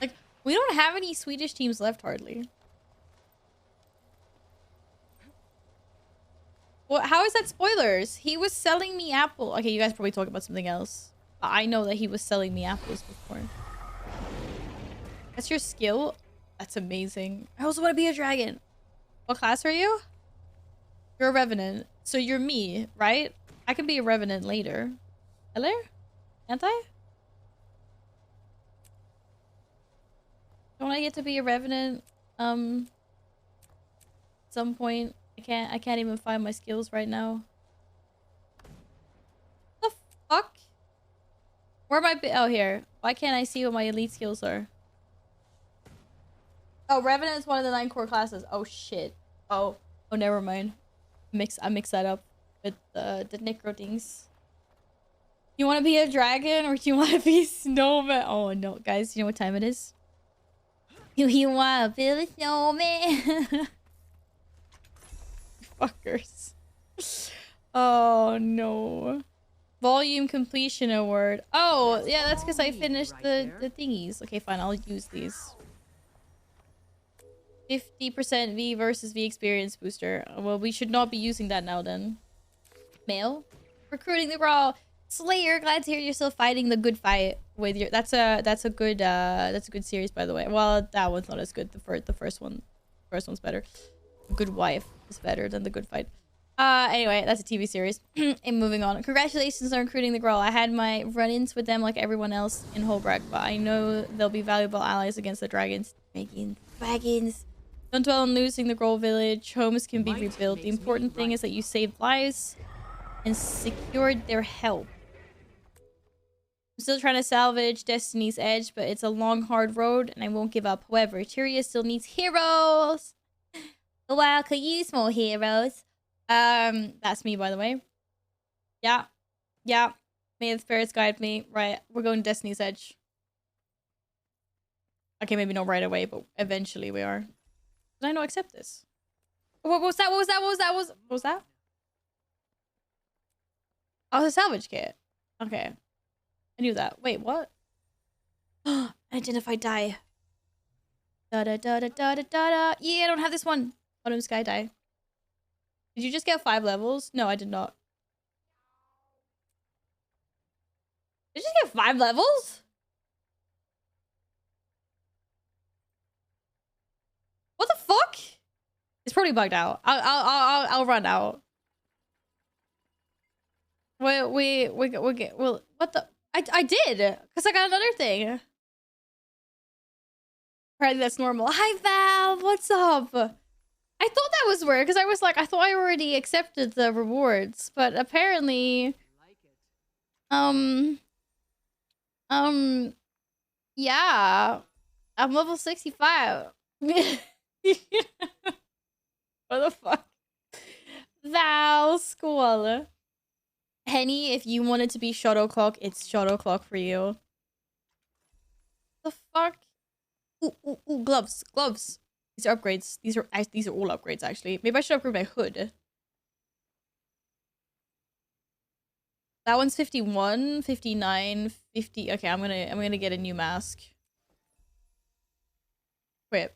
Like, we don't have any Swedish teams left, hardly. Well, how is that spoilers? He was selling me apple. Okay, you guys probably talk about something else. I know that he was selling me apples before. That's your skill? That's amazing. I also want to be a dragon. What class are you? You're a revenant. So you're me, right? I can be a revenant later. Hello? Can't I? Don't I get to be a revenant? At some point. I can't even find my skills right now. What the fuck? Where am I? Oh, here. Why can't I see what my elite skills are? Oh, Revenant is one of the 9 core classes. Oh shit. Oh, never mind. I mix that up with the necro things. You want to be a dragon or do you want to be a snowman? Oh no, guys, you know what time it is? You want to build a snowman? Fuckers. Oh no. Volume completion award. Oh yeah, that's because I finished the thingies. Okay, fine, I'll use these. 50% V versus V experience booster. Well, we should not be using that now then. Male. Recruiting the Grawl. Slayer, glad to hear you're still fighting the good fight with your that's a good series, by the way. Well, that one's not as good. The first one's better. Good wife is better than the good fight. Anyway, that's a TV series. And moving on. Congratulations on recruiting the Grawl. I had my run-ins with them like everyone else in Holbrook, but I know they'll be valuable allies against the dragons. Dragons. Don't dwell on losing the Grawl village. Homes can be rebuilt. The important thing is that you saved lives and secured their help. I'm still trying to salvage Destiny's Edge, but it's a long, hard road, and I won't give up. However, Tyria still needs heroes. The WoW could use more heroes. That's me, by the way. Yeah. Yeah. May the spirits guide me. Right. We're going to Destiny's Edge. Okay, maybe not right away, but eventually we are. Did I not accept this? What was that? What was that? What was that? What was that? Oh, the salvage kit. Okay. I knew that. Wait, what? Identify die. Da da da da da da da. Yeah, I don't have this one. Autumn Sky die. Did you just get 5 levels? No, I did not. Did you just get 5 levels? What the fuck? It's probably bugged out. I'll run out. Well, what the? I did, because I got another thing. Apparently that's normal. Hi, Val. What's up? I thought that was weird, because I was like, I thought I already accepted the rewards, but apparently, yeah, I'm level 65. What the fuck? Val, school. Henny, if you wanted to be Shuttlecock, it's Shuttlecock for you. The fuck? Ooh, gloves. These are upgrades. These are all upgrades, actually. Maybe I should upgrade my hood. That one's 51, 59, 50. Okay, I'm gonna get a new mask. Wait,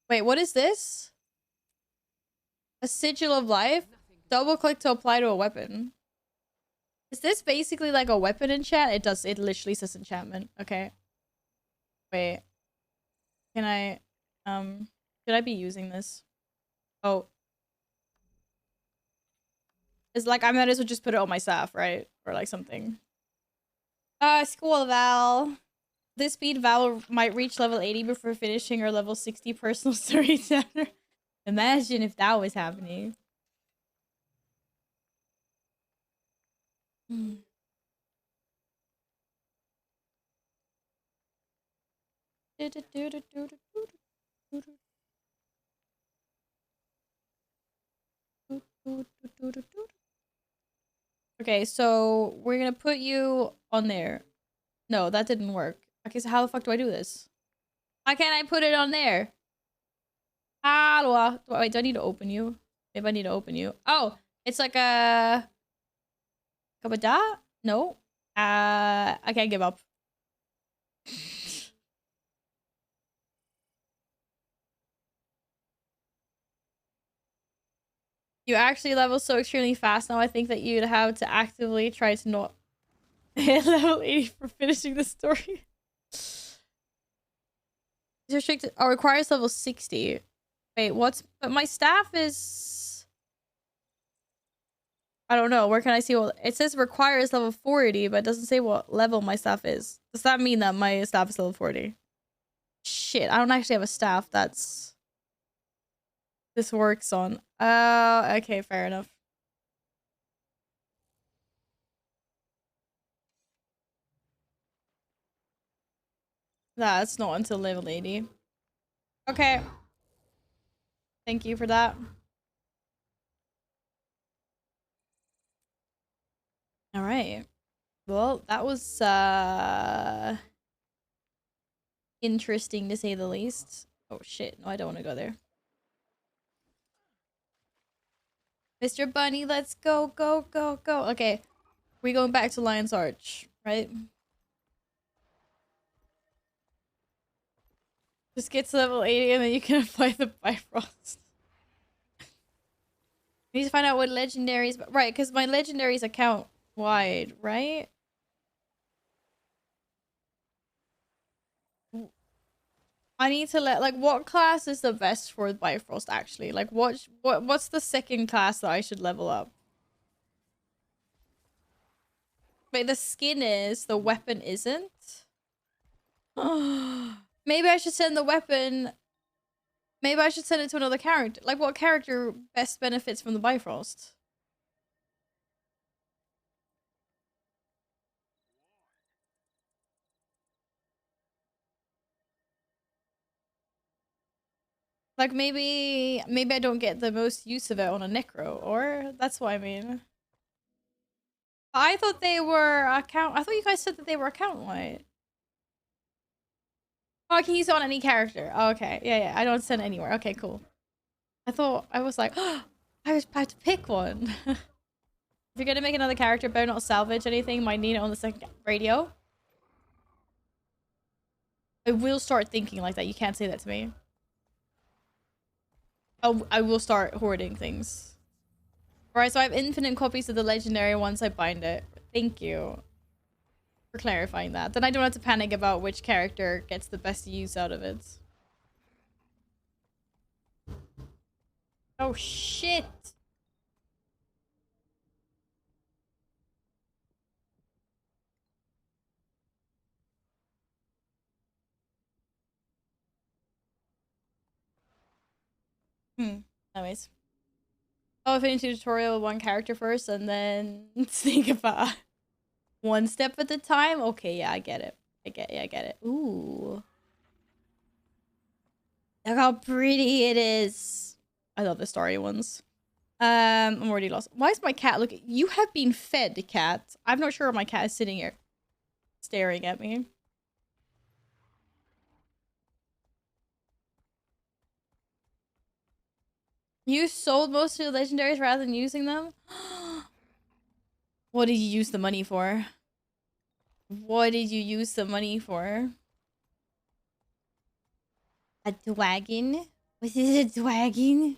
what is this? A sigil of life? Double click to apply to a weapon. Is this basically like a weapon enchant? It literally says enchantment. Okay. Wait. Can I should I be using this? Oh. It's like I might as well just put it on my staff, right? Or like something. School Val. This speed Val might reach level 80 before finishing her level 60 personal story chapter. Imagine if that was happening. Okay, so we're gonna put you on there. No, that didn't work. Okay, so how the fuck do I do this? Why can't I put it on there? How do I... Wait, do I need to open you? Maybe I need to open you. Oh, it's like a... Kabada? No. I can't give up. You actually level so extremely fast now. I think that you'd have to actively try to not hit level 80 for finishing the story. Restricted. Oh, requires level 60. Wait, what's... But my staff is... I don't know. Where can I see what... It says requires level 40, but it doesn't say what level my staff is. Does that mean that my staff is level 40? Shit, I don't actually have a staff that's... This works on. Okay, fair enough. That's not until level 80. Okay. Thank you for that. All right. Well, that was interesting to say the least. Oh shit, no, I don't want to go there. Mr. Bunny, let's go, go, go, go. Okay, we're going back to Lion's Arch, right? Just get to level 80 and then you can apply the Bifrost. You need to find out what legendaries... Right, because my legendaries account wide, right? I need to like, what class is the best for Bifrost, actually? Like, what's the second class that I should level up? Wait, the skin is, the weapon isn't? Maybe I should send the weapon... Maybe I should send it to another character. Like, what character best benefits from the Bifrost? Like, maybe I don't get the most use of it on a Necro, or that's what I mean. I thought they were account... I thought you guys said that they were account-wide. Oh, I can use it on any character. Oh, okay. Yeah. I don't send it anywhere. Okay, cool. I was like, oh, I was about to pick one. If you're gonna make another character, better not salvage anything. Might need it on the second radio. I will start thinking like that. You can't say that to me. I will start hoarding things. Alright, so I have infinite copies of the legendary once I bind it. Thank you for clarifying that. Then I don't have to panic about which character gets the best use out of it. Oh shit! Anyways. I'll finish the tutorial with one character first and then think about one step at a time. Okay, yeah, I get it. I get it. Ooh. Look how pretty it is. I love the starry ones. I'm already lost. Why is my cat looking? You have been fed, cat. I'm not sure my cat is sitting here staring at me. You sold most of your legendaries rather than using them? What did you use the money for? What did you use the money for? A dragon? Was it a dragon?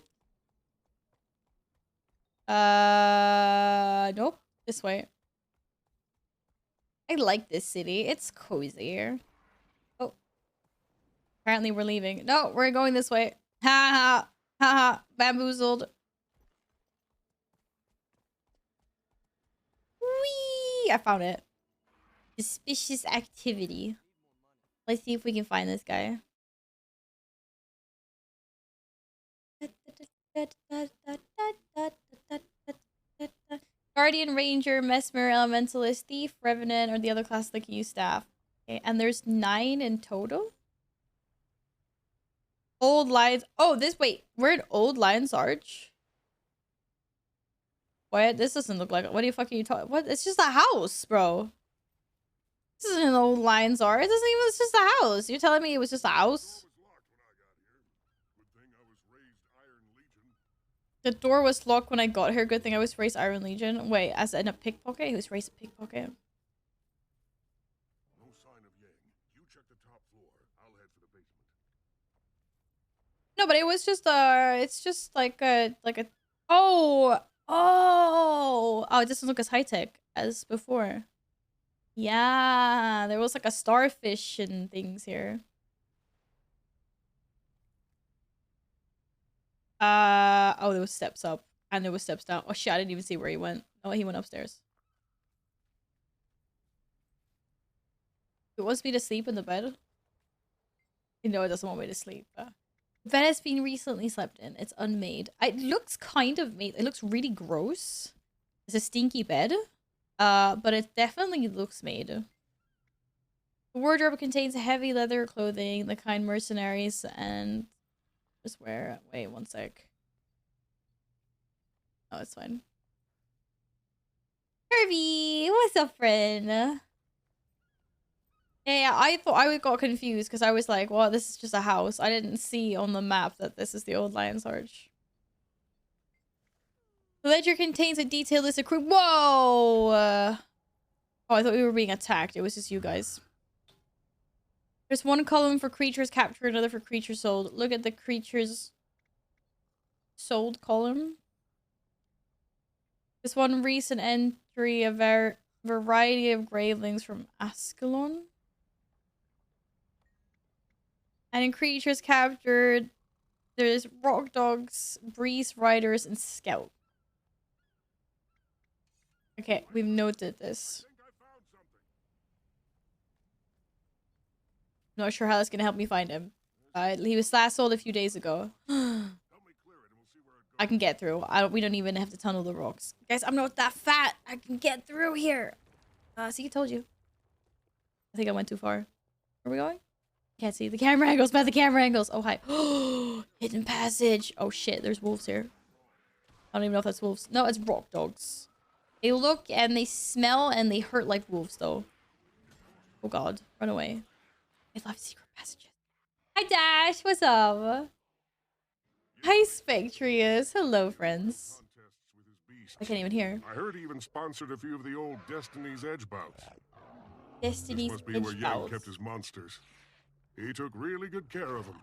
Nope. This way. I like this city. It's cozy. Oh. Apparently we're leaving. No, we're going this way. Ha ha. Ha ha. Bamboozled. Whee! I found it. Suspicious activity. Let's see if we can find this guy. Guardian, Ranger, Mesmer, Elementalist, Thief, Revenant, or the other class that can use staff. Okay, and there's 9 in total? Old Lions. Oh, wait, we're in Old Lions Arch? What? This doesn't look like it. What the fuck are you talking? What? It's just a house, bro. This isn't an Old Lions Arch. It's just a house. You're telling me it was just a house? The door was locked when I got here. Good thing I was raised Iron Legion. Wait, as in a pickpocket? He was raised a pickpocket. No sign of Yang. You check the top floor. I'll head for the basement. No, but it was just it's just like a oh, it doesn't look as high tech as before. Yeah, there was like a starfish and things here. Oh, there was steps up and there was steps down. Oh shit, I didn't even see where he went. Oh, he went upstairs. It wants me to sleep in the bed. You know, it doesn't want me to sleep. The bed has been recently slept in. It's unmade. It looks kind of made. It looks really gross. It's a stinky bed. But it definitely looks made. The wardrobe contains heavy leather clothing, the kind mercenaries and just wear. Wait, one sec. Oh, it's fine. Kirby, what's up, friend? Yeah, I thought I got confused because I was like, well, this is just a house. I didn't see on the map that this is the Old Lion's Arch. The ledger contains a detailed list of crew. Whoa! Oh, I thought we were being attacked. It was just you guys. There's one column for creatures captured, another for creatures sold. Look at the creatures sold column. This one recent entry, a variety of gravelings from Ascalon. And in creatures captured, there's rock dogs, breeze riders, and scout. Okay, we've noted this. Not sure how that's gonna help me find him. He was last sold a few days ago. I can get through. We don't even have to tunnel the rocks. Guys, I'm not that fat. I can get through here. See, I told you. I think I went too far. Where are we going? Can't see. The camera angles, Beth, the camera angles. Oh, hi. Hidden passage. Oh, shit. There's wolves here. I don't even know if that's wolves. No, it's rock dogs. They look and they smell and they hurt like wolves, though. Oh, God. Run away. I love secret passages. Hi, Dash. What's up? Hi, Spectrius. Hello, friends. I can't even hear. I heard he even sponsored a few of the old Destiny's Edge bouts. Destiny's This must be where Edge Yang bouts. kept his monsters. He took really good care of them.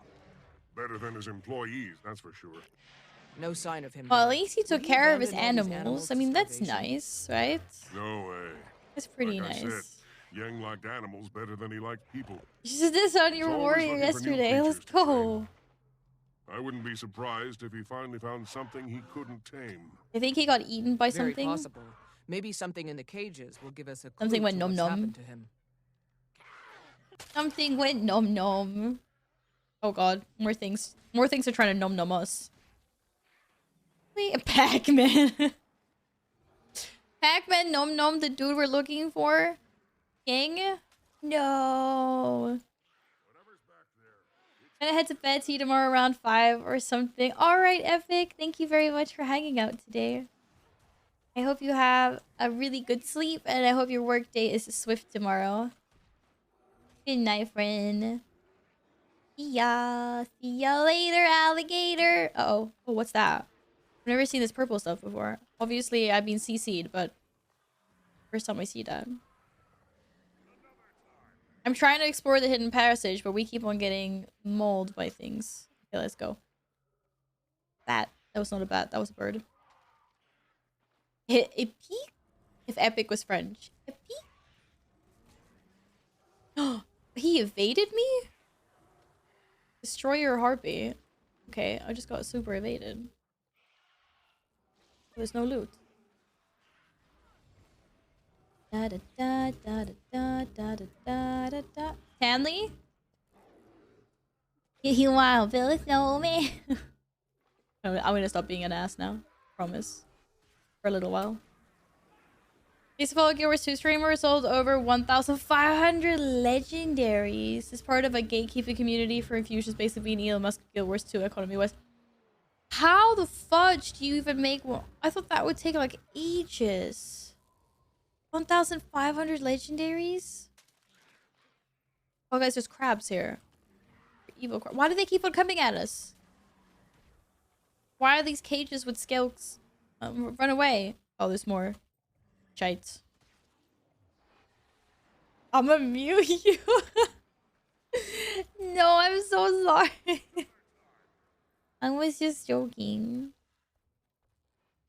Better than his employees, that's for sure. No sign of him. Well, at now. least he took Would he care of his abandon all these animals. I to mean, that's starvation? nice, right? No way. That's pretty Like I said, nice. Yang liked animals better than he liked people. You did this on your He's always warrior looking for new yesterday. Let's creatures to go. I wouldn't be surprised if he finally found something he couldn't tame. I think he got eaten by Very something. possible. Maybe something in the cages will give us a clue Something went to nom what's nom. happened to him. Something went nom nom. Oh god, more things. More things are trying to nom nom us. Wait, Pac-Man. Pac-Man nom nom, the dude we're looking for. King? No. I'm gonna head to bed, see you tomorrow around 5 or something. Alright, Epic. Thank you very much for hanging out today. I hope you have a really good sleep, and I hope your work day is swift tomorrow. Good night, friend. See ya. See ya later, alligator. Uh-oh. Oh, what's that? I've never seen this purple stuff before. Obviously, I've been CC'd, but first time I see that. I'm trying to explore the hidden passage, but we keep on getting mauled by things. Okay, let's go. Bat. That was not a bat. That was a bird. A peak? If Epic was French. A peak? He evaded me? Destroy your heartbeat. Okay, I just got super evaded. There's no loot. Da da da da da da da da da da. Stanley? You want to build a snowman? I'm gonna stop being an ass now. Promise. For a little while. Baseball Guild Wars 2 streamer sold over 1,500 legendaries. As part of a gatekeeping community for Infusions based on being Elon Musk Guild Wars 2 Economy West. How the fudge do you even make one? I thought that would take like ages. 1,500 legendaries? Oh guys, there's crabs here. Evil crab. Why do they keep on coming at us? Why are these cages with skelks? Run away. Oh, there's more. Shites. I'm gonna mute you. No, I'm so sorry. I was just joking.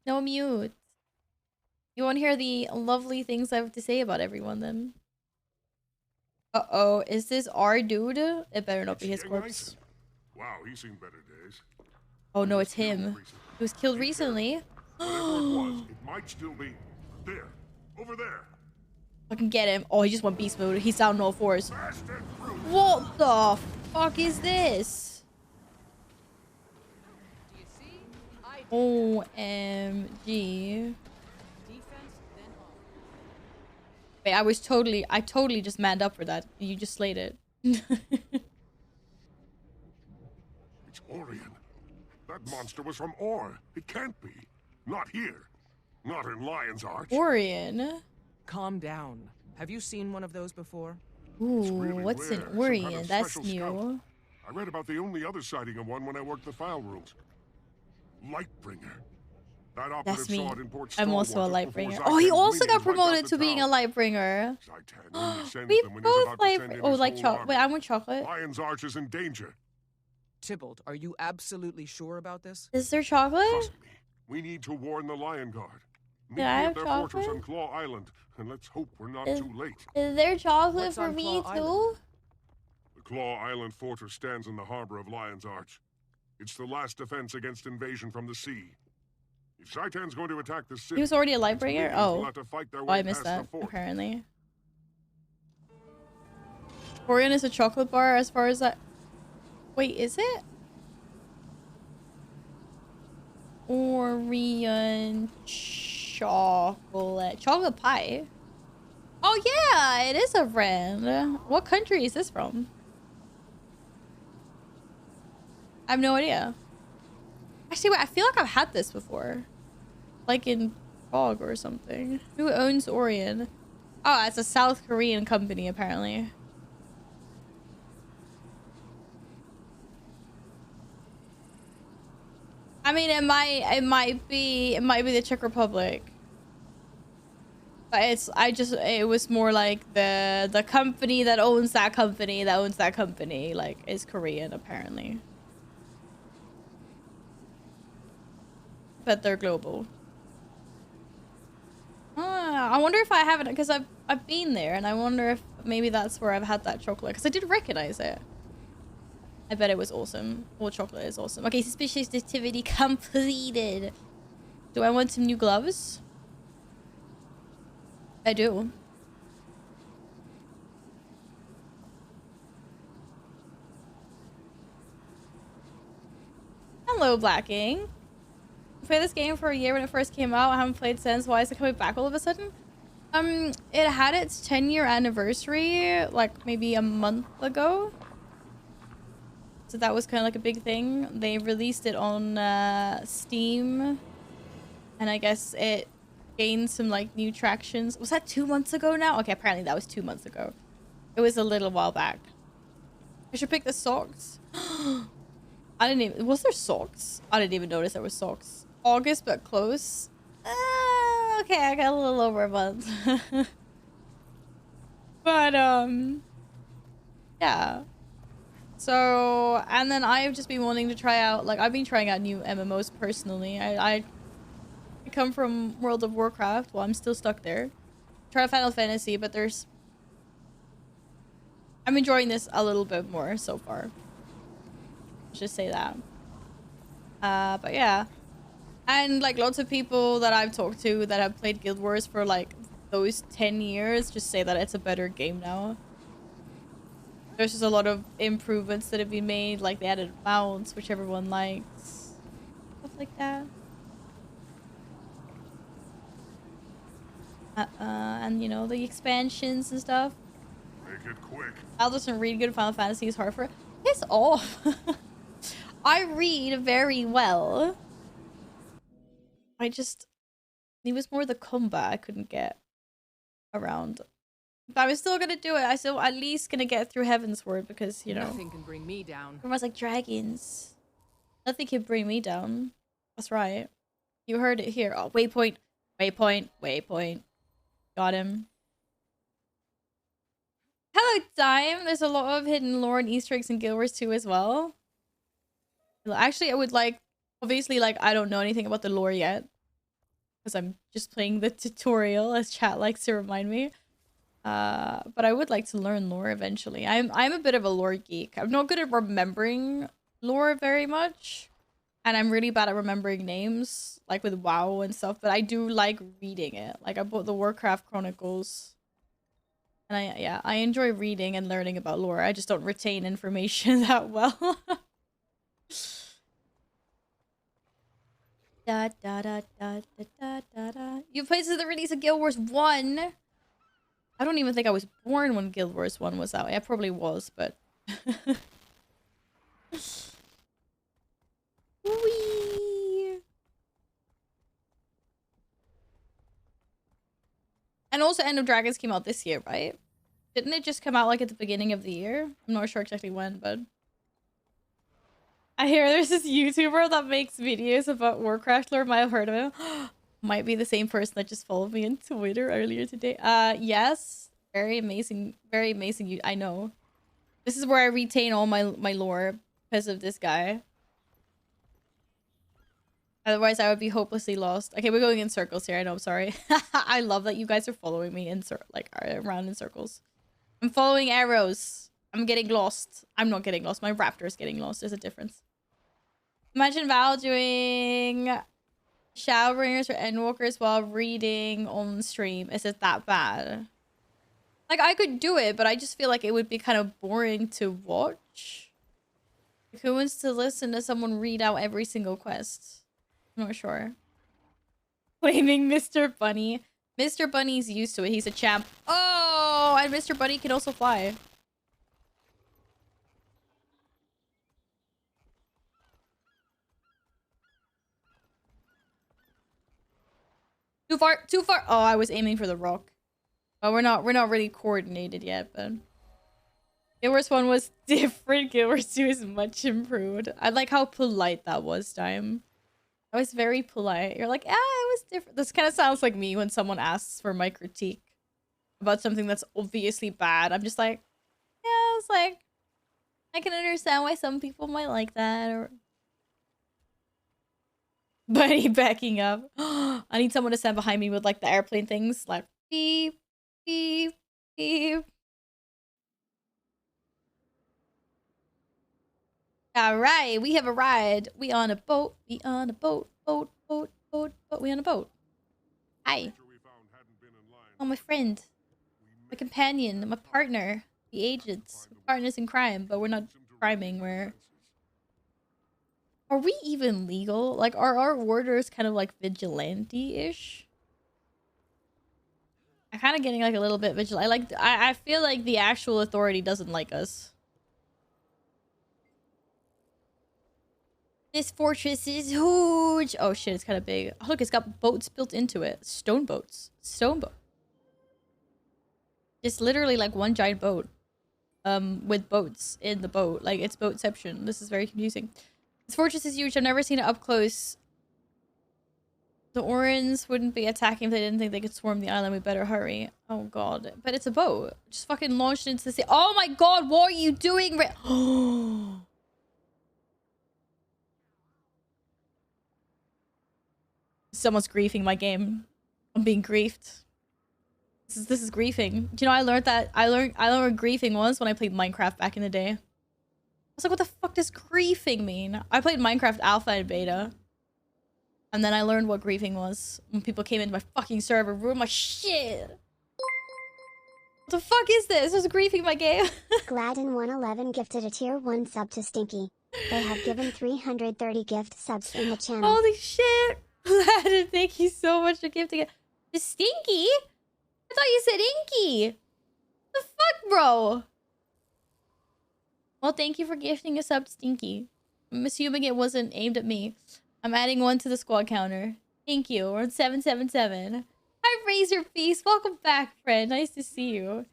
No mute. You want to hear the lovely things I have to say about everyone then? Uh-oh, is this our dude? It better not be his corpse. Wow, he's seen better days. Oh no, it's him. He was killed recently. Whatever it was, it might still be there. Over there. I can get him. Oh, he just went beast mode. He's down on all fours. Bastard brute. What the fuck is this? Do you see? I OMG. defense then off. Wait, I totally just manned up for that. You just slayed it. It's Orion. That monster was from Or. It can't be. Not here. Not in Lion's Arch. Orion. Calm down. Have you seen one of those before? Ooh, really what's rare. an Some Orion? kind of That's special new. scout. I read about the only other sighting of one when I worked the file rooms. Lightbringer. That That's operative me. saw it import I'm Star also a Waters light before bringer. Zaitan's Oh, he also got minions wiped out promoted the to being a town. light bringer. Zaitan only sends We them when he's both about to light. send in Oh, his like whole chocolate. Wait, army. I want chocolate. Lion's Arch is in danger. Tybalt, are you absolutely sure about this? Is there chocolate? Trust me. We need to warn the Lion Guard. Meet Did me I at have their fortress chocolate? on Claw Island, and let's hope we're not Is, too late. is there chocolate What's for on me Claw too? Island? The Claw Island fortress stands in the harbor of Lion's Arch. It's the last defense against invasion from the sea. If Zaitan's going to attack the city, He was already a light its bringer? minions will Oh. have to fight their Oh, way I missed past that, the fort. apparently. Orion is a chocolate bar as far as that... Wait, is it? Orion chocolate. Chocolate pie? Oh yeah, it is a brand. What country is this from? I have no idea. Actually, wait, I feel like I've had this before. Like in Prague or something. Who owns Orion? Oh, it's a South Korean company, apparently. I mean, it might be the Czech Republic. But it was more like the company that owns that company that owns that company, like, is Korean, apparently. But they're global. I wonder if I haven't, because I've been there, and I wonder if maybe that's where I've had that chocolate, because I did recognize it. I bet it was awesome. All chocolate is awesome. Okay, suspicious activity completed. Do I want some new gloves? I do. Hello, Blacking. I played this game for a year when it first came out. I haven't played since. Why is it coming back all of a sudden? It had its 10-year anniversary like maybe a month ago. So that was kind of like a big thing. They released it on Steam. And I guess it gained some like new tractions. Was that 2 months ago now? Okay, apparently that was 2 months ago. It was a little while back. I should pick the socks. I didn't even... Was there socks? I didn't even notice there was socks. August, but close. Okay, I got a little over a month. But, yeah. So, and then I've just been wanting to try out... Like, I've been trying out new MMOs personally. I come from World of Warcraft. Well, I'm still stuck there. Try Final Fantasy, but there's... I'm enjoying this a little bit more so far. Let's just say that. But yeah. And like lots of people that I've talked to that have played Guild Wars for like those 10 years just say that it's a better game now. There's just a lot of improvements that have been made, like they added mounts, which everyone likes. Stuff like that. And you know, the expansions and stuff. Make it quick. Al doesn't read good. Final Fantasy is hard for... Piss off. I read very well. It was more the combat I couldn't get around. But I was still gonna do it. I still at least gonna get through Heavensward because, you know, Nothing can bring me down. everyone's like dragons. Nothing can bring me down. That's right. You heard it here. Oh, waypoint. Waypoint. Waypoint. Got him. Hello, Dime. There's a lot of hidden lore and Easter eggs in Guild Wars 2 as well. Actually, I would like... Obviously, like, I don't know anything about the lore yet. Because I'm just playing the tutorial, as chat likes to remind me. But I would like to learn lore eventually. I'm a bit of a lore geek. I'm not good at remembering lore very much. And I'm really bad at remembering names, like with WoW and stuff. But I do like reading it. Like, I bought the Warcraft Chronicles. And I enjoy reading and learning about lore. I just don't retain information that well. Da, da, da, da, da, da, da, da. You played since the release of Guild Wars 1. I don't even think I was born when Guild Wars 1 was out. I probably was, but... Whee! And also End of Dragons came out this year, right? Didn't it just come out like at the beginning of the year? I'm not sure exactly when, but... I hear there's this YouTuber that makes videos about Warcraft lore. Might have heard of him. Might be the same person that just followed me on Twitter earlier today. Yes. Very amazing. Very amazing. I know. This is where I retain all my lore because of this guy. Otherwise, I would be hopelessly lost. Okay, we're going in circles here. I know. I'm sorry. I love that you guys are following me in around in circles. I'm following arrows. I'm getting lost. I'm not getting lost. My raptor is getting lost. There's a difference. Imagine Val doing Shadowbringers or Endwalkers while reading on stream. Is it that bad? Like, I could do it, but I just feel like it would be kind of boring to watch. Like, who wants to listen to someone read out every single quest? I'm not sure. Blaming Mr. Bunny. Mr. Bunny's used to it. He's a champ. Oh, and Mr. Bunny can also fly. Too far, too far. Oh, I was aiming for the rock. But we're not really coordinated yet, but Guild Wars 1 was different. Guild Wars 2 is much improved. I like how polite that was, time. I was very polite. You're like, it was different. This kind of sounds like me when someone asks for my critique about something that's obviously bad. I'm just like, yeah, it's like, I can understand why some people might like that, or Buddy backing up. I need someone to stand behind me with like the airplane things, like beep, beep, beep. All right, we have arrived. We on a boat. We on a boat. Boat. We on a boat. Hi. Oh, my friend, my companion, my partner, the agents, partners in crime, but we're not criming. Are we even legal? Like, are our orders kind of like vigilante-ish? I'm kind of getting like a little bit vigilant. I feel like the actual authority doesn't like us. This fortress is huge. Oh shit, it's kind of big. Oh, look, it's got boats built into it. Stone boats. Stone boat. It's literally like one giant boat. With boats in the boat. Like, it's boatception. This is very confusing. This fortress is huge. I've never seen it up close. The Orans wouldn't be attacking if they didn't think they could swarm the island. We better hurry. Oh god. But it's a boat. Just fucking launched into the sea. Oh my god, what are you doing? Oh. Someone's griefing my game. I'm being griefed. This is griefing. Do you know I learned what griefing was when I played Minecraft back in the day. I was like, what the fuck does griefing mean? I played Minecraft alpha and beta. And then I learned what griefing was when people came into my fucking server, ruined my shit. What the fuck is this? Who's griefing my game? Gladden111 gifted a tier 1 sub to Stinky. They have given 330 gift subs in the channel. Holy shit. Gladden, thank you so much for gifting it. The Stinky? I thought you said Inky. The fuck, bro? Well, thank you for gifting a sub, Stinky. I'm assuming it wasn't aimed at me. I'm adding one to the squad counter. Thank you. We're on 777. Hi, Razor Feast. Welcome back, friend. Nice to see you.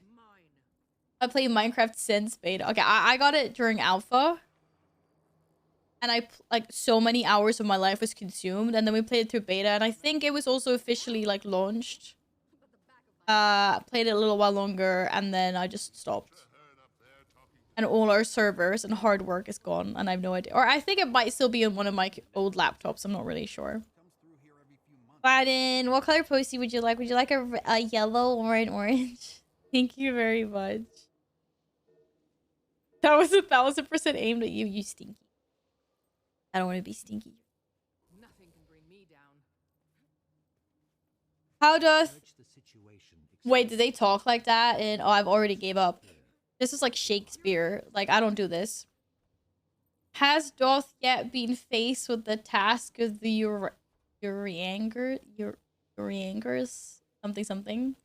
I played Minecraft since beta. Okay, I got it during alpha. And like, so many hours of my life was consumed. And then we played it through beta. And I think it was also officially, like, launched. Played it a little while longer. And then I just stopped. And all our servers and hard work is gone. And I have no idea. Or I think it might still be on one of my old laptops. I'm not really sure. Gladden, what color postie would you like? Would you like a yellow or an orange? Thank you very much. That was 1000% aimed at you, you stinky. I don't want to be stinky. Nothing can bring me down. How doth... Wait, did they talk like that? And oh, I've already gave up. This is like Shakespeare. Like, I don't do this. Has doth yet been faced with the task of the Uriangers? Something.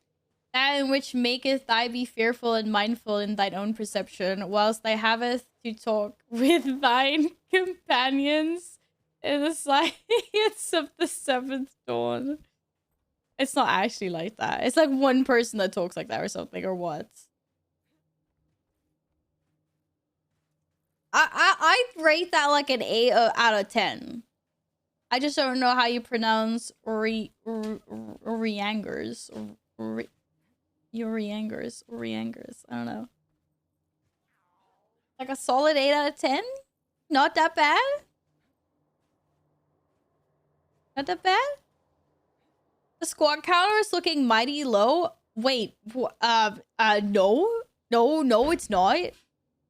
That in which maketh thy be fearful and mindful in thine own perception, whilst thy haveth to talk with thine companions in the silence of the seventh dawn. It's not actually like that. It's like one person that talks like that or something, or what? I'd rate that like an 8 out of 10. I just don't know how you pronounce Riangers. Riangers. I don't know. Like a solid 8 out of 10? Not that bad? Not that bad? The squad counter is looking mighty low. Wait, no. No, it's not.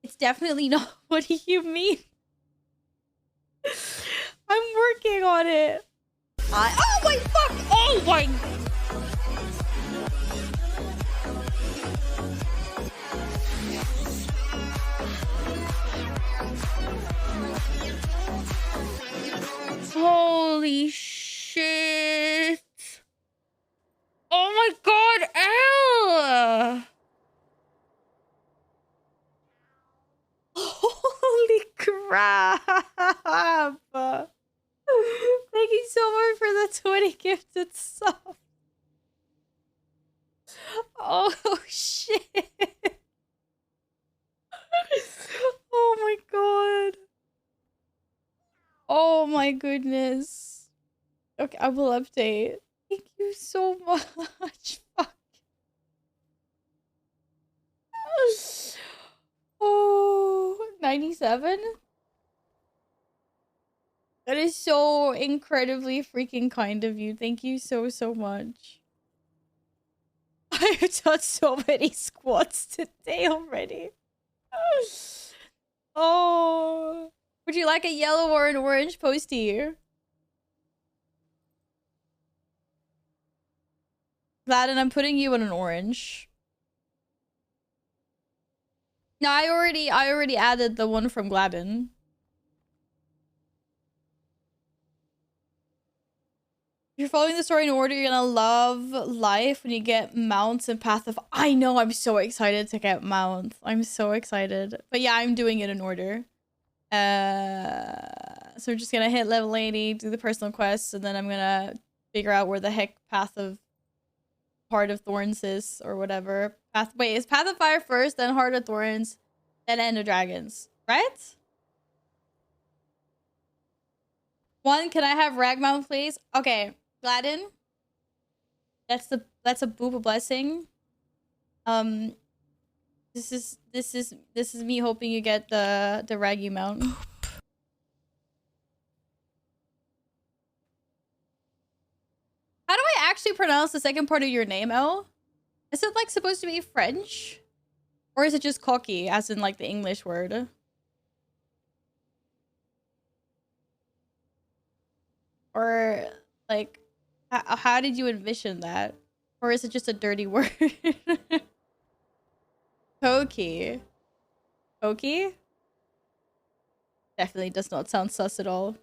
It's definitely not. What do you mean? I'm working on it. Oh my fuck! Oh my... Holy shit! Oh my god, Elle! Holy crap! Thank you so much for the 20 gifted subs. Oh shit! Oh my god! Oh my goodness. Okay, I will update. Thank you so much. Fuck. Oh, 97? That is so incredibly freaking kind of you. Thank you so, so much. I've done so many squats today already. Oh. Would you like a yellow or an orange postie? Gladden, I'm putting you in an orange. No, I already added the one from Gladden. If you're following the story in order, you're gonna love life when you get mounts and Path of... I know, I'm so excited to get mounts. I'm so excited. But yeah, I'm doing it in order. So we're just gonna hit level 80, do the personal quests, and then I'm gonna figure out where the heck Path of... Heart of Thorns is, or whatever. Wait, is Path of Fire first, then Heart of Thorns, then End of Dragons, right? One, can I have Ragmount, please? Okay, Gladden. That's a booba blessing. This is me hoping you get the Raggy Mount. How do I actually pronounce the second part of your name, Elle? Is it like supposed to be French? Or is it just cocky, as in like the English word? Or like, how did you envision that? Or is it just a dirty word? Cocky. Cocky? Definitely does not sound sus at all.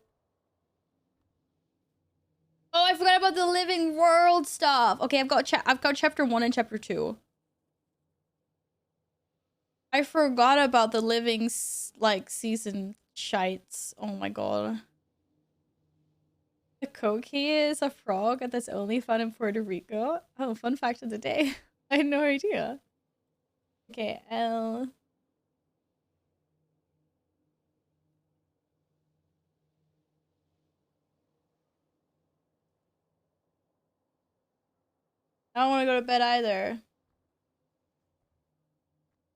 Oh, I forgot about the living world stuff. Okay, I've got chapter 1 and chapter 2. I forgot about the living like season shites. Oh my god. The coqui is a frog that's only found in Puerto Rico. Oh, fun fact of the day. I had no idea. Okay, L. I don't want to go to bed either.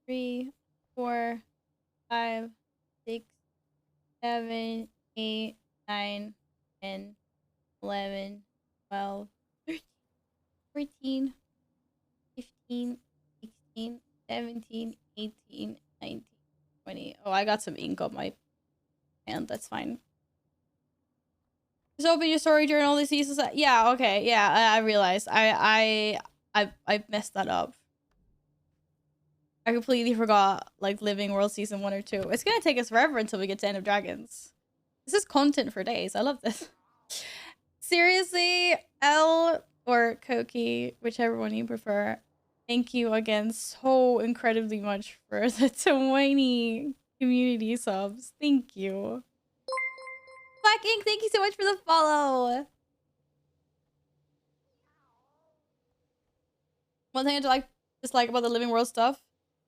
3, 4, 5, 6, 7, 8, 9, 10, 11, 12, 13, 14, 15, 16, 17, 18, 19, 20. Oh, I got some ink on my hand. That's fine. Just open your story journal. This uses that. Yeah, okay. Yeah, I realized. I messed that up. I completely forgot, like, Living World Season 1 or 2. It's gonna take us forever until we get to End of Dragons. This is content for days. I love this. Seriously, L or Koki, whichever one you prefer. Thank you again so incredibly much for the 20 community subs. Thank you. Black Ink, thank you so much for the follow. One thing I dislike about the Living World stuff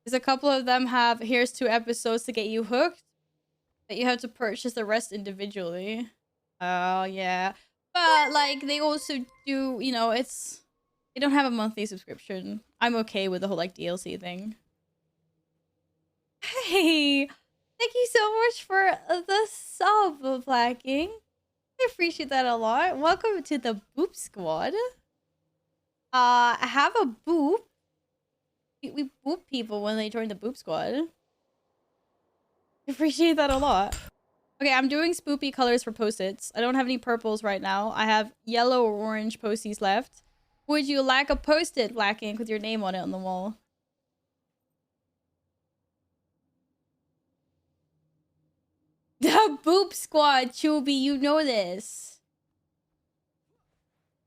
is a couple of them have, here's 2 episodes to get you hooked. But you have to purchase the rest individually. Oh, yeah. But, like, they also do, you know, it's... They don't have a monthly subscription. I'm okay with the whole, like, DLC thing. Hey! Thank you so much for the sub, Blacking. I appreciate that a lot. Welcome to the Boop Squad. I have a boop. We boop people when they join the Boop Squad. I appreciate that a lot. Okay, I'm doing spoopy colors for post-its. I don't have any purples right now. I have yellow or orange post-its left. Would you like a post-it, black ink, with your name on it on the wall? The Boop Squad, Chubby, you know this.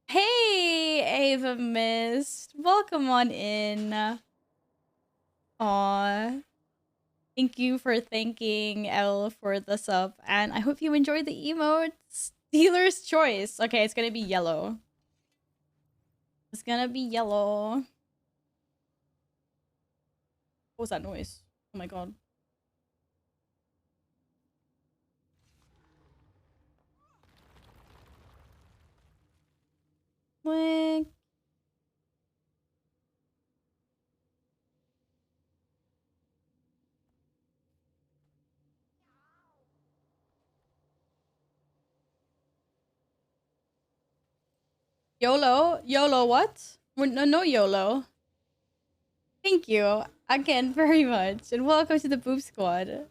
Hey, Ava Mist. Welcome on in. Aw. Thank you for thanking Elle for the sub. And I hope you enjoyed the emotes. Dealer's choice. Okay, it's gonna be yellow. It's gonna be yellow. What was that noise? Oh my god. Blink. YOLO? YOLO what? No YOLO. Thank you again very much. And welcome to the Boop Squad.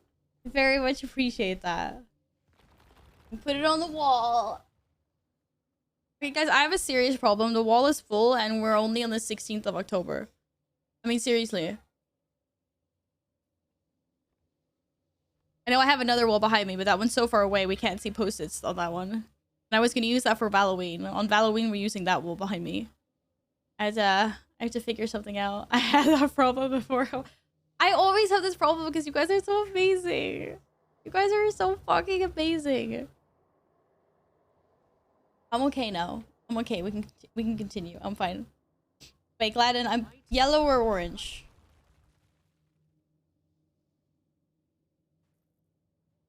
Very much appreciate that. Put it on the wall. Okay, guys, I have a serious problem. The wall is full and we're only on the 16th of October. I mean, seriously. I know I have another wall behind me, but that one's so far away we can't see post-its on that one. And I was going to use that for Halloween. On Halloween, we're using that wall behind me. I have to figure something out. I had that problem before. I always have this problem because you guys are so amazing. You guys are so fucking amazing. I'm okay now. I'm okay. We can continue. I'm fine. Wait, Gladden, I'm yellow or orange?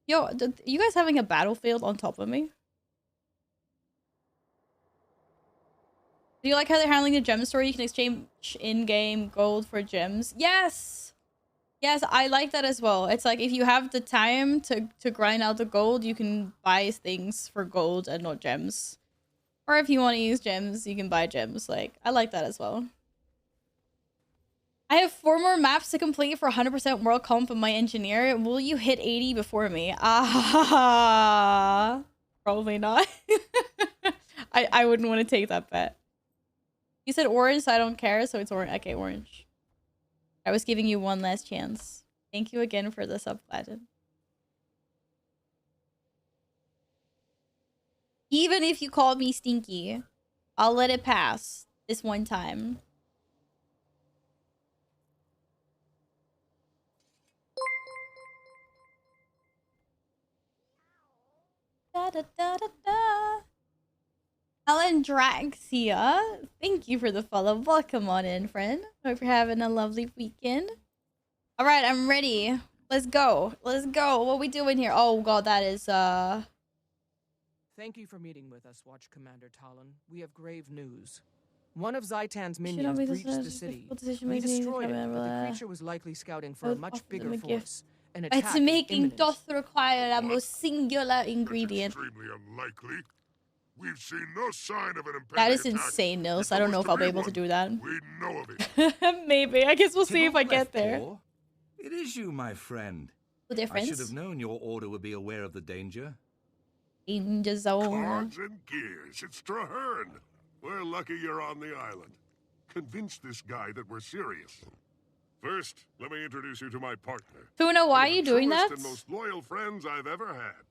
Yo, you guys having a battlefield on top of me? Do you like how they're handling the gem store? You can exchange in-game gold for gems. Yes! Yes, I like that as well. It's like if you have the time to grind out the gold, you can buy things for gold and not gems. Or if you want to use gems, you can buy gems. Like, I like that as well. I have 4 more maps to complete for 100% world comp of my engineer. Will you hit 80 before me? Ah, probably not. I wouldn't want to take that bet. You said orange, so I don't care, so it's orange. Okay, orange. I was giving you one last chance. Thank you again for the sub, Gladden. Even if you called me stinky, I'll let it pass this one time. Da da da da da. Ellen Draxia, thank you for the follow. Welcome on in, friend. Hope you're having a lovely weekend. All right, I'm ready. Let's go. Let's go. What we doing here? Oh god, that is Thank you for meeting with us, Watch Commander Talon. We have grave news. One of Zaitan's minions breached the city. We destroyed it, but the creature was likely scouting for a much bigger force. An attack it's making imminent. doth require a most singular ingredient. That's extremely unlikely. We've seen no sign of an impending That is attack. insane, Nils. If I there don't know was if I'll to be able to one, do that. We know of it. Maybe. I guess we'll see if I get Left there. Paw. It is you, my friend. The difference. I should have known your order would be aware of the danger. Danger zone. Cards and gears. It's Traherne. We're lucky you're on the island. Convince this guy that we're serious. First, let me introduce you to my partner. Tuna, why are you doing that? And most loyal friends I've ever had.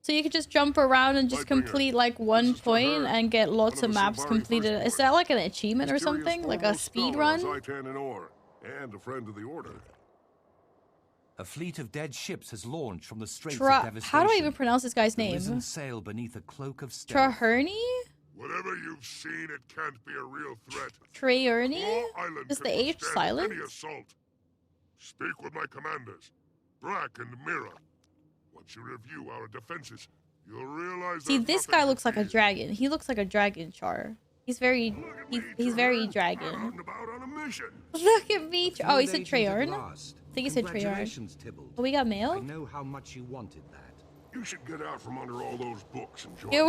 So you could just jump around and just complete like one point and get lots of maps completed. Is that like an achievement or something? Like a speed run? And a friend of the order. A fleet of dead ships has launched from the Straits of Devastation. How do I even pronounce this guy's The name? risen sail beneath a cloak of stealth. Traherne? Whatever you've seen, it can't be a real threat. Traherne? Is the H silent? Any assault. Speak with my commanders, Brack and Mira. Once you review our defenses, you'll realize. See, this guy looks like a dragon. He looks like a dragon char. He's very dragon. Look at me. Oh, he said Treyarch. I think he said Treyarch. Oh, we got mail? I know how much you wanted that. You should get out from under all those books and join. Guild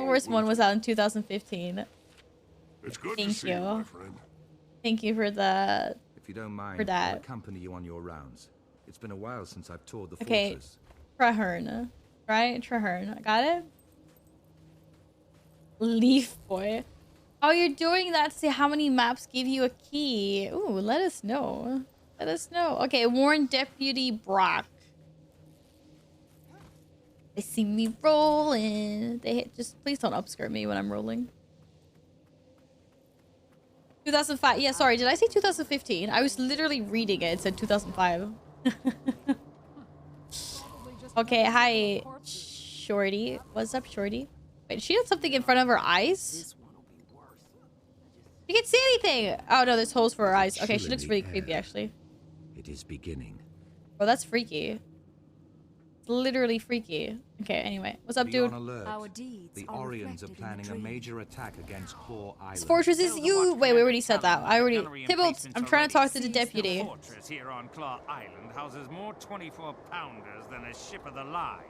Wars 1 was out in 2015. It's good Thank to see you, my friend. Thank you for that. If you don't mind, I'll accompany you on your rounds. It's been a while since I've toured the fortress. Traherne. Right? Traherne. I got it? Leaf boy. Oh, you're doing that to see how many maps give you a key. Ooh, let us know. Let us know. Okay, Warren Deputy Brock. They see me rolling. Just please don't upskirt me when I'm rolling. 2005. Yeah, sorry. Did I say 2015? I was literally reading it. It said 2005. Okay, hi, Shorty. What's up, Shorty? Wait, she had something in front of her eyes? You can't see anything! Oh no, there's holes for her eyes. Okay, she looks really creepy, actually. It is beginning. Oh, that's freaky. It's literally freaky. Okay, anyway. What's up, dude? The Orions are planning a major attack against Claw Island. This fortress is you. Wait, we already said that. I already. Tybalt, I'm trying to talk to the deputy. The fortress here on Claw Island houses more 24-pounders than a ship of the line.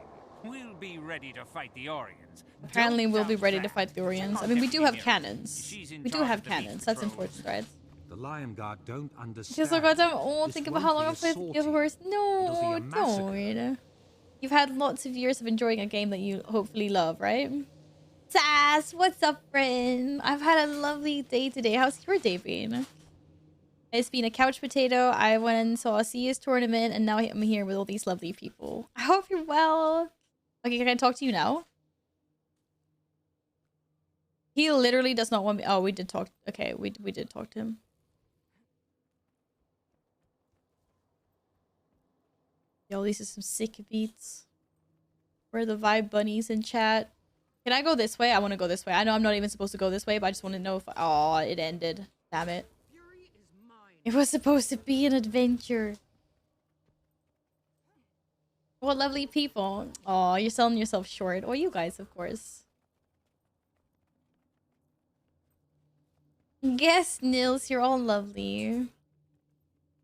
We'll be ready to fight the Orions. Apparently, we'll be ready to fight the Orions. I mean, we do have cannons. We do have cannons. That's important, right? The Lion Guard don't understand. Just like goddamn old. Think about how long I've played Guild Wars. No, don't. You've had lots of years of enjoying a game that you hopefully love, right? Sass, what's up, friend? I've had a lovely day today. How's your day been? It's been a couch potato. I went and saw a CS tournament, and now I'm here with all these lovely people. I hope you're well. Okay, can I talk to you now? He literally does not want me. Oh, we did talk. Okay, we did talk to him. Yo, these are some sick beats. Where are the vibe bunnies in chat? Can I go this way? I want to go this way. I know I'm not even supposed to go this way, but I just want to know if... Oh, it ended. Damn it. It was supposed to be an adventure. What lovely people. Oh, you're selling yourself short. Or you guys, of course. Yes, Nils, you're all lovely.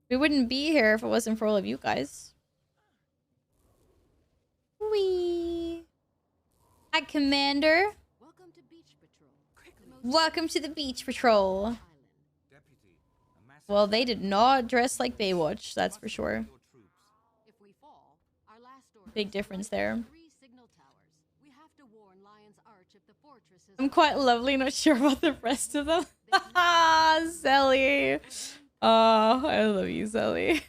We wouldn't be here if it wasn't for all of you guys. Wee. Hi, Commander. Welcome to the Beach Patrol. Well, they did not dress like Baywatch, that's for sure. Big difference there. I'm quite lovely, not sure about the rest of them. Haha, Zelly. Oh, I love you, Zelly.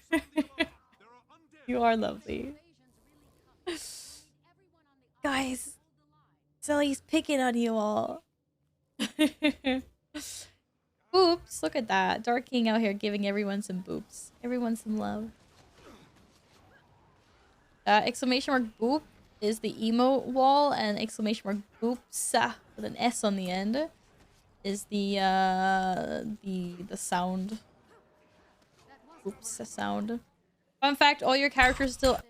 You are lovely. Guys, Zelly's picking on you all. Boops, look at that. Dark King out here giving everyone some boops. Everyone some love. Exclamation mark boop is the emote wall, and exclamation mark boops with an S on the end is the sound. Oops, sound. Fun fact, all your characters still...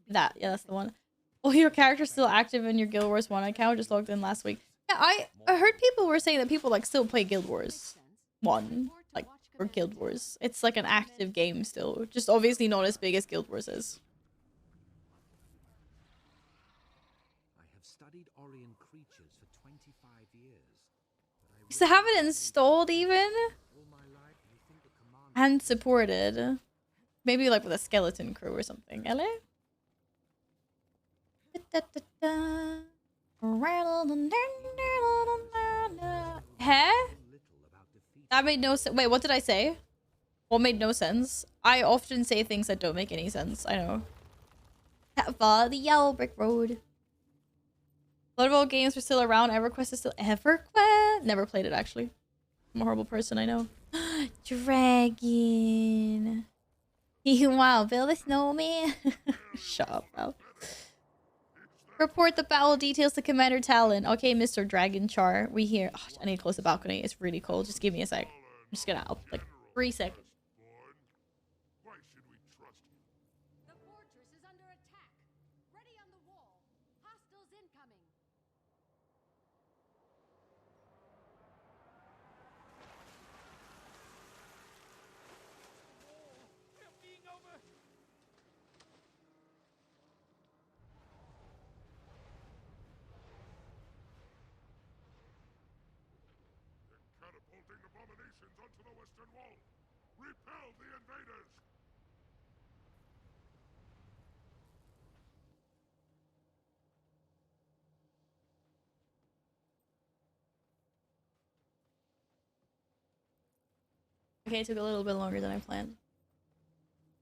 Yeah, that's the one. All your characters still active in your Guild Wars 1 account. Just logged in last week. Yeah, I heard people were saying that people like still play Guild Wars 1. Like, or Guild Wars. It's like an active game still. Just obviously not as big as Guild Wars is. I have studied Orion creatures for 25 years. You still have it installed even? And supported. Maybe like with a skeleton crew or something. Hello? Huh? That made no sense. Wait, what did I say? What made no sense? I often say things that don't make any sense. I know. Follow the yellow brick road. Blood games were still around. EverQuest is still... EverQuest? Never played it, actually. I'm a horrible person, I know. Dragon. Wow, build a snowman. Shut up, bro. Report the battle details to Commander Talon. Okay, Mr. Dragon Char. We here. Oh, I need to close the balcony. It's really cold. Just give me a sec. I'm just gonna help. Like 3 seconds. western wall. Repel the invaders. Okay, it took a little bit longer than I planned.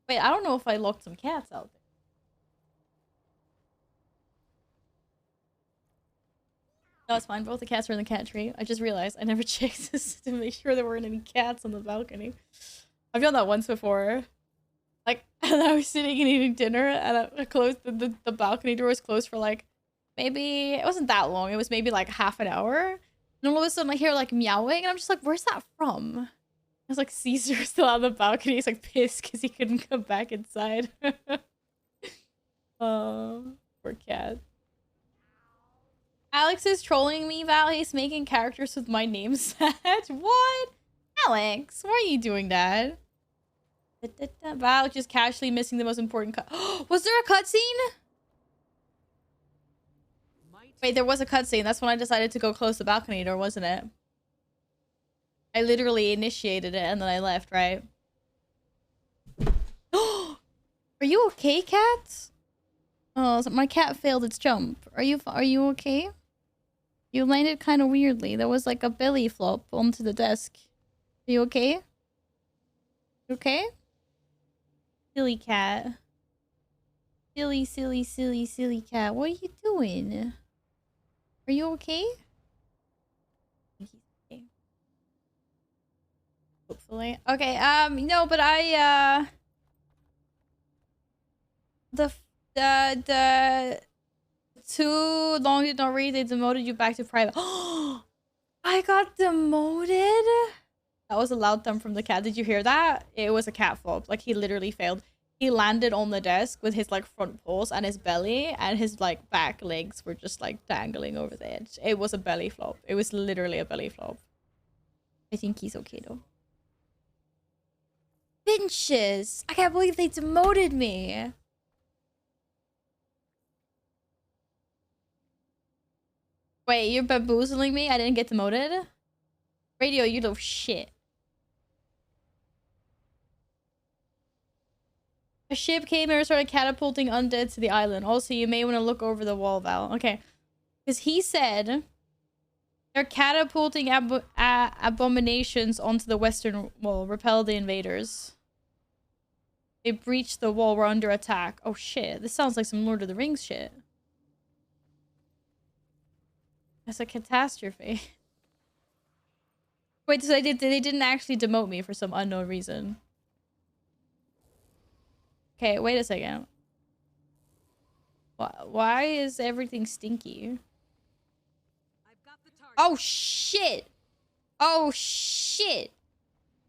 Wait, I don't know if I locked some cats out there. No, it's fine. Both the cats are in the cat tree. I just realized I never checked this to make sure there weren't any cats on the balcony. I've done that once before. Like, and I was sitting and eating dinner, and I closed the balcony door was closed for like maybe it wasn't that long. It was maybe like half an hour. And all of a sudden I hear like meowing, and I'm just like, "Where's that from?" It's like Caesar still on the balcony. He's like pissed because he couldn't come back inside. Oh, poor cat. Alex is trolling me, Val. He's making characters with my name set. What? Alex, why are you doing that? Val just casually missing the most important cut. Was there a cutscene? Wait, there was a cutscene. That's when I decided to go close the balcony door, wasn't it? I literally initiated it and then I left, right? Are you okay, cat? Oh, my cat failed its jump. Are you okay? You landed kind of weirdly. There was like a belly flop onto the desk. Are you okay? You okay? Silly cat. Silly, silly, silly, silly cat. What are you doing? Are you okay? Okay. Hopefully. Okay, no, but the too long did not read, they demoted you back to private. Oh, I got demoted? That was a loud thump from the cat. Did you hear that? It was a cat flop. Like, he literally failed. He landed on the desk with his, like, front paws and his belly, and his, like, back legs were just, like, dangling over the edge. It was a belly flop. It was literally a belly flop. I think he's okay, though. Finches! I can't believe they demoted me! Wait, you're bamboozling me? I didn't get demoted? Radio, you little shit. A ship came here and started catapulting undead to the island. Also, you may want to look over the wall, Val. Okay. Because he said they're catapulting abominations onto the western wall. Repel the invaders. They breached the wall. We're under attack. Oh, shit. This sounds like some Lord of the Rings shit. That's a catastrophe. Wait, so they didn't actually demote me for some unknown reason. Okay, wait a second. Why is everything stinky? Oh shit! Oh shit!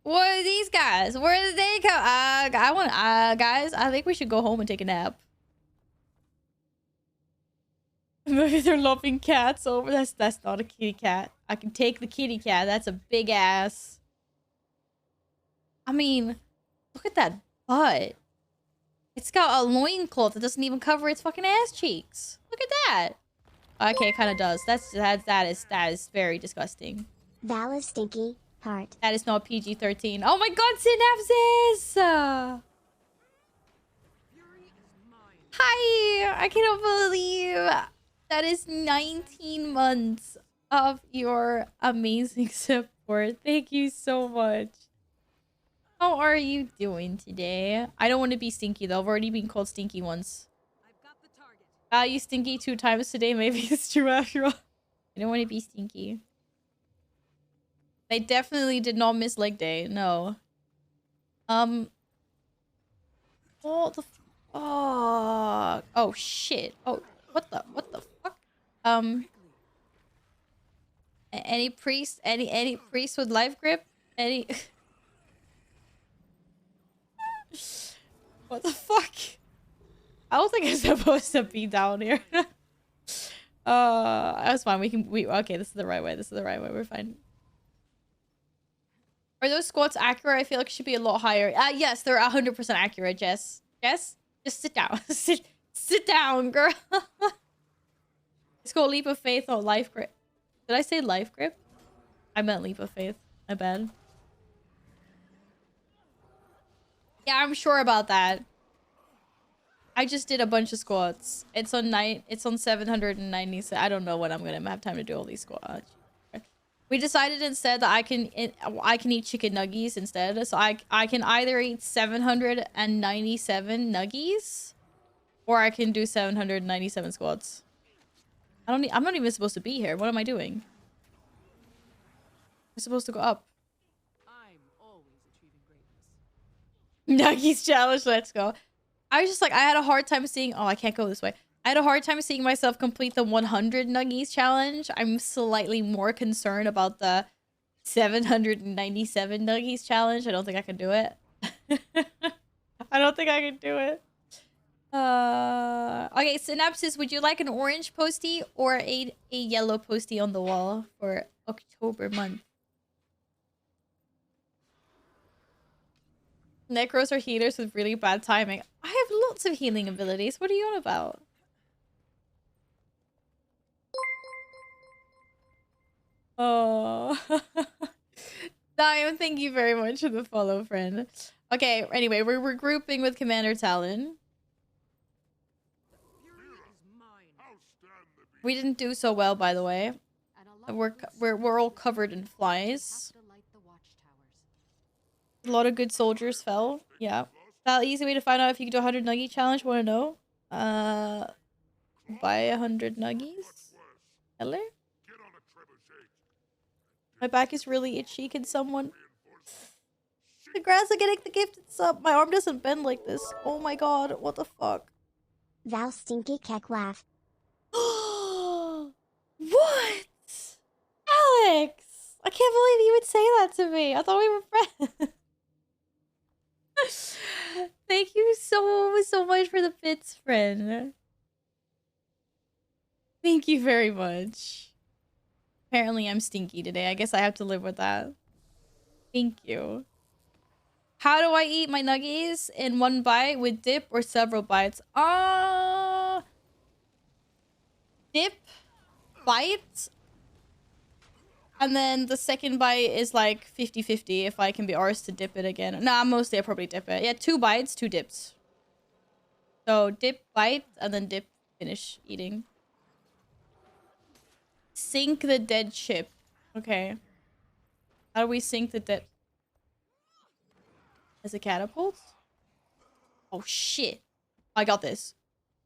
What are these guys? Where did they come? Guys, I think we should go home and take a nap. Maybe they're loving cats over. That's not a kitty cat. I can take the kitty cat. That's a big ass. I mean, look at that butt. It's got a loincloth that doesn't even cover its fucking ass cheeks. Look at that. Okay, it kind of does. That is very disgusting. Val is stinky. Heart. That is not PG-13. Oh my god, synapses! Hi! I cannot believe that is 19 months of your amazing support. Thank you so much. How are you doing today? I don't want to be stinky though. I've already been called stinky once. You stinky 2 times today. Maybe it's true after all. I don't want to be stinky. I definitely did not miss leg day. No. What the fuck? Oh shit. Oh, what the fuck? Any priest? Any priest with life grip? Any? What the fuck? I don't think I'm supposed to be down here. That's fine. Okay, this is the right way. This is the right way. We're fine. Are those squats accurate? I feel like it should be a lot higher. Yes, they're 100% accurate, Jess. Jess? Just sit down. sit down, girl. It's called Leap of Faith or Life Grip. Did I say Life Grip? I meant Leap of Faith. My bad. Yeah, I'm sure about that. I just did a bunch of squats. It's on 790. I don't know when I'm gonna have time to do all these squats. We decided instead that I can eat chicken nuggies instead. So I can either eat 797 nuggies, or I can do 797 squats. I'm not even supposed to be here. What am I doing? I'm supposed to go up. I'm always achieving greatness. Nuggies challenge, let's go. I was just like, I had a hard time seeing... Oh, I can't go this way. I had a hard time seeing myself complete the 100 nuggies challenge. I'm slightly more concerned about the 797 nuggies challenge. I don't think I can do it. I don't think I can do it. Okay, Synapsis, would you like an orange postie or a yellow postie on the wall for October month? Necros are healers with really bad timing. I have lots of healing abilities. What are you on about? Oh. Diam, thank you very much for the follow, friend. Okay, anyway, we're regrouping with Commander Talon. We didn't do so well, by the way. We're all covered in flies. A lot of good soldiers fell. Yeah. That easy way to find out if you can do a 100 nuggie challenge. Want to know? Buy 100 nuggies. Hello? My back is really itchy. Can someone... Congrats on getting the gifted sub. My arm doesn't bend like this. Oh my god. What the fuck? Val Stinky Keck laugh. What? Alex! I can't believe you would say that to me. I thought we were friends. Thank you so much for the bits, friend. Thank you very much. Apparently I'm stinky today. I guess I have to live with that. Thank you. How do I eat my nuggies? In one bite with dip or several bites? Dip, bite, and then the second bite is like 50-50 if I can be arsed to dip it again. Nah, mostly I probably dip it. Yeah, 2 bites, 2 dips. So dip, bite, and then dip, finish eating. Sink the dead ship. Okay. How do we sink the dead... As a catapult? Oh, shit. I got this.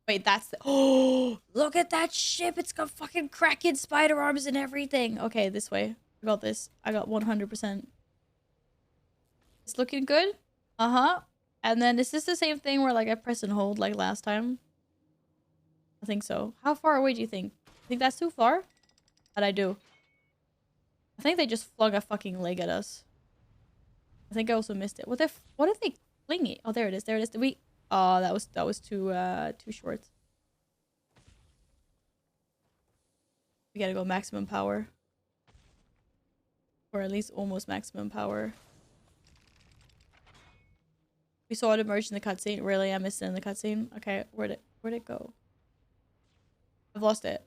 Wait, that's the... Oh, look at that ship. It's got fucking Kraken spider arms and everything. Okay, this way. I got this. I got 100%. It's looking good. Uh-huh. And then is this the same thing where like I press and hold like last time? I think so. How far away do you think? Think that's too far? But I do. I think they just flung a fucking leg at us. I think I also missed it. What if they fling it? Oh, there it is. There it is. Did we... Oh, that was too short. We gotta go maximum power. Or at least almost maximum power. We saw it emerge in the cutscene. Really? I missed it in the cutscene? Okay, where'd it go? I've lost it.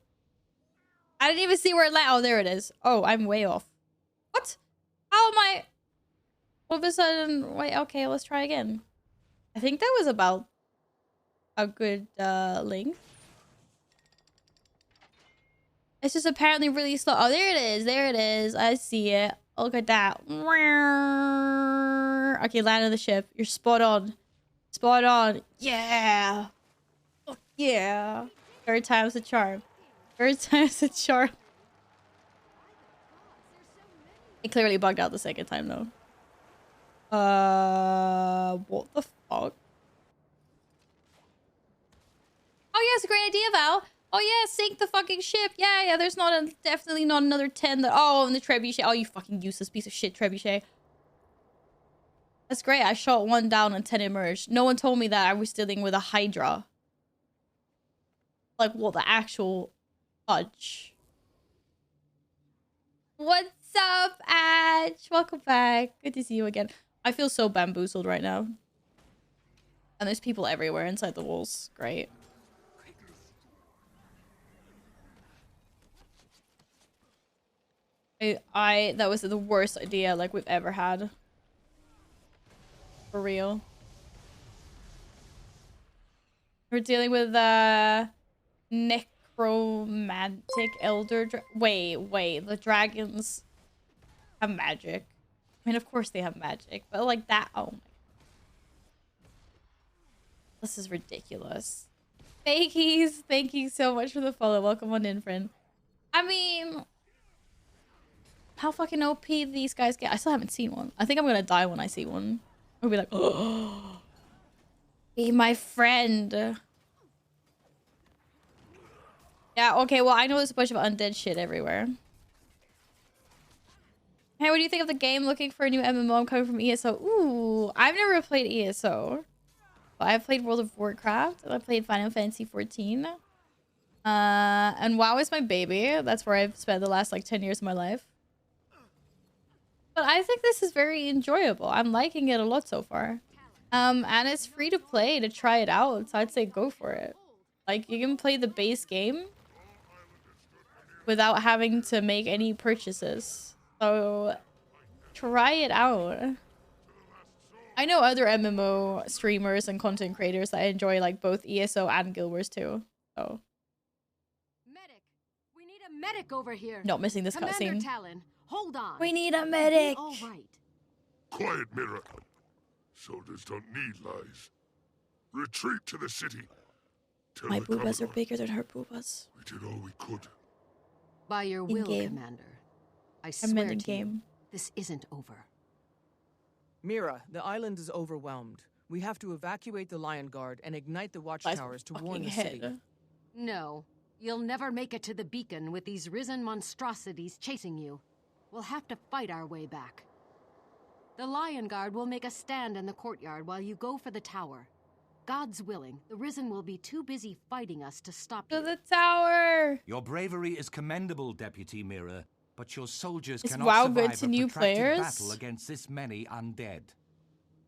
I didn't even see where it landed. Oh, there it is. Oh, I'm way off. What? How am I... All of a sudden... Wait, okay, let's try again. I think that was about a good length. It's just apparently really slow. Oh, there it is. There it is. I see it. Look at that. Okay, land on the ship. You're spot on. Spot on. Yeah. Oh, yeah. Third time's the charm. Third time's the charm. It clearly bugged out the second time, though. What the fuck? Oh yeah, it's a great idea, Val. Oh yeah, sink the fucking ship. Yeah, there's definitely not another 10 that... Oh, and the trebuchet. Oh, you fucking useless piece of shit, trebuchet. That's great. I shot 1 down and 10 emerged. No one told me that I was dealing with a Hydra. Like, what the actual fudge. What's up, Ash? Welcome back. Good to see you again. I feel so bamboozled right now. And there's people everywhere inside the walls. Great. That was the worst idea like we've ever had. For real. We're dealing with necromantic elder. Wait. The dragons have magic. I mean, of course they have magic, but like that. Oh my. This is ridiculous. Fakies, thank you so much for the follow. Welcome on in, friend. I mean, how fucking OP these guys get? I still haven't seen one. I think I'm gonna die when I see one. I'll be like, oh, be my friend. Yeah, okay, well, I know there's a bunch of undead shit everywhere. Hey, what do you think of the game? Looking for a new MMO? I'm coming from ESO. Ooh, I've never played ESO. But I've played World of Warcraft. I played Final Fantasy 14. And WoW is my baby. That's where I've spent the last like 10 years of my life. But I think this is very enjoyable. I'm liking it a lot so far. And it's free to play to try it out. So I'd say go for it. Like, you can play the base game without having to make any purchases. So try it out. I know other MMO streamers and content creators that enjoy like both ESO and Guild Wars too. So medic. We need a medic over here. Not missing this cutscene. Talon, hold on. We need a medic. All right. Quiet, Mira. Soldiers don't need lies. Retreat to the city. Tell My the boobas are Commodore bigger than her boobas. we did all we could. By your will, Commander. I swear to you, this isn't over. Mira, the island is overwhelmed. We have to evacuate the Lion Guard and ignite the watchtowers to warn the city. No, you'll never make it to the beacon with these risen monstrosities chasing you. We'll have to fight our way back. The Lion Guard will make a stand in the courtyard while you go for the tower. God's willing, the Risen will be too busy fighting us to stop you. To the tower! Your bravery is commendable, Deputy Mira. But your soldiers Is cannot WoW survive good to a new protracted players? battle against this many undead.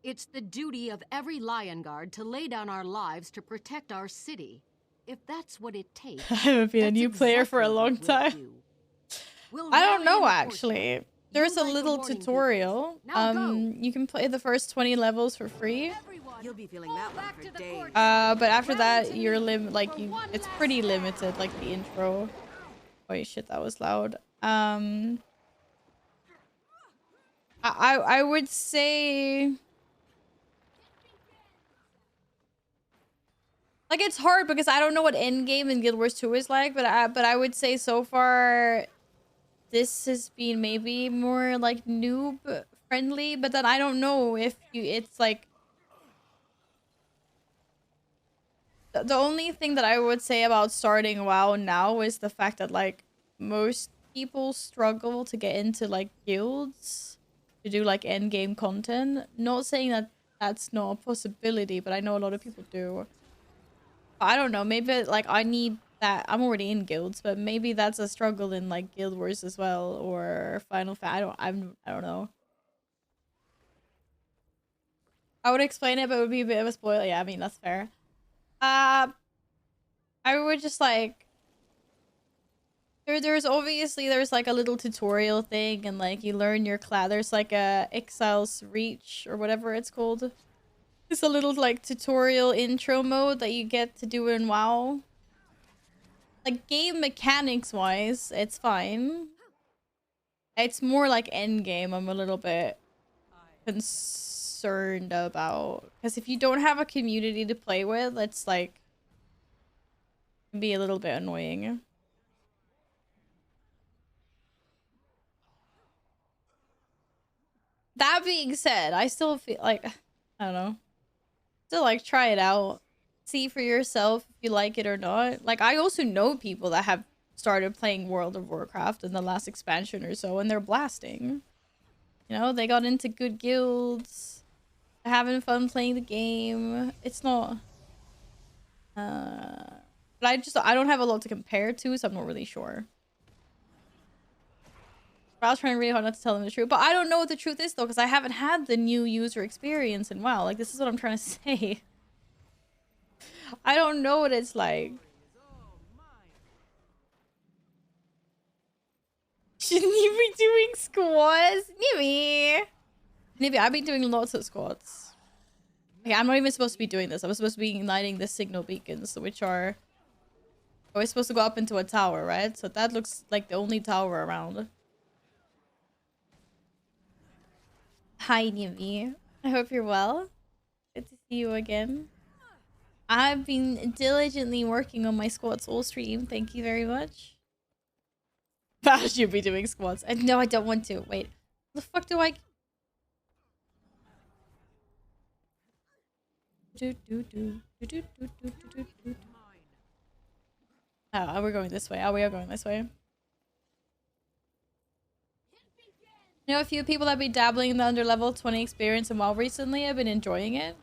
It's the duty of every Lion Guard to lay down our lives to protect our city. If that's what it takes. I haven't been a new player for a long time. I don't know, actually. There's a little tutorial. You can play the first 20 levels for free. You'll be feeling that one for days. But after that, you're it's pretty limited, like the intro. Oh shit, that was loud. I would say like it's hard because I don't know what endgame in Guild Wars 2 is like, but I would say so far this has been maybe more like noob friendly, but then I don't know if it's like the only thing that I would say about starting WoW now is the fact that like most people struggle to get into like guilds to do like end game content. Not saying that that's not a possibility, but I know a lot of people do. I don't know, maybe like I need that. I'm already in guilds, but maybe that's a struggle in like Guild Wars as well, or Final Fantasy. I don't know. I would explain it, but it would be a bit of a spoiler. Yeah, I mean that's fair. I would just like there's obviously like a little tutorial thing, and like you learn your class. There's like a Exile's Reach or whatever it's called. It's a little like tutorial intro mode that you get to do in WoW. Like game mechanics wise, it's fine. It's more like end game I'm a little bit concerned about, because if you don't have a community to play with, it's like can be a little bit annoying. That being said, I still feel like I don't know. Still like try it out. See for yourself if you like it or not. Like I also know people that have started playing World of Warcraft in the last expansion or so, and they're blasting. You know, they got into good guilds. They're having fun playing the game. It's not but I don't have a lot to compare to, so I'm not really sure. I was trying really hard not to tell them the truth, but I don't know what the truth is though, because I haven't had the new user experience in WoW. Like this is what I'm trying to say. I don't know what it's like. Shouldn't you be doing squats? Maybe. I've been doing lots of squats. Okay, I'm not even supposed to be doing this. I'm supposed to be igniting the signal beacons, which are... Oh, we're supposed to go up into a tower, right? So that looks like the only tower around. Hi, Nimi. I hope you're well. Good to see you again. I've been diligently working on my squats all stream. Thank you very much. I should be doing squats. No, I don't want to. Wait. The fuck do I... Oh, we're going this way. Oh, we are going this way. You know, a few people that have been dabbling in the under level 20 experience in WoW recently. I've been enjoying it.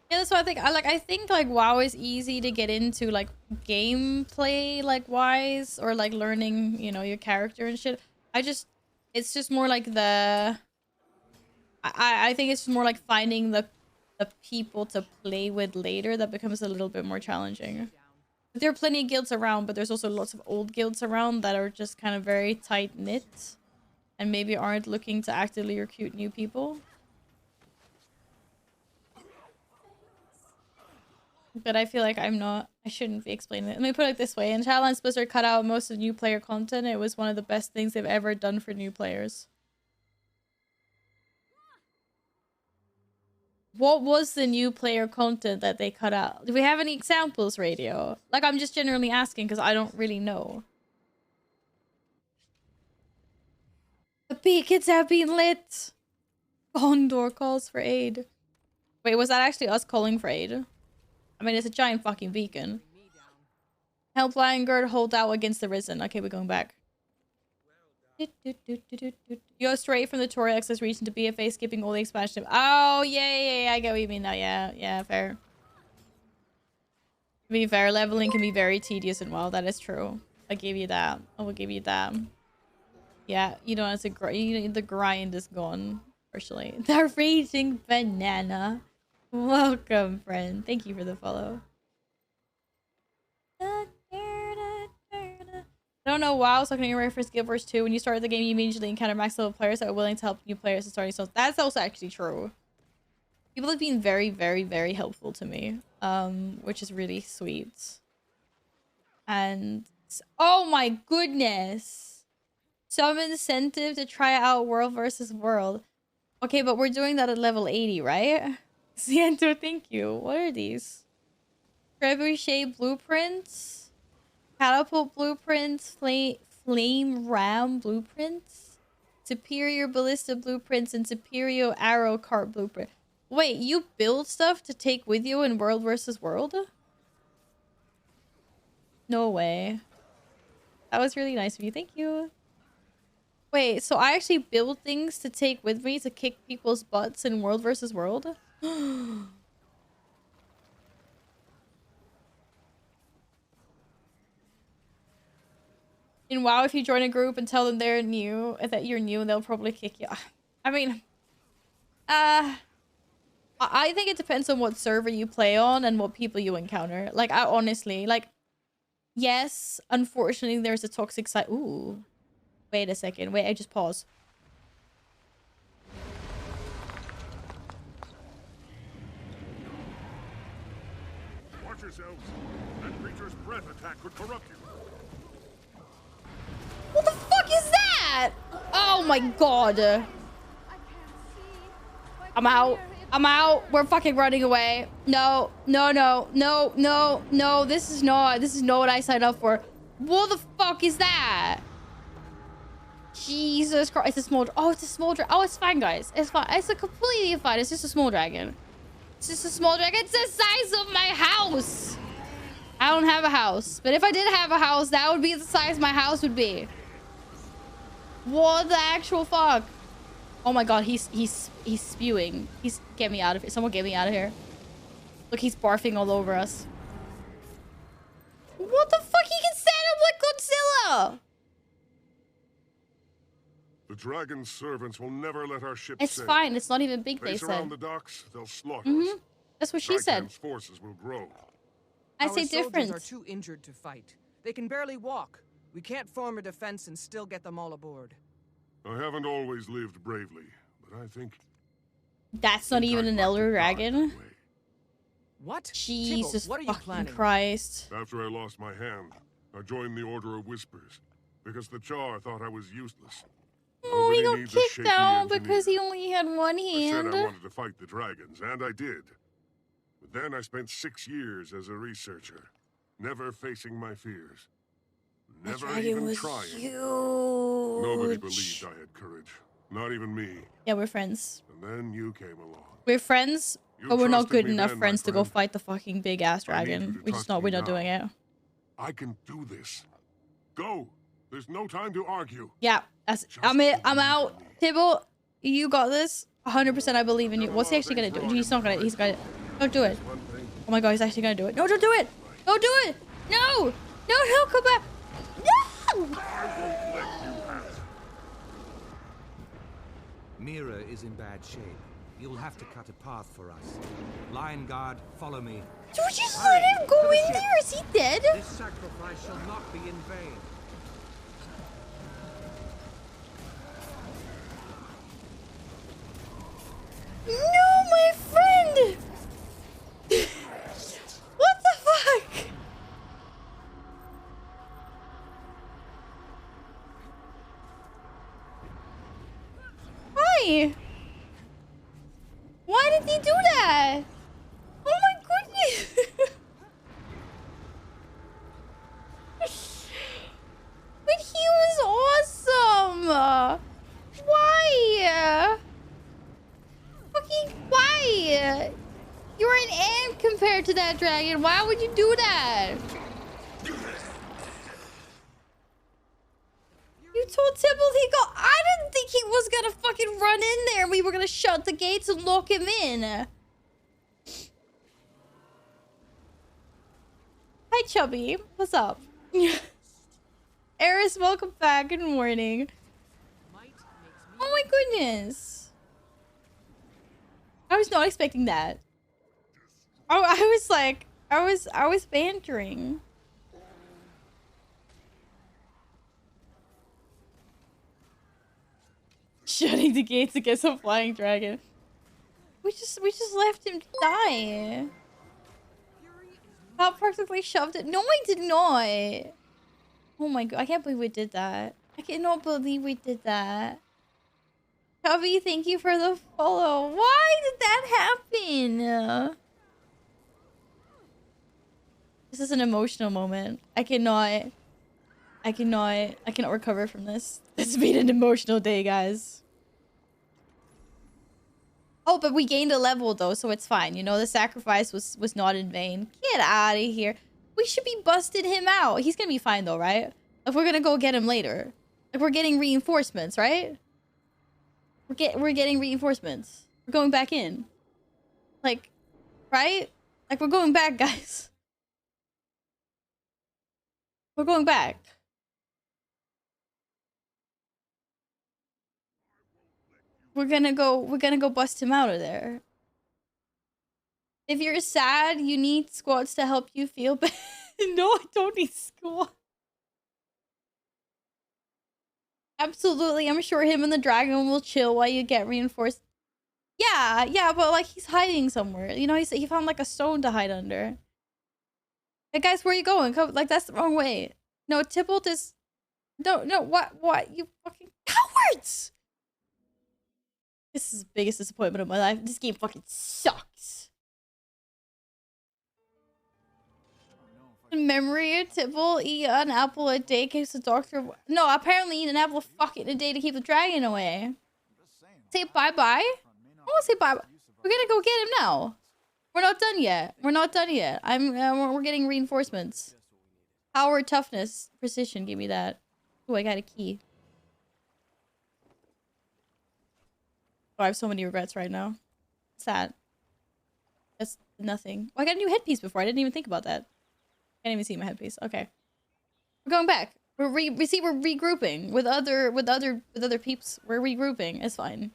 Yeah, that's what I think. I think like WoW is easy to get into, like gameplay, like wise, or like learning, you know, your character and shit. It's just more like the. I think it's more like finding the people to play with later that becomes a little bit more challenging. There are plenty of guilds around, but there's also lots of old guilds around that are just kind of very tight knit, and maybe aren't looking to actively recruit new people. But I feel like I shouldn't be explaining it. Let me put it this way. In Shadowlands, Blizzard cut out most of new player content. It was one of the best things they've ever done for new players. What was the new player content that they cut out? Do we have any examples, Radio? Like, I'm just generally asking because I don't really know. The beacons have been lit. Gondor calls for aid. Wait, was that actually us calling for aid? I mean, it's a giant fucking beacon. Help Liongard hold out against the Risen. Okay, we're going back. You go straight from the Tory access region to BFA, skipping all the expansion. Oh, yeah, I get what you mean now. Yeah, fair. To be fair, leveling can be very tedious and well, that is true. I give you that. I will give you that. Yeah, you don't have to grind. The grind is gone, personally. The raging banana. Welcome, friend. Thank you for the follow. I don't know WoW, so I can you reference Guild Wars 2. When you start the game, you immediately encounter max level players that are willing to help new players in starting. So that's also actually true. People have been very, very, very helpful to me, which is really sweet. And oh my goodness, some incentive to try out World versus World. Okay, but we're doing that at level 80, right? Siento, thank you. What are these? Trebuchet blueprints, catapult blueprints, flame ram blueprints, superior ballista blueprints, and superior arrow cart blueprint. Wait, you build stuff to take with you in World versus World? No way. That was really nice of you. Thank you. Wait, so I actually build things to take with me to kick people's butts in World versus World? In WoW, if you join a group and tell them they're new, that you're new, they'll probably kick you. I mean, I think it depends on what server you play on and what people you encounter. Like, I honestly, like, yes, unfortunately, there's a toxic side. Ooh. Wait a second. Wait, I just paused. Watch yourselves. That creature's breath attack could corrupt you. What the fuck is that? Oh my god. I'm out. I'm out. We're fucking running away. No. This is not what I signed up for. What the fuck is that? Jesus Christ. It's a small... Oh, it's a small dragon. Oh, it's fine, guys. It's fine. It's a completely fine. It's just a small dragon. It's just a small dragon. It's the size of my house. I don't have a house. But if I did have a house, that would be the size my house would be. What the actual fuck? Oh my god, he's spewing. Get me out of here. Someone get me out of here. Look, he's barfing all over us. What the fuck? He can stand up like Godzilla! The dragon's servants will never let our ship It's sail. fine. It's not even big, they Base said. around the docks, they'll slaughter us. That's what she said. Zaitan's forces will grow. I say different. Our soldiers are too injured to fight. They can barely walk. We can't form a defense and still get them all aboard. I haven't always lived bravely, but I think That's not even an elder dragon. What? Jesus what are you fucking planning? Christ. After I lost my hand, I joined the Order of Whispers because the Char thought I was useless. Oh, he Nobody got needs a kicked shaky out engineer. because he only had one I said hand. I wanted to fight the dragons, and I did. But then I spent 6 years as a researcher, never facing my fears. Never even trying. Huge. Nobody believed I had courage. Not even me. Yeah, we're friends. And then you came along. We're friends, You but we're not trusted good me enough then, friends my to go friend. fight the fucking big ass I need you dragon. to We're just trust not. me We're not now. doing it. I can do this. Go. There's no time to argue. Yeah, that's. I'm out. Tibble, you got this. 100%. I believe in you. What's he actually gonna do? He's not gonna. He's gonna. Don't do it. Oh my god, he's actually gonna do it. No, don't do it. Don't do it. No. No, come back. No. Mira is in bad shape. You'll have to cut a path for us. Lion Guard, follow me. Dude, just let him go in there. Is he dead? This sacrifice shall not be in vain. No, my friend. What the fuck? Why? Why did he do that? Oh my goodness. But he was awesome. Why? Fucking why? You're an ant compared to that dragon. Why would you do that? You told Tibble he got. I didn't think he was gonna fucking run in there. We were gonna shut the gates and lock him in. Hi, Chubby. What's up? Eris, welcome back. Good morning. Oh my goodness. I was not expecting that. Oh, I was like, I was bantering. Shutting the gates against a flying dragon. We just left him die. That practically shoved it. No, I did not. Oh my god, I can't believe we did that. I cannot believe we did that. Cubby, thank you for the follow. Why did that happen? This is an emotional moment. I cannot recover from this. It's been an emotional day, guys. Oh, but we gained a level though, so it's fine. You know, the sacrifice was not in vain. Get out of here. We should be busting him out. He's gonna be fine though, right? If we're gonna go get him later. Like, we're getting reinforcements, right? We're getting reinforcements. We're going back in. Like, right? Like, we're going back, guys. We're going back. We're gonna go bust him out of there. If you're sad, you need squads to help you feel better. No, I don't need squads. Absolutely, I'm sure him and the dragon will chill while you get reinforced. Yeah, but like he's hiding somewhere. You know, he found like a stone to hide under. Hey guys, where are you going? Come, like that's the wrong way. No, Tybalt is. No, what? You fucking cowards! This is the biggest disappointment of my life. This game fucking sucks. In memory, Tybalt, eat an apple a day keeps the doctor. No, apparently eat an apple fucking a day to keep the dragon away. Say bye bye. I want to say bye bye. We're gonna go get him now. We're not done yet. We're not done yet. We're getting reinforcements. Power, toughness, precision. Give me that. Oh, I got a key. Oh, I have so many regrets right now. What's that? That's nothing. Oh, I got a new headpiece before. I didn't even think about that. Can't even see my headpiece. Okay, we're going back. We're regrouping with other peeps. We're regrouping. It's fine.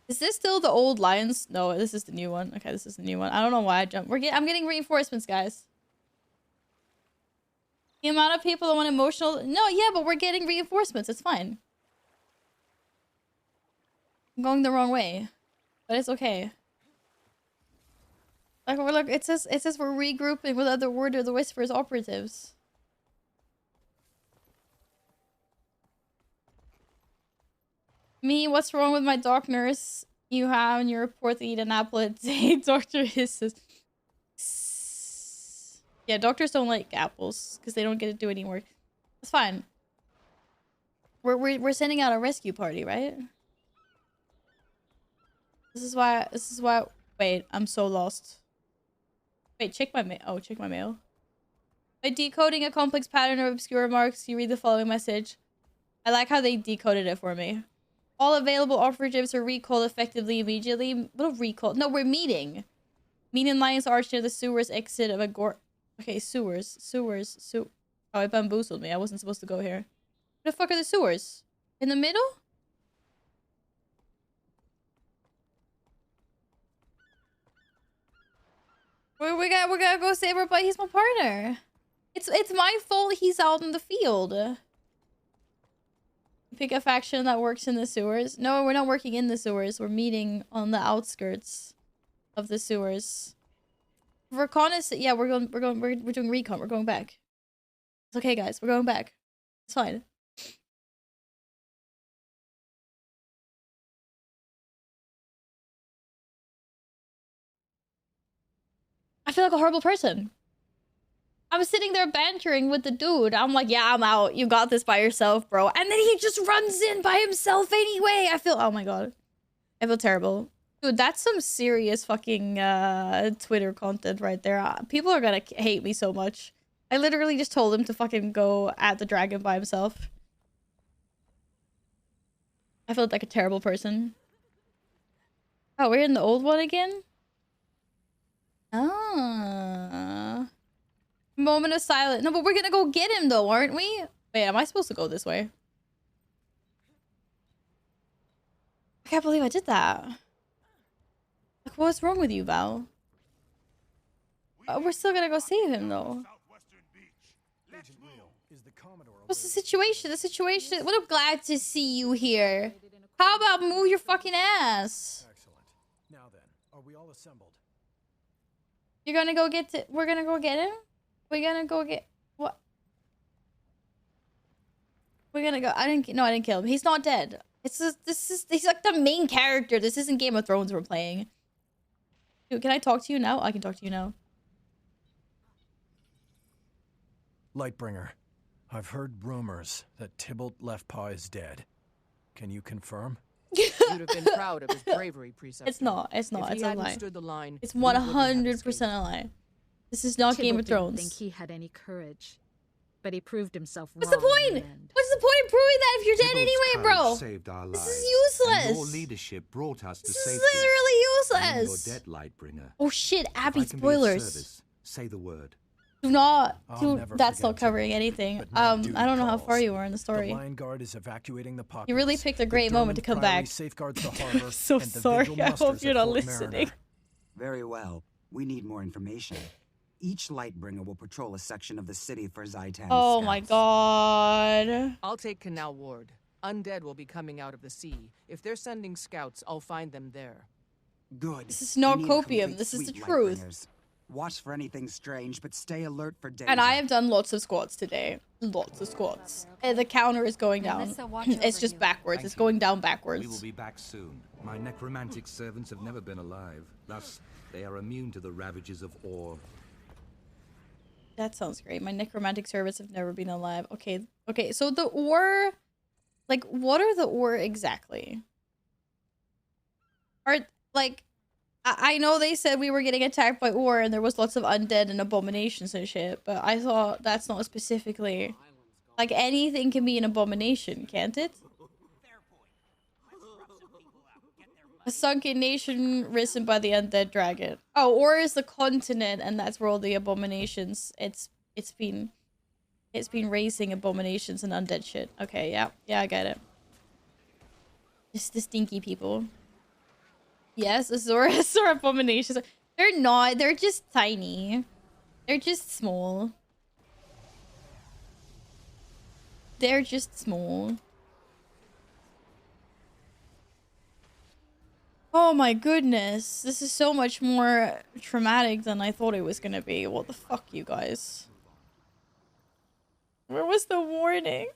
Is this still the old lions? No, this is the new one. Okay, this is the new one. I don't know why I jumped. I'm getting reinforcements, guys. The amount of people that want emotional. No, yeah, but we're getting reinforcements. It's fine. I'm going the wrong way. But it's okay. Like, look, it says we're regrouping with other Word of the Whispers operatives. Me, what's wrong with my doc nurse? You have in your report to eat an apple a day. Doctor hisses. Yeah, doctors don't like apples because they don't get to do any work. It's fine. We're sending out a rescue party, right? This is why. Wait, I'm so lost. Wait, check my mail. Oh, check my mail. By decoding a complex pattern of obscure remarks, you read the following message. I like how they decoded it for me. All available operatives are recalled effectively immediately. What a recall? No, we're meeting. Meet in Lion's Arch near the sewers exit of a gore. Okay, sewers. Oh, it bamboozled me. I wasn't supposed to go here. Where the fuck are the sewers? In the middle? We gotta go save our buddy. He's my partner. It's my fault he's out in the field. Pick a faction that works in the sewers. No, we're not working in the sewers. We're meeting on the outskirts of the sewers. Reconnaissance. Yeah, we're doing recon. We're going back. It's okay, guys. We're going back. It's fine. I feel like a horrible person. I was sitting there bantering with the dude. I'm like, yeah, I'm out. You got this by yourself, bro. And then he just runs in by himself anyway. I feel, oh my god. I feel terrible. Dude, that's some serious fucking Twitter content right there. People are gonna hate me so much. I literally just told him to fucking go at the dragon by himself. I felt like a terrible person. Oh, we're in the old one again? Ah. Moment of silence. No, but we're gonna go get him though, aren't we? Wait, am I supposed to go this way? I can't believe I did that. Like, what's wrong with you, Val? We're still gonna go save him though. What's the situation? The situation. Well, I'm glad to see you here. How about move your fucking ass? Excellent. Now then, are we all assembled? You're gonna go get to. We're gonna go get him. We're gonna go get what? We're gonna go. I didn't kill him. He's not dead. It's just, he's like the main character. This isn't Game of Thrones we're playing. Dude, can I talk to you now? I can talk to you now. Lightbringer, I've heard rumors that Tybalt Leftpaw is dead. Can you confirm? You'd have been proud of his bravery, Preceptor. It's not. It's not. If It's he a lie. stood the line, It's 100% a lie. This is not Game of Thrones. Didn't think he had any courage, but he proved himself wrong. What's the point? What's the point of proving that if you're dead anyway, bro? Saved our this lives, is useless. And your leadership brought us to safety. This is literally useless. You're dead, Lightbringer. Oh shit, Abby, spoilers. Service, say the word. Do not. That's not covering anything. I don't know how far you are in the story. The Lion Guard is evacuating the populace. You really picked a great moment to come back. Safeguards the harbor. I'm so sorry. I hope you're not listening. Very well. We need more information. Each Lightbringer will patrol a section of the city for Zaitan. Oh my god. I'll take Canal Ward. Undead will be coming out of the sea. If they're sending scouts, I'll find them there. Good. This is no copium. This is the truth. Watch for anything strange, but stay alert for danger. And I have done lots of squats today. Lots of squats. And the counter is going down. It's just backwards. It's going down backwards. We will be back soon. My necromantic servants have never been alive. Thus, they are immune to the ravages of ore. That sounds great. My necromantic servants have never been alive. Okay. Okay, so the ore... Like, what are the ore exactly? Are, like... I know they said we were getting attacked by ore and there was lots of undead and abominations and shit, but I thought that's not specifically... Like, anything can be an abomination, can't it? A sunken nation risen by the undead dragon. Oh, ore is the continent and that's where all the abominations... It's been raising abominations and undead shit. Okay, yeah. Yeah, I get it. Just the stinky people. Yes, Azores are abominations. They're not. They're just tiny. They're just small. They're just small. Oh my goodness. This is so much more traumatic than I thought it was gonna be. What the fuck, you guys? Where was the warning?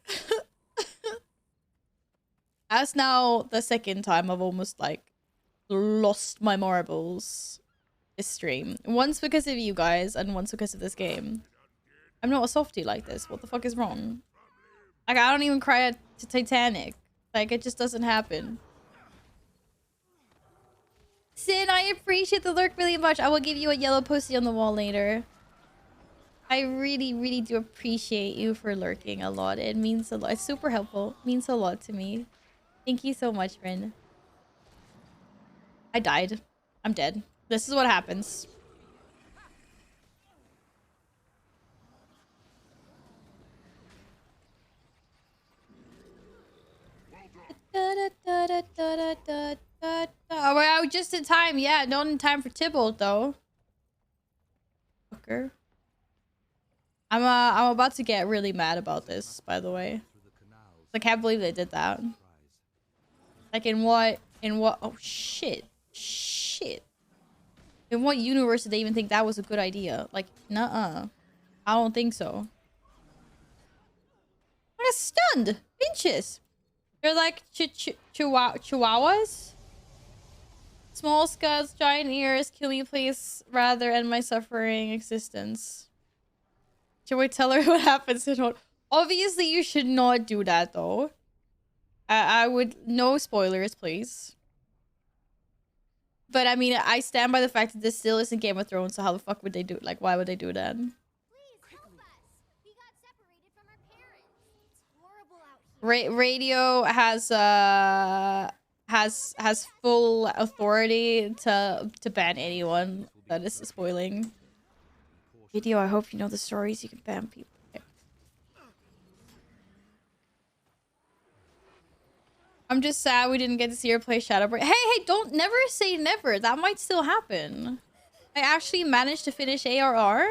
That's now the second time I've almost like lost my marbles this stream. Once because of you guys and once because of this game. I'm not a softie like this. What the fuck is wrong? Like, I don't even cry at Titanic. Like, it just doesn't happen. Sin, I appreciate the lurk really much. I will give you a yellow postie on the wall later. I really, really do appreciate you for lurking a lot. It means a lot. It's super helpful. It means a lot to me. Thank you so much, friend. I died. I'm dead. This is what happens. Oh, well, just in time. Yeah, not in time for Tybalt, though. Fucker. I'm about to get really mad about this, by the way. I can't believe they did that. Like, in what... Oh, shit. Shit. In what universe did they even think that was a good idea? Like, nuh-uh. I don't think so. I got stunned. Inches. They're like chihuahuas. Small scuds, giant ears, kill me please, rather end my suffering existence. Should we tell her what happens to her? Obviously, you should not do that, though. I would... No spoilers, please. But, I mean, I stand by the fact that this still isn't Game of Thrones, so how the fuck would they do it? Like, why would they do that? Radio has full authority to ban anyone that is spoiling. Radio, I hope you know the stories. You can ban people. Okay. I'm just sad we didn't get to see her play Shadowbreak. Hey, don't never say never. That might still happen. I actually managed to finish ARR,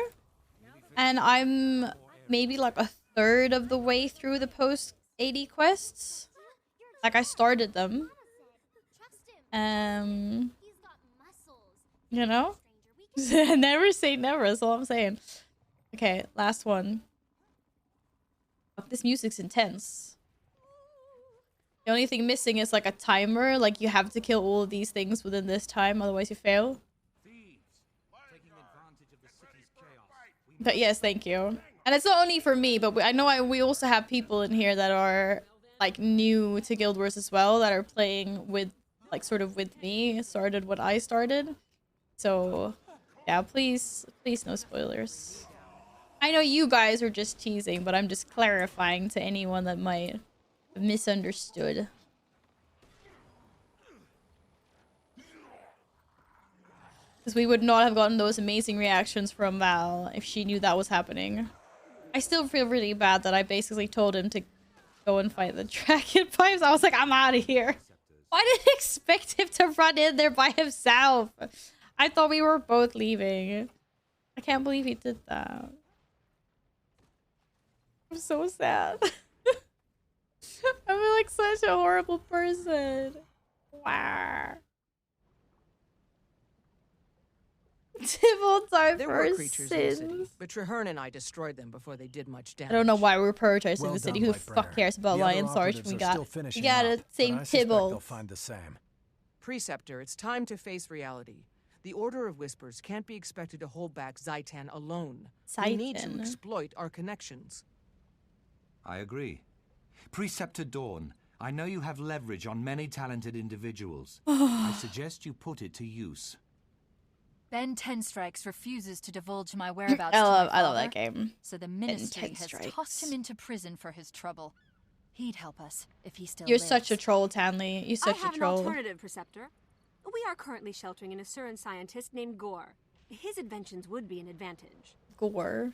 and I'm maybe like a third of the way through the post 80 quests. Like, I started them. You know? Never say never, that's all I'm saying. Okay, last one. Oh, this music's intense. The only thing missing is like a timer. Like, you have to kill all of these things within this time, otherwise you fail. But yes, thank you. And it's not only for me, but I know we also have people in here that are like new to Guild Wars as well, that are playing with like sort of with me, started what I started. So yeah, please no spoilers. I know you guys are just teasing, but I'm just clarifying to anyone that might have misunderstood. Because we would not have gotten those amazing reactions from Val if she knew that was happening. I still feel really bad that I basically told him to go and fight the dragon pipes. I was like, I'm out of here. Why did I expect him to run in there by himself? I thought we were both leaving. I can't believe he did that. I'm so sad. I feel like such a horrible person. Wow. Tybalt died there for were his creatures in the sins. city, but Traherne and I destroyed them before they did much damage. I don't know why we're prioritizing Well the city. done, Who the fuck Lightbringer. cares about The other Lion's Arch? operatives We are got still finishing it. up, Same but I suspect Tybalt. they'll find the same. Preceptor, it's time to face reality. The Order of Whispers can't be expected to hold back Zhaitan alone. We need to exploit our connections. I agree. Preceptor Dawn, I know you have leverage on many talented individuals. I suggest you put it to use. Ben Tenstrikes refuses to divulge my whereabouts I to love my father, that game. so the Ministry has Tenstrikes. tossed him into prison for his trouble. He'd help us if he still You're lives. such a troll, Tanley. You're such I have a troll. an alternative, Preceptor. We are currently sheltering an Asuran scientist named Gore. His inventions would be an advantage. Gore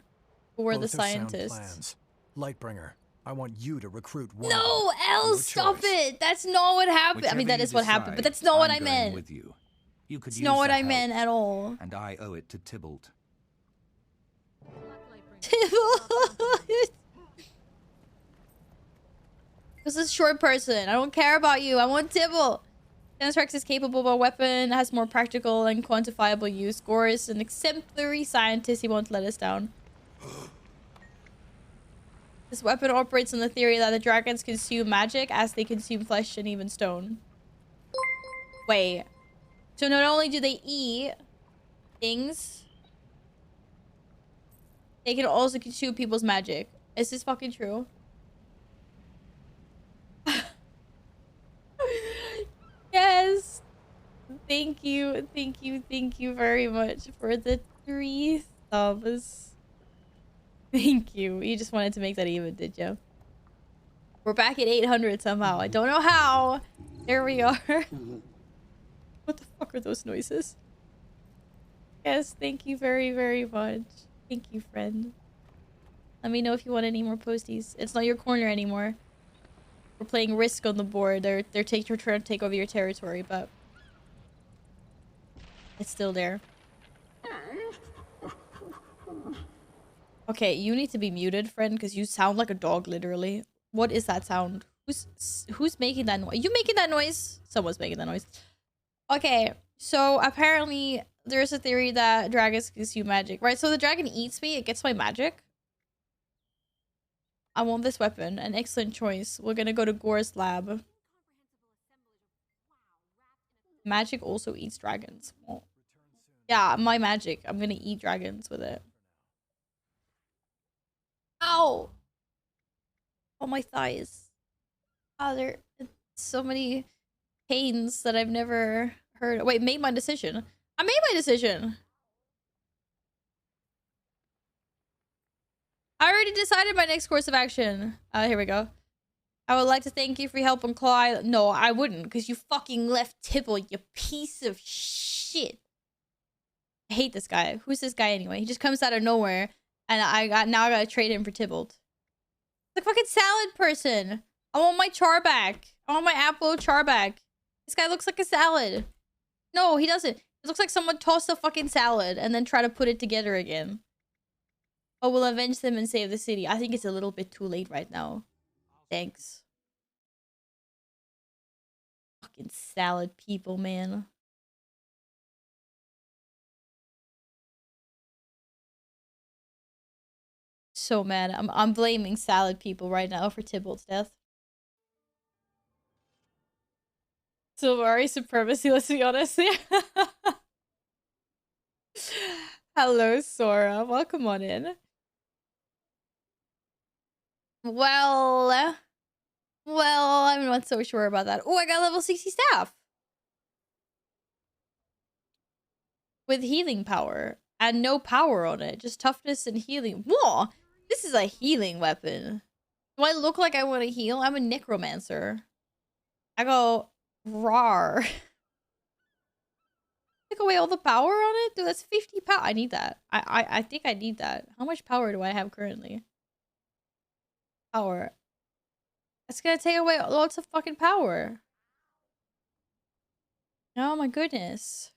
the Both are scientist. Sound plans. Lightbringer, I want you to recruit one. No, Elle, stop it. That's not what happened. I mean, that is what happened, but that's not what I meant. With you. You could it's use not what the I help, meant at all. And I owe it to Tybalt. Tybalt. This is a short person. I don't care about you. I want Tybalt. Transcript is capable of a weapon, has more practical and quantifiable use. Gore is an exemplary scientist. He won't let us down. This weapon operates on the theory that the dragons consume magic as they consume flesh and even stone. Wait. So not only do they eat things, they can also consume people's magic. Is this fucking true? Yes. Thank you. Thank you. Thank you very much for the 3 subs. Thank you. You just wanted to make that even, did you? We're back at 800 somehow. I don't know how. There we are. What the fuck are those noises? Yes, thank you very, very much. Thank you, friend. Let me know if you want any more posties. It's not your corner anymore. We're playing Risk on the board. They're trying to take over your territory, but it's still there. Okay, you need to be muted, friend, because you sound like a dog, literally. What is that sound? Who's making that noise? You making that noise? Someone's making that noise. Okay, so apparently there's a theory that dragons consume magic, right? So the dragon eats me, it gets my magic. I want this weapon. An excellent choice. We're gonna go to Gore's lab. Magic also eats dragons. Oh. Yeah, my magic. I'm gonna eat dragons with it. Ow! Oh, my thighs. Oh, there are so many pains that I've never heard. Wait, made my decision. I made my decision. I already decided my next course of action. Here we go. I would like to thank you for your help on Claw. No, I wouldn't, because you fucking left Tibble, you piece of shit. I hate this guy. Who's this guy anyway? He just comes out of nowhere, and now I gotta trade him for Tybalt. The fucking salad person. I want my char back. I want my apple char back. This guy looks like a salad. No, he doesn't. It looks like someone tossed a fucking salad and then tried to put it together again. Oh, we'll avenge them and save the city. I think it's a little bit too late right now. Thanks. Fucking salad people, man. So mad. I'm blaming salad people right now for Tybalt's death. Sylvari supremacy, let's be honest. Hello, Sora. Welcome on in. Well, I'm not so sure about that. Oh, I got level 60 staff. With healing power. And no power on it. Just toughness and healing. Whoa! This is a healing weapon. Do I look like I want to heal? I'm a necromancer. I go, rawr. Take away all the power on it? Dude, that's 50 power. I need that. I think I need that. How much power do I have currently? Power. That's gonna take away lots of fucking power. Oh my goodness.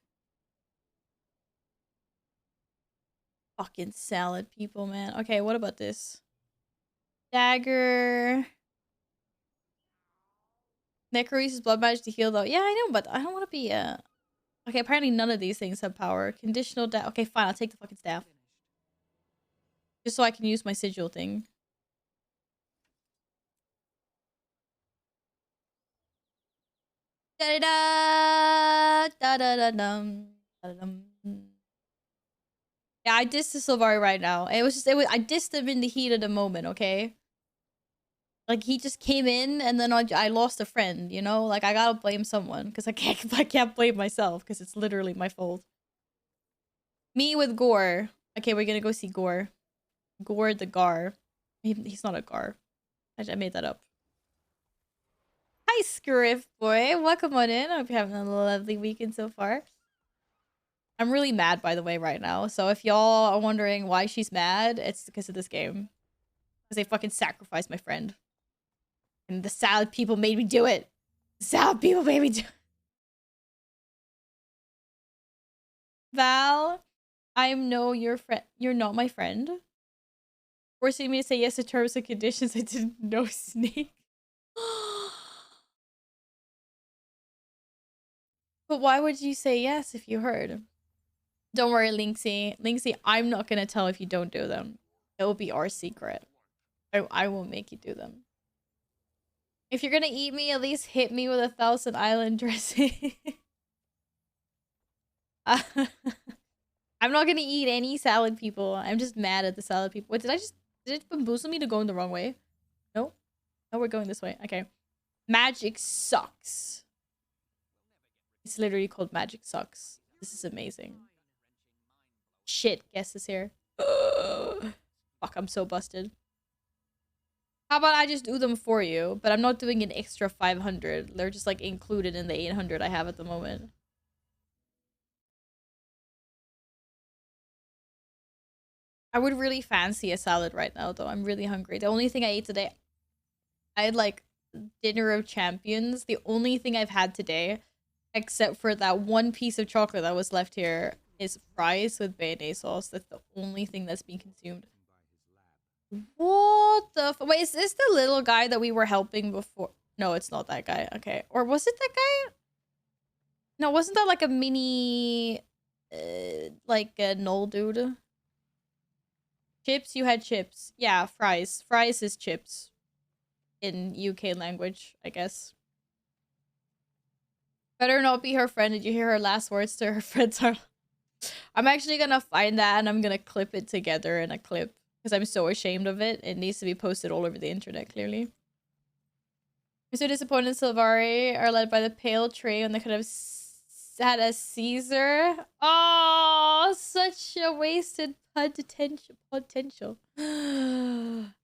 Fucking salad people, man. Okay, what about this? Dagger. Necro uses blood magic to heal though. Yeah, I know, but I don't want to be Okay, apparently none of these things have power. Conditional okay, fine, I'll take the fucking staff. Just so I can use my sigil thing. Da da da da dum. Yeah, I dissed the Sylvari right now. I dissed him in the heat of the moment, okay? Like, he just came in and then I lost a friend, you know? Like, I gotta blame someone because I can't blame myself because it's literally my fault. Me with Gore. Okay, we're gonna go see Gore. Gore the Gar. He's not a Gar. I made that up. Hi, Scriff boy. Welcome on in. I hope you're having a lovely weekend so far. I'm really mad, by the way, right now. So if y'all are wondering why she's mad, it's because of this game. Because they fucking sacrificed my friend. And the salad people made me do it. The salad people made me do it. Val, I know your friend. You're not my friend. Forcing me to say yes to terms and conditions I didn't know, Snake. But why would you say yes if you heard? Don't worry, Linksy. Linksy, I'm not gonna tell if you don't do them. It will be our secret. I won't make you do them. If you're gonna eat me, at least hit me with 1,000 island dressing. I'm not gonna eat any salad, people. I'm just mad at the salad people. Wait, did it bamboozle me to go in the wrong way? No? No, we're going this way. Okay. Magic sucks. It's literally called Magic Sucks. This is amazing. Shit, guess is here. Fuck, I'm so busted. How about I just do them for you, but I'm not doing an extra 500. They're just like included in the 800 I have at the moment. I would really fancy a salad right now, though. I'm really hungry. The only thing I ate today, I had like dinner of champions. The only thing I've had today, except for that one piece of chocolate that was left here, is fries with mayonnaise sauce. That's the only thing that's being consumed. What the wait, is this the little guy that we were helping before? No, it's not that guy. Okay. Or was it that guy? No, wasn't that like a mini like a null dude? Chips, you had chips. Yeah, fries. Fries is chips in UK language, I guess. Better not be her friend. Did you hear her last words to her friends are? I'm actually gonna find that and I'm gonna clip it together in a clip because I'm so ashamed of it. It needs to be posted all over the internet, clearly. I'm so disappointed Sylvari are led by the pale tree and they could have had a Caesar. Oh, such a wasted potential.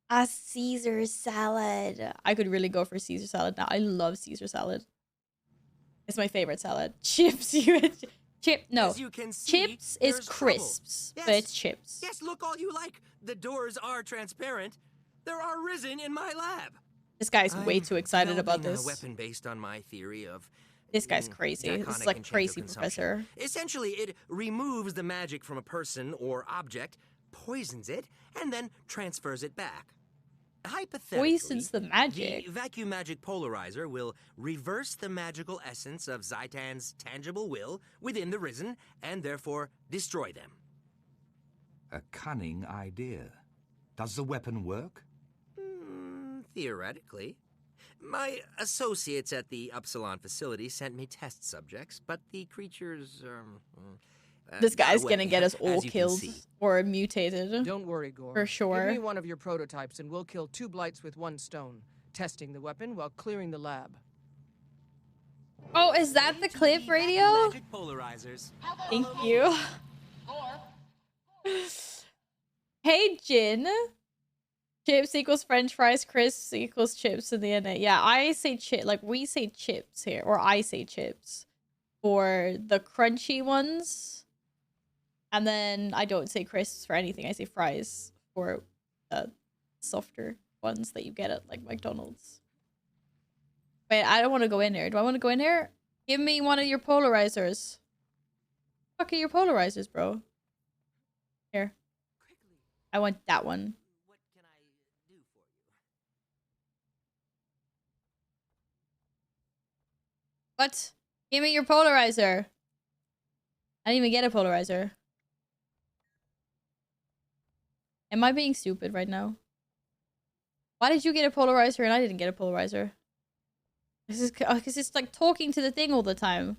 A Caesar salad. I could really go for Caesar salad now. I love Caesar salad. It's my favorite salad. Chips, no. As you can see, chips is crisps, yes. but it's chips. Yes, look all you like. The doors are transparent. There are risen in my lab. This guy's way too excited about this. A weapon based on my theory of this guy's crazy. This is like crazy professor. Essentially, it removes the magic from a person or object, poisons it, and then transfers it back. Hypothetically, poisons the magic. The vacuum magic polarizer will reverse the magical essence of Zaitan's tangible will within the Risen, and therefore destroy them. A cunning idea. Does the weapon work? Theoretically. My associates at the Upsilon facility sent me test subjects, but the creatures this guy's gonna get us all killed or mutated. Don't worry, Gore. For sure. Give me one of your prototypes and we'll kill 2 blights with 1 stone, testing the weapon while clearing the lab. Oh, is that the clip radio? Magic polarizers. Thank you. Hey, Jin. Chips equals French fries, crisps equals chips in the end. Yeah, I say chip, like we say chips here, or I say chips for the crunchy ones. And then I don't say crisps for anything. I say fries for the softer ones that you get at like McDonald's. Wait, I don't want to go in here. Do I want to go in here? Give me one of your polarizers. Fuck are your polarizers, bro? Here. I want that one. What can I do for you? What? Give me your polarizer. I didn't even get a polarizer. Am I being stupid right now? Why did you get a polarizer and I didn't get a polarizer? This is because it's like talking to the thing all the time.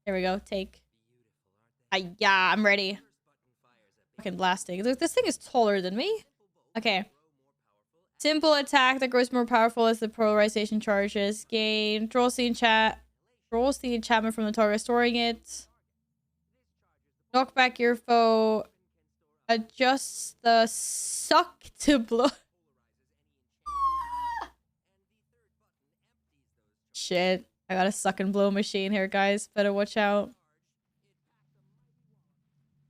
Here we go. Take. Yeah, I'm ready. Fucking blasting. Look, this thing is taller than me. Okay. Simple attack that grows more powerful as the polarization charges. Gain. Draws the enchantment from the target, storing it. Knock back your foe. Adjust the suck to blow. Shit. I got a suck and blow machine here, guys. Better watch out.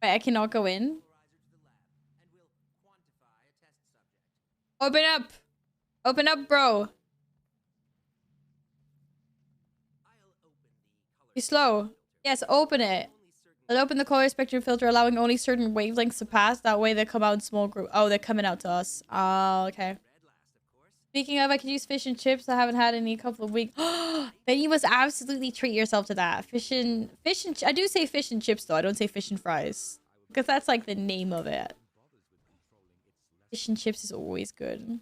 Wait, I cannot go in? Open up! Open up, bro! Be slow. Yes, open it. Let's open the color spectrum filter, allowing only certain wavelengths to pass. That way they come out in small group. Oh, they're coming out to us. Oh, okay. Speaking of, I could use fish and chips. I haven't had any in a couple of weeks. Then you must absolutely treat yourself to that. I do say fish and chips though. I don't say fish and fries because that's like the name of it. Fish and chips is always good.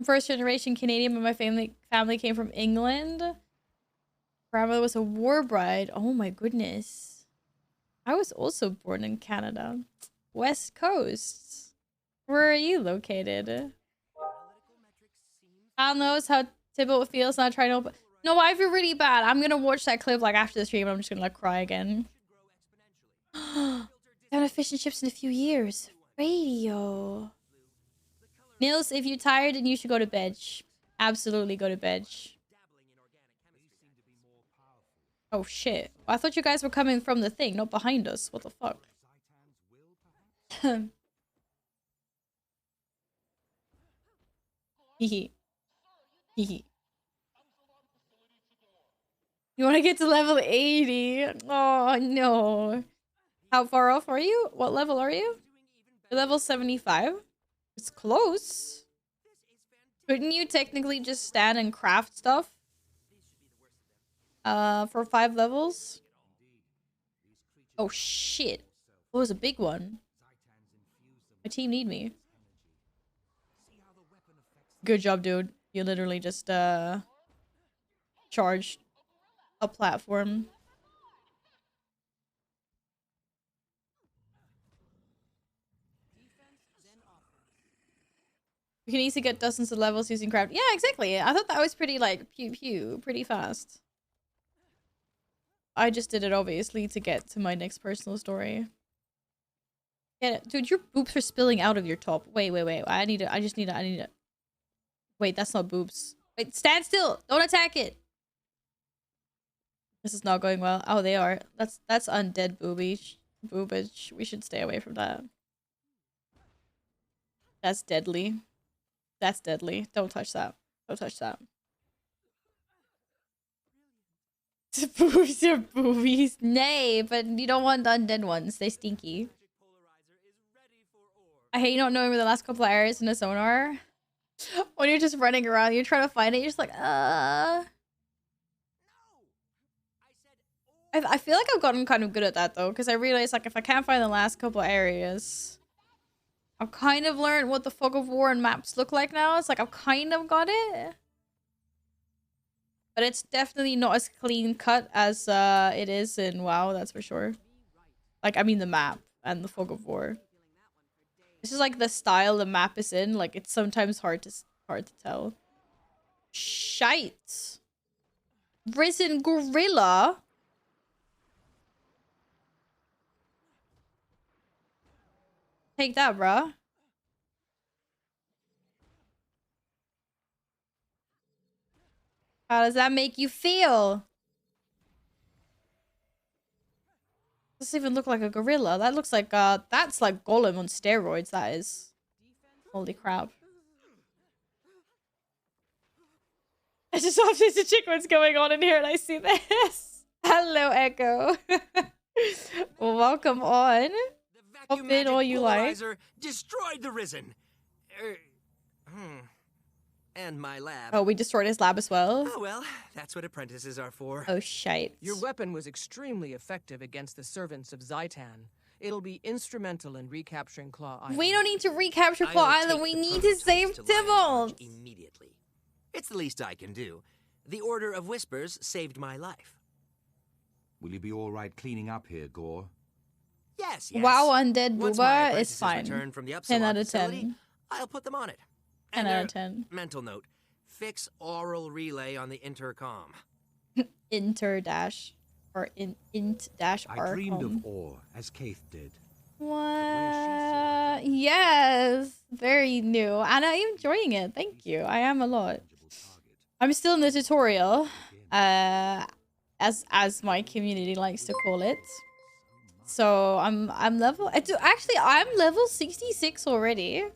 First generation Canadian, but my family came from England. Grandmother was a war bride. Oh my goodness. I was also born in Canada. West Coast. Where are you located? Al knows how Tybalt feels not trying to open. No, I feel really bad. I'm gonna watch that clip like after the stream. I'm just gonna like cry again. Down to fish and chips in a few years. Radio. Nils, if you're tired, then you should go to bed. Absolutely go to bed. Oh shit. I thought you guys were coming from the thing, not behind us. What the fuck? Hehe. Hehe. You want to get to level 80? Oh no. How far off are you? What level are you? You're level 75? It's close. Couldn't you technically just stand and craft stuff? For 5 levels? Oh shit. What was a big one? My team need me. Good job, dude. You literally just charged a platform. You can easily get dozens of levels using craft. Yeah, exactly. I thought that was pretty like pew pew, pretty fast. I just did it obviously to get to my next personal story. Get it, dude. Your boobs are spilling out of your top. Wait. I need to. Wait, that's not boobs. Wait, stand still. Don't attack it. This is not going well. Oh, they are. That's undead boobage. We should stay away from that. That's deadly. That's deadly. Don't touch that. Don't touch that. Boobs are boobies. Nay, but you don't want the undead ones. They stinky. I hate not knowing where the last couple of areas in the zone are. When you're just running around, you're trying to find it, you're just like, I feel like I've gotten kind of good at that though, because I realized like if I can't find the last couple of areas, I've kind of learned what the fog of war and maps look like now. It's like I've kind of got it. But it's definitely not as clean cut as it is in WoW, that's for sure. Like, I mean the map and the fog of war. It's just like the style the map is in, like it's sometimes hard to tell. Shite. Risen gorilla. Take that, bruh. How does that make you feel? Doesn't even look like a gorilla. That looks like that's like Golem on steroids, that is. Holy crap. I just saw there's a chick what's going on in here and I see this. Hello, Echo. Well, welcome on. Hop in all you like. Destroyed the Risen. And my lab. Oh, we destroyed his lab as well? Oh, well, that's what apprentices are for. Oh, shite. Your weapon was extremely effective against the servants of Zaitan. It'll be instrumental in recapturing Claw Island. We don't need to recapture Claw Island. We need to save Tybalt. Immediately. It's the least I can do. The Order of Whispers saved my life. Will you be all right cleaning up here, Gore? Yes. Wow, undead booba is fine. From the 10 out of 10. I'll put them on it. 10 out of 10. Mental note. Fix oral relay on the intercom. Inter-dash. Or int-dash I dreamed of ore, as Kaith did. What? Yes. Very new. And I'm enjoying it. Thank you. I am a lot. I'm still in the tutorial. As my community likes to call it. So I'm level... Actually, I'm level 66 already.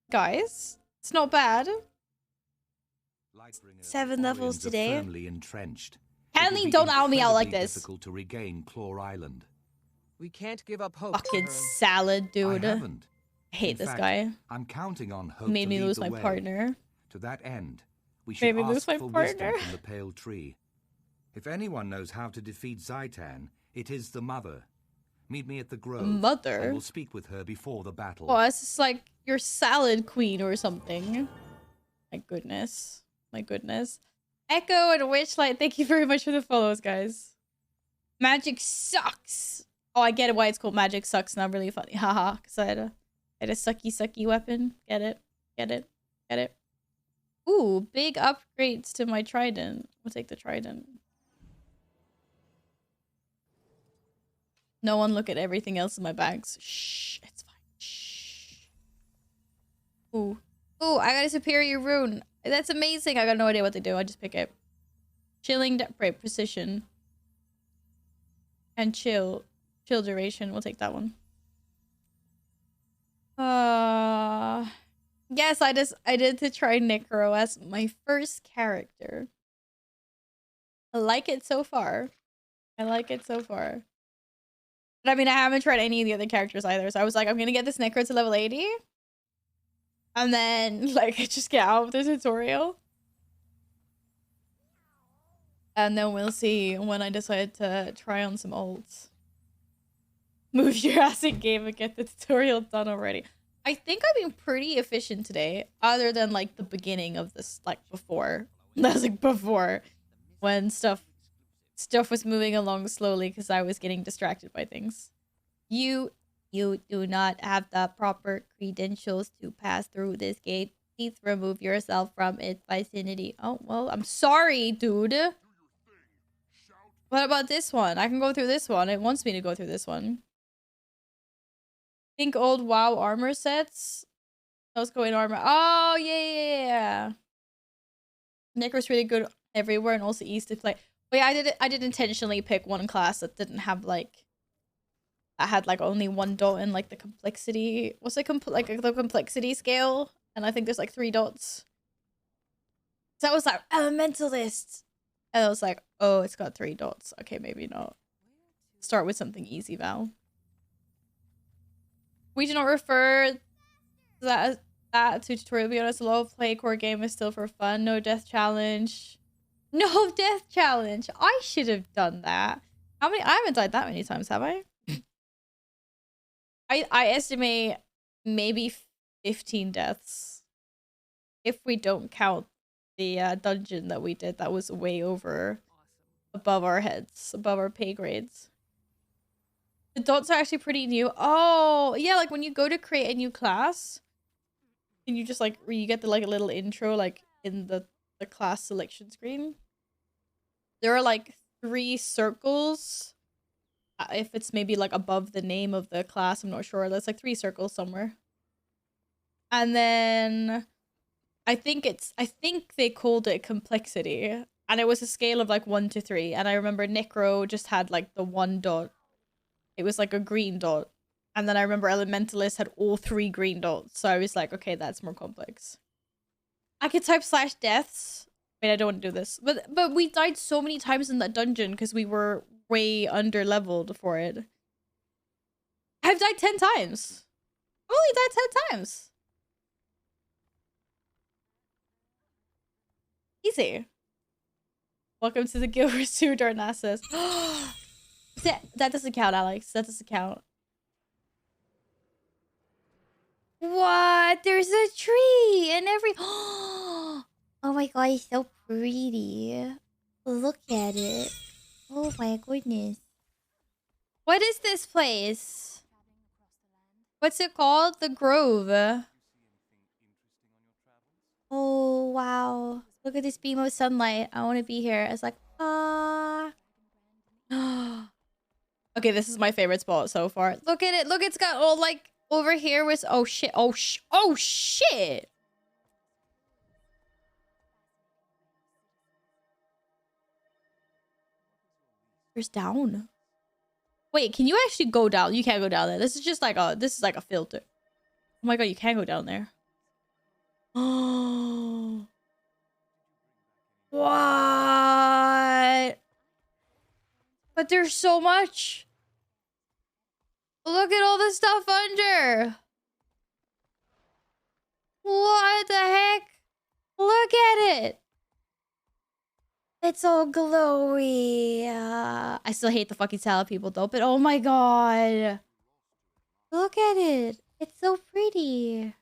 Guys. It's not bad. 7 levels today. Firmly entrenched. Henley, don't out me out like this. Difficult to regain Claw Island. We can't give up hope. Fucking salad, dude. I haven't. I hate this guy. I'm counting on Hope Made to me lead lose the my way. partner. To that end, we Made should me lose ask my for partner. wisdom from the Pale Tree. If anyone knows how to defeat Zaitan, it is the Mother. Meet me at the Grove. Mother? And we'll speak with her before the battle. Oh, it's just like your salad queen or something. My goodness. My goodness. Echo and Witchlight, thank you very much for the follows, guys. Magic sucks. Oh, I get it why it's called Magic Sucks. Not really funny. Haha. Because I had a sucky weapon. Get it? Get it? Get it? Ooh, big upgrades to my trident. We'll take the trident. No one look at everything else in my bags. Shh, it's fine. Shh. Ooh. Ooh, I got a superior rune. That's amazing. I got no idea what they do. I just pick it. Chilling, right, precision. And chill duration. We'll take that one. Yes, I did to try Necro as my first character. I like it so far. I like it so far. But I mean, I haven't tried any of the other characters either. So I was like, I'm gonna get this Necro to level 80. And then, like, just get out of the tutorial. And then we'll see when I decide to try on some ults. Move your ass in game and get the tutorial done already. I think I've been pretty efficient today. Other than, like, the beginning of this, like, before. That was, like, before. When stuff was moving along slowly because I was getting distracted by things. You do not have the proper credentials to pass through this gate. Please remove yourself from its vicinity. Oh, well, I'm sorry, dude. What about this one? I can go through this one. It wants me to go through this one. Think old WoW armor sets. Let's go in armor. Oh, yeah. Necro's really good everywhere and also easy to play. Wait, I did intentionally pick one class that didn't have, like... I had like only one dot in like the complexity. What's it like the complexity scale? And I think there's like 3 dots. So I was like, elementalist. And I was like, oh, it's got 3 dots. Okay, maybe not. Start with something easy, Val. We do not refer that to tutorial. To be honest, a low play core game is still for fun. No death challenge. No death challenge. I should have done that. How many? I haven't died that many times, have I? I estimate maybe 15 deaths. If we don't count the dungeon that we did, that was way over above our heads, above our pay grades. The dots are actually pretty new. Oh, yeah, like when you go to create a new class, and you just like, you get the like a little intro like in the class selection screen. There are like 3 circles. If it's maybe like above the name of the class, I'm not sure. That's like 3 circles somewhere. And then I think they called it complexity. And it was a scale of like 1 to 3. And I remember Necro just had like the 1 dot. It was like a green dot. And then I remember Elementalist had all 3 green dots. So I was like, okay, that's more complex. I could type /deaths. Wait, I don't want to do this. But we died so many times in that dungeon because we were way under leveled for it. I've died 10 times. I've only died 10 times. Easy. Welcome to the Guild Wars 2 Darnassus. That doesn't count, Alex. That doesn't count. What? There's a tree and every... Oh my god, it's so pretty. Look at it. Oh my goodness. What is this place? What's it called? The Grove. Oh, wow. Look at this beam of sunlight. I want to be here. It's like, ah. Okay, this is my favorite spot so far. Look at it. Look, it's got all like over here was... Oh, shit. Oh, shit. There's down. Wait, can you actually go down? You can't go down there. This is just like a filter. Oh my god, you can't go down there. Oh. What? But there's so much. Look at all the stuff under. What the heck? Look at it. It's all glowy. I still hate the fucking salad people though, but oh my god. Look at it. It's so pretty.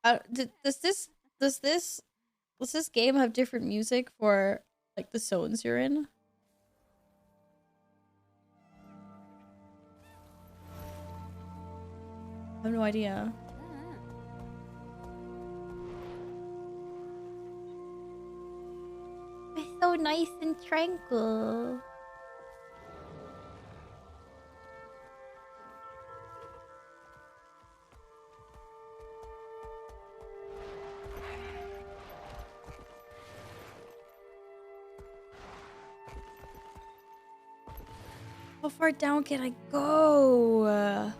Does this game have different music for like the zones you're in? I have no idea. It's so nice and tranquil. How far down can I go?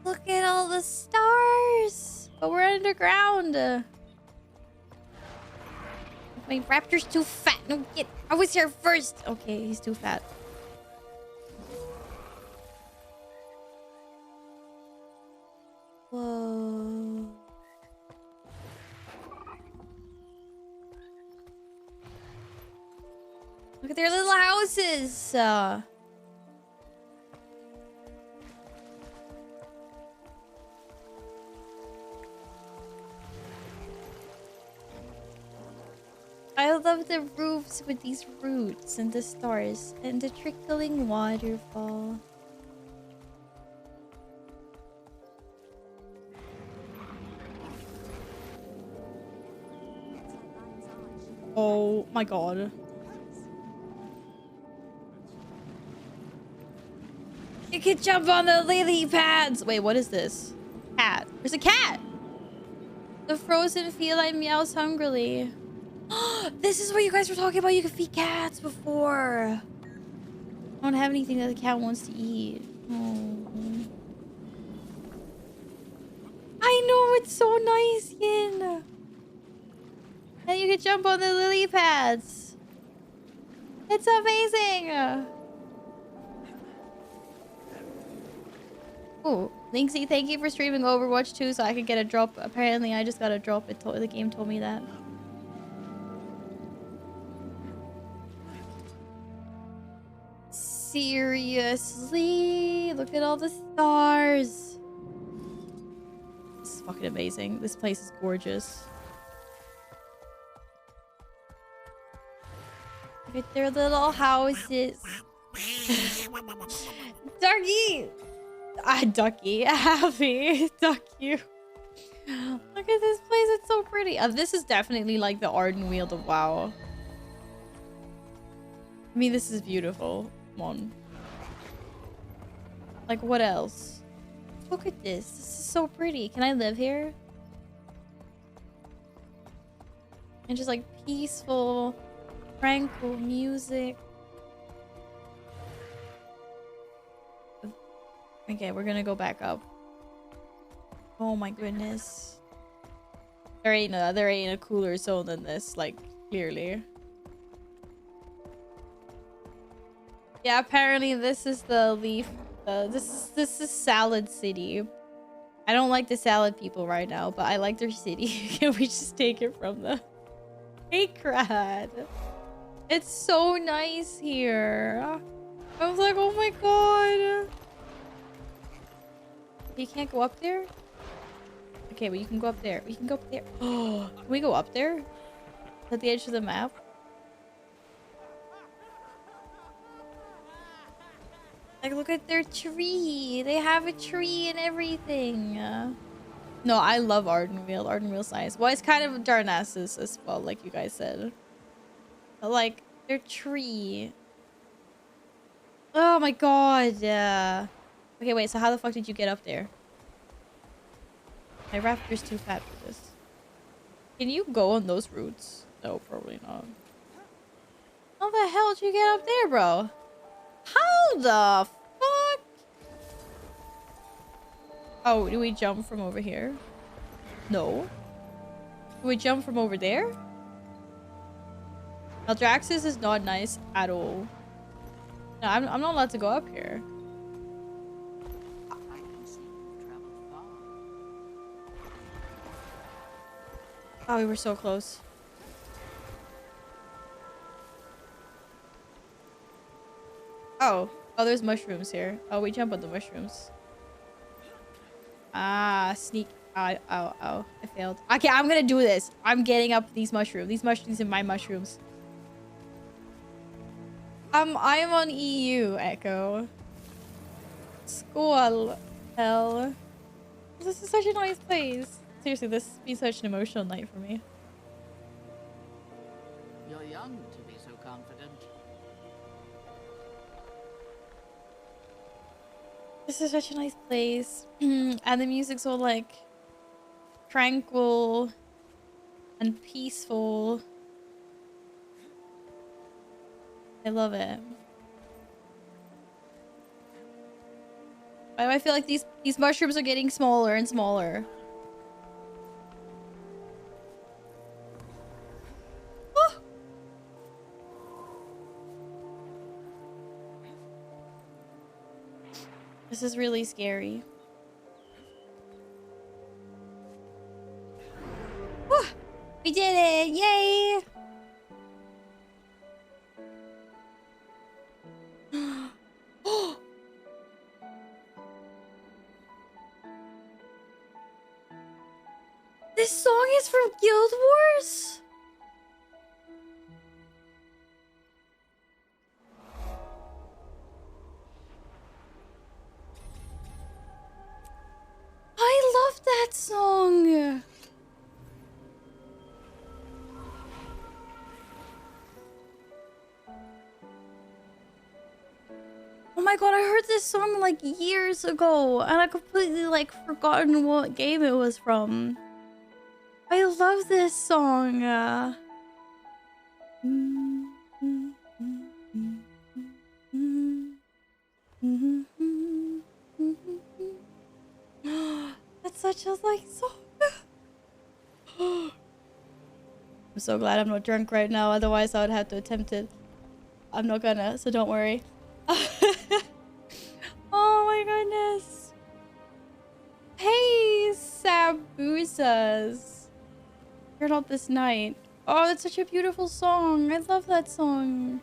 Look at all the stars! But we're underground. My raptor's too fat. No, get. I was here first. Okay, he's too fat. Whoa. Look at their little houses. I love the roofs with these roots and the stars and the trickling waterfall. Oh my god. You can jump on the lily pads! Wait, what is this? Cat. There's a cat! The frozen feline meows hungrily. This is what you guys were talking about. You could feed cats before. I don't have anything that the cat wants to eat. Oh. I know, it's so nice, Yin. And you can jump on the lily pads. It's amazing. Oh, Linksy, thank you for streaming Overwatch 2 so I could get a drop. Apparently, I just got a drop. The game told me that. Seriously? Look at all the stars. This is fucking amazing. This place is gorgeous. Look at their little houses. Ducky! Ducky. Happy. Duck you. Look at this place. It's so pretty. This is definitely like the Arden Weald of WoW. I mean, this is beautiful. Come on. Like, what else? Look at this. This is so pretty. Can I live here? And just like peaceful, tranquil music. Okay, we're gonna go back up. Oh my goodness. There ain't a cooler zone than this, like, clearly. Yeah, apparently this is the leaf. This is Salad City. I don't like the salad people right now, but I like their city. Can we just take it from them? Hey, Crad. It's so nice here. I was like, oh my god. You can't go up there? Okay, but you can go up there. We can go up there. Oh, can we go up there? At the edge of the map? Like, look at their tree. They have a tree and everything. No, I love Ardenweald. Ardenweald science. Well, it's kind of Darnassus as well, like you guys said. But, like, their tree. Oh my god. Okay, wait. So how the fuck did you get up there? My raptor's too fat for this. Can you go on those routes? No, probably not. How the hell did you get up there, bro? How the fuck? Oh, do we jump from over here? No. Do we jump from over there? Aldraxis is not nice at all. No, I'm not allowed to go up here. Oh, we were so close. Oh, there's mushrooms here. Oh, we jump on the mushrooms. Ah, sneak. Ow. I failed. Okay, I'm gonna do this. I'm getting up these mushrooms. These mushrooms are my mushrooms. I am on EU, Echo. School. Hell. This is such a nice place. Seriously, this has been such an emotional night for me. You're young to be so confident. This is such a nice place. And the music's all like tranquil and peaceful. I love it. Why do I feel like these mushrooms are getting smaller and smaller? Oh! This is really scary. Woo! We did it! Yay! This song is from Guild Wars? I love that song. Oh my god, I heard this song like years ago and I completely like forgotten what game it was from. I love this song. That's such a like song. I'm so glad I'm not drunk right now, otherwise I would have to attempt it. I'm not gonna, so don't worry. Oh my goodness. Hey, Sabusas. Heard all this night. Oh, that's such a beautiful song. I love that song.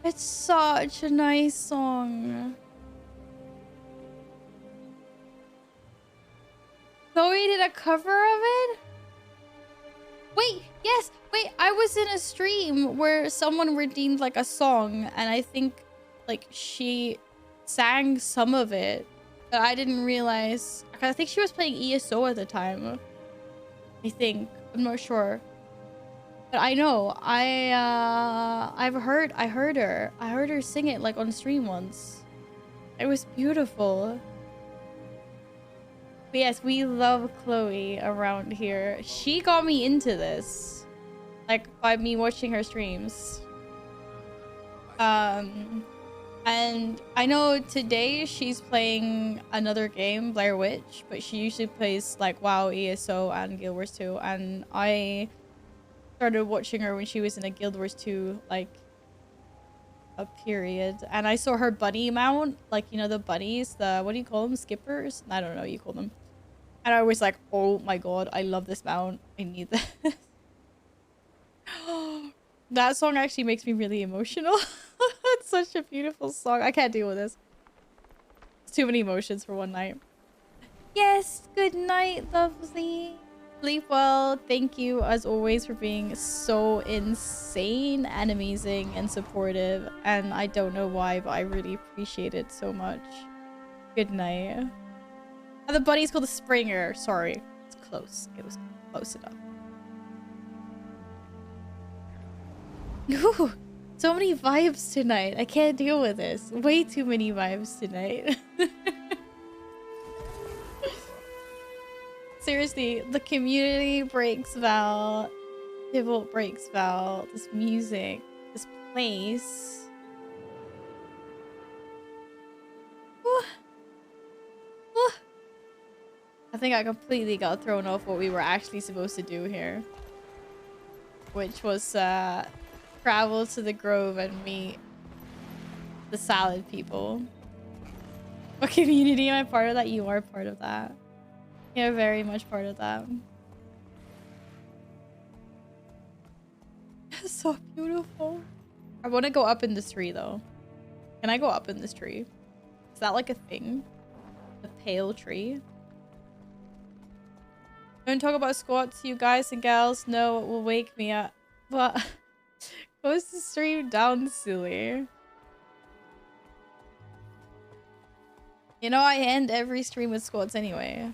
It's such a nice song. Chloe did a cover of it? Wait, yes. Wait, I was in a stream where someone redeemed like a song and I think like she sang some of it. But I didn't realize. I think she was playing ESO at the time. I think. I'm not sure. But I know. I heard her. I heard her sing it like on stream once. It was beautiful. But yes, we love Chloe around here. She got me into this. Like by me watching her streams. And I know today she's playing another game, Blair Witch, but she usually plays like WoW, ESO, and Guild Wars 2. And I started watching her when she was in a Guild Wars 2, like, a period. And I saw her bunny mount, like, you know, the bunnies, the, what do you call them? Skippers? I don't know what you call them. And I was like, oh my god, I love this mount. I need this. That song actually makes me really emotional. It's such a beautiful song. I can't deal with this. It's too many emotions for one night. Yes, good night, lovely. Sleep well. Thank you, as always, for being so insane and amazing and supportive. And I don't know why, but I really appreciate it so much. Good night. And the buddy's called the Springer. Sorry. It's close. It was close enough. Ooh, so many vibes tonight. I can't deal with this. Way too many vibes tonight. Seriously, the community breaks Val. Tybalt breaks Val. This music. This place. Ooh. Ooh. think I completely got thrown off what we were actually supposed to do here. Which was travel to the Grove and meet the salad people. What community am I part of that? You are part of that. You're very much part of that. It's so beautiful. I want to go up in this tree though. Can I go up in this tree? Is that like a thing? A pale tree? Don't talk about squats, you guys and gals. No, it will wake me up. But goes to stream down, silly. You know, I end every stream with squats anyway.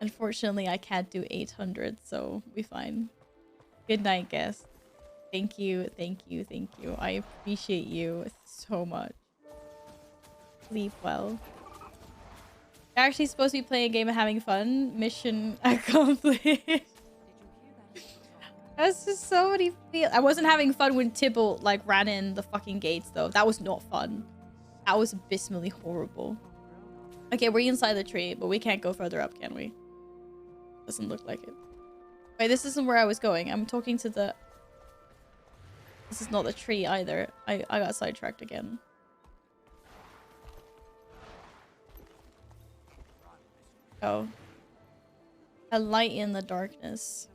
Unfortunately, I can't do 800, so we fine. Good night, guest. Thank you, thank you, thank you. I appreciate you so much. Sleep well. You're actually supposed to be playing a game and having fun. Mission accomplished. That's just so many feel. I wasn't having fun when Tibble like ran in the fucking gates though. That was not fun. That was abysmally horrible. Okay, we're inside the tree, but we can't go further up, can we? Doesn't look like it. Wait, this isn't where I was going. I'm talking to the... This is not the tree either. I got sidetracked again. Oh. A light in the darkness.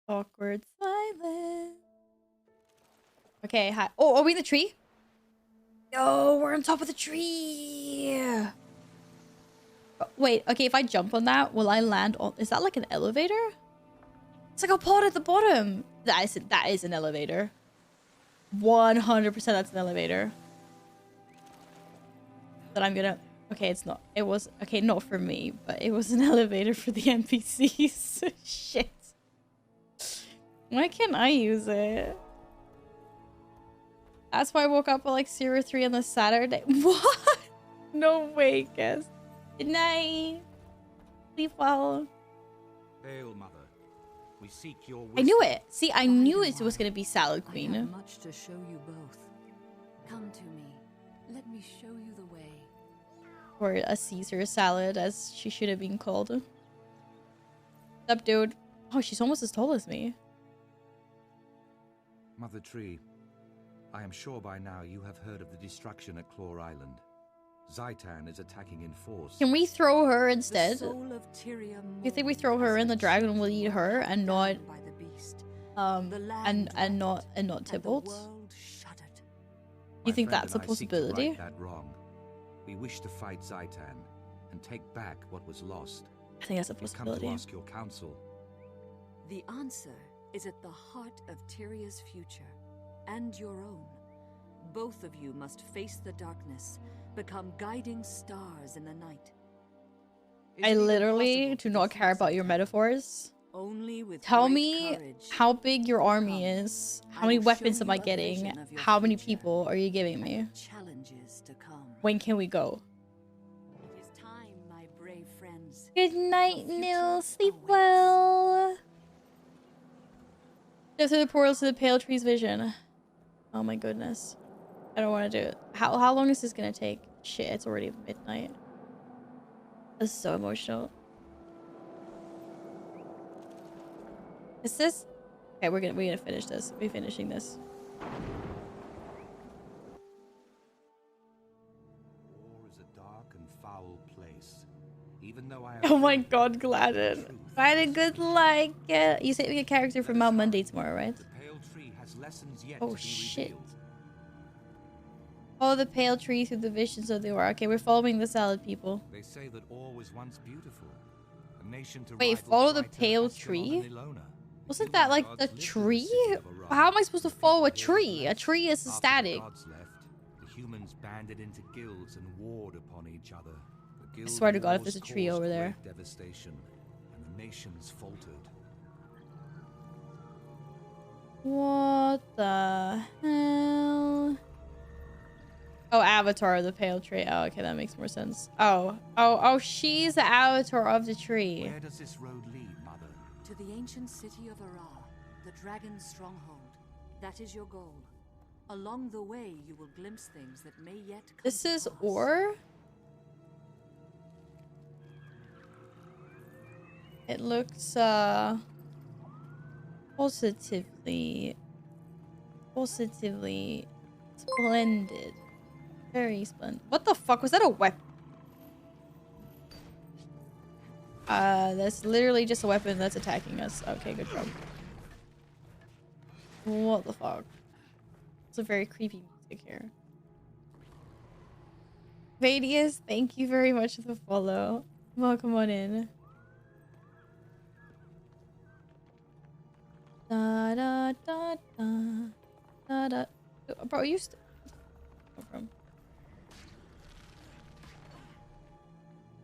Awkward silence. Okay, hi. Oh, are we in the tree? Yo, we're on top of the tree. Wait, okay, if I jump on that, will I land on... Is that like an elevator? It's like a pod at the bottom. That is an elevator. 100% that's an elevator. That I'm gonna... Okay, it's not. It was... Okay, not for me, but it was an elevator for the NPCs. Shit. Why can't I use it? That's why I woke up at like 03 on the Saturday. What? No way, guess. Good night. Sleep well. Hail, Mother. We seek your wisdom. I knew it. See, I knew it was gonna be Salad Queen. I have much to show you both. Come to me. Let me show you the way. Or a Caesar salad, as she should have been called. What's up, dude? Oh, she's almost as tall as me. Mother Tree, I am sure by now you have heard of the destruction at Claw Island. Zaitan is attacking in force. Can we throw her instead? You think we throw her in, the dragon will eat her and not and not Tybalt? You think that's a possibility? Right that wrong. We wish to fight Zaitan and take back what was lost. I think that's a possibility. We've come to ask your counsel. The answer is at the heart of Tyria's future and your own. Both of you must face the darkness, become guiding stars in the night. I literally do not care about your metaphors. Only with Tell me how big your army is. How many weapons am I getting? How many people are you giving me? Challenges to come. When can we go? It is time, my brave friends. Good night, Nil. Sleep well. Go through the portals to the pale tree's vision. Oh my goodness. I don't want to do it. How long is this gonna take? Shit, it's already midnight. This is so emotional. Is this... Okay, we're gonna finish this. We're finishing this. War is a dark and foul place. Even though I have... Oh my god, Gladden. Gladden, good luck. You say we get a character from Mount Monday tomorrow, right? The pale tree has lessons yet Oh to be shit. revealed. Follow the pale tree through the visions of the aura. Okay, we're following the salad people. They say that Or was once beautiful. A nation to Wait, rival follow the Kryta, pale Ascalon, tree? and Ilona. Wasn't that like the tree? How am I supposed to follow a tree? A tree is static. After the gods left, the humans banded into guilds and warred upon each other. The I guild swear to God, if wars there's a tree caused over there. great devastation, and the nations faltered. What the hell? Oh, Avatar of the Pale Tree. Oh, okay, that makes more sense. Oh, she's the Avatar of the tree. Where does this road lead, Mother? To the ancient city of Ara, the dragon's stronghold. That is your goal. Along the way, you will glimpse things that may yet come This to is pass. ore? It looks positively splendid. Very splendid. What the fuck? Was that a weapon? That's literally just a weapon that's attacking us. Okay, good job. What the fuck? It's a very creepy music here. Vadius, thank you very much for the follow. Welcome on in. Da da da da da da. Bro, you no problem.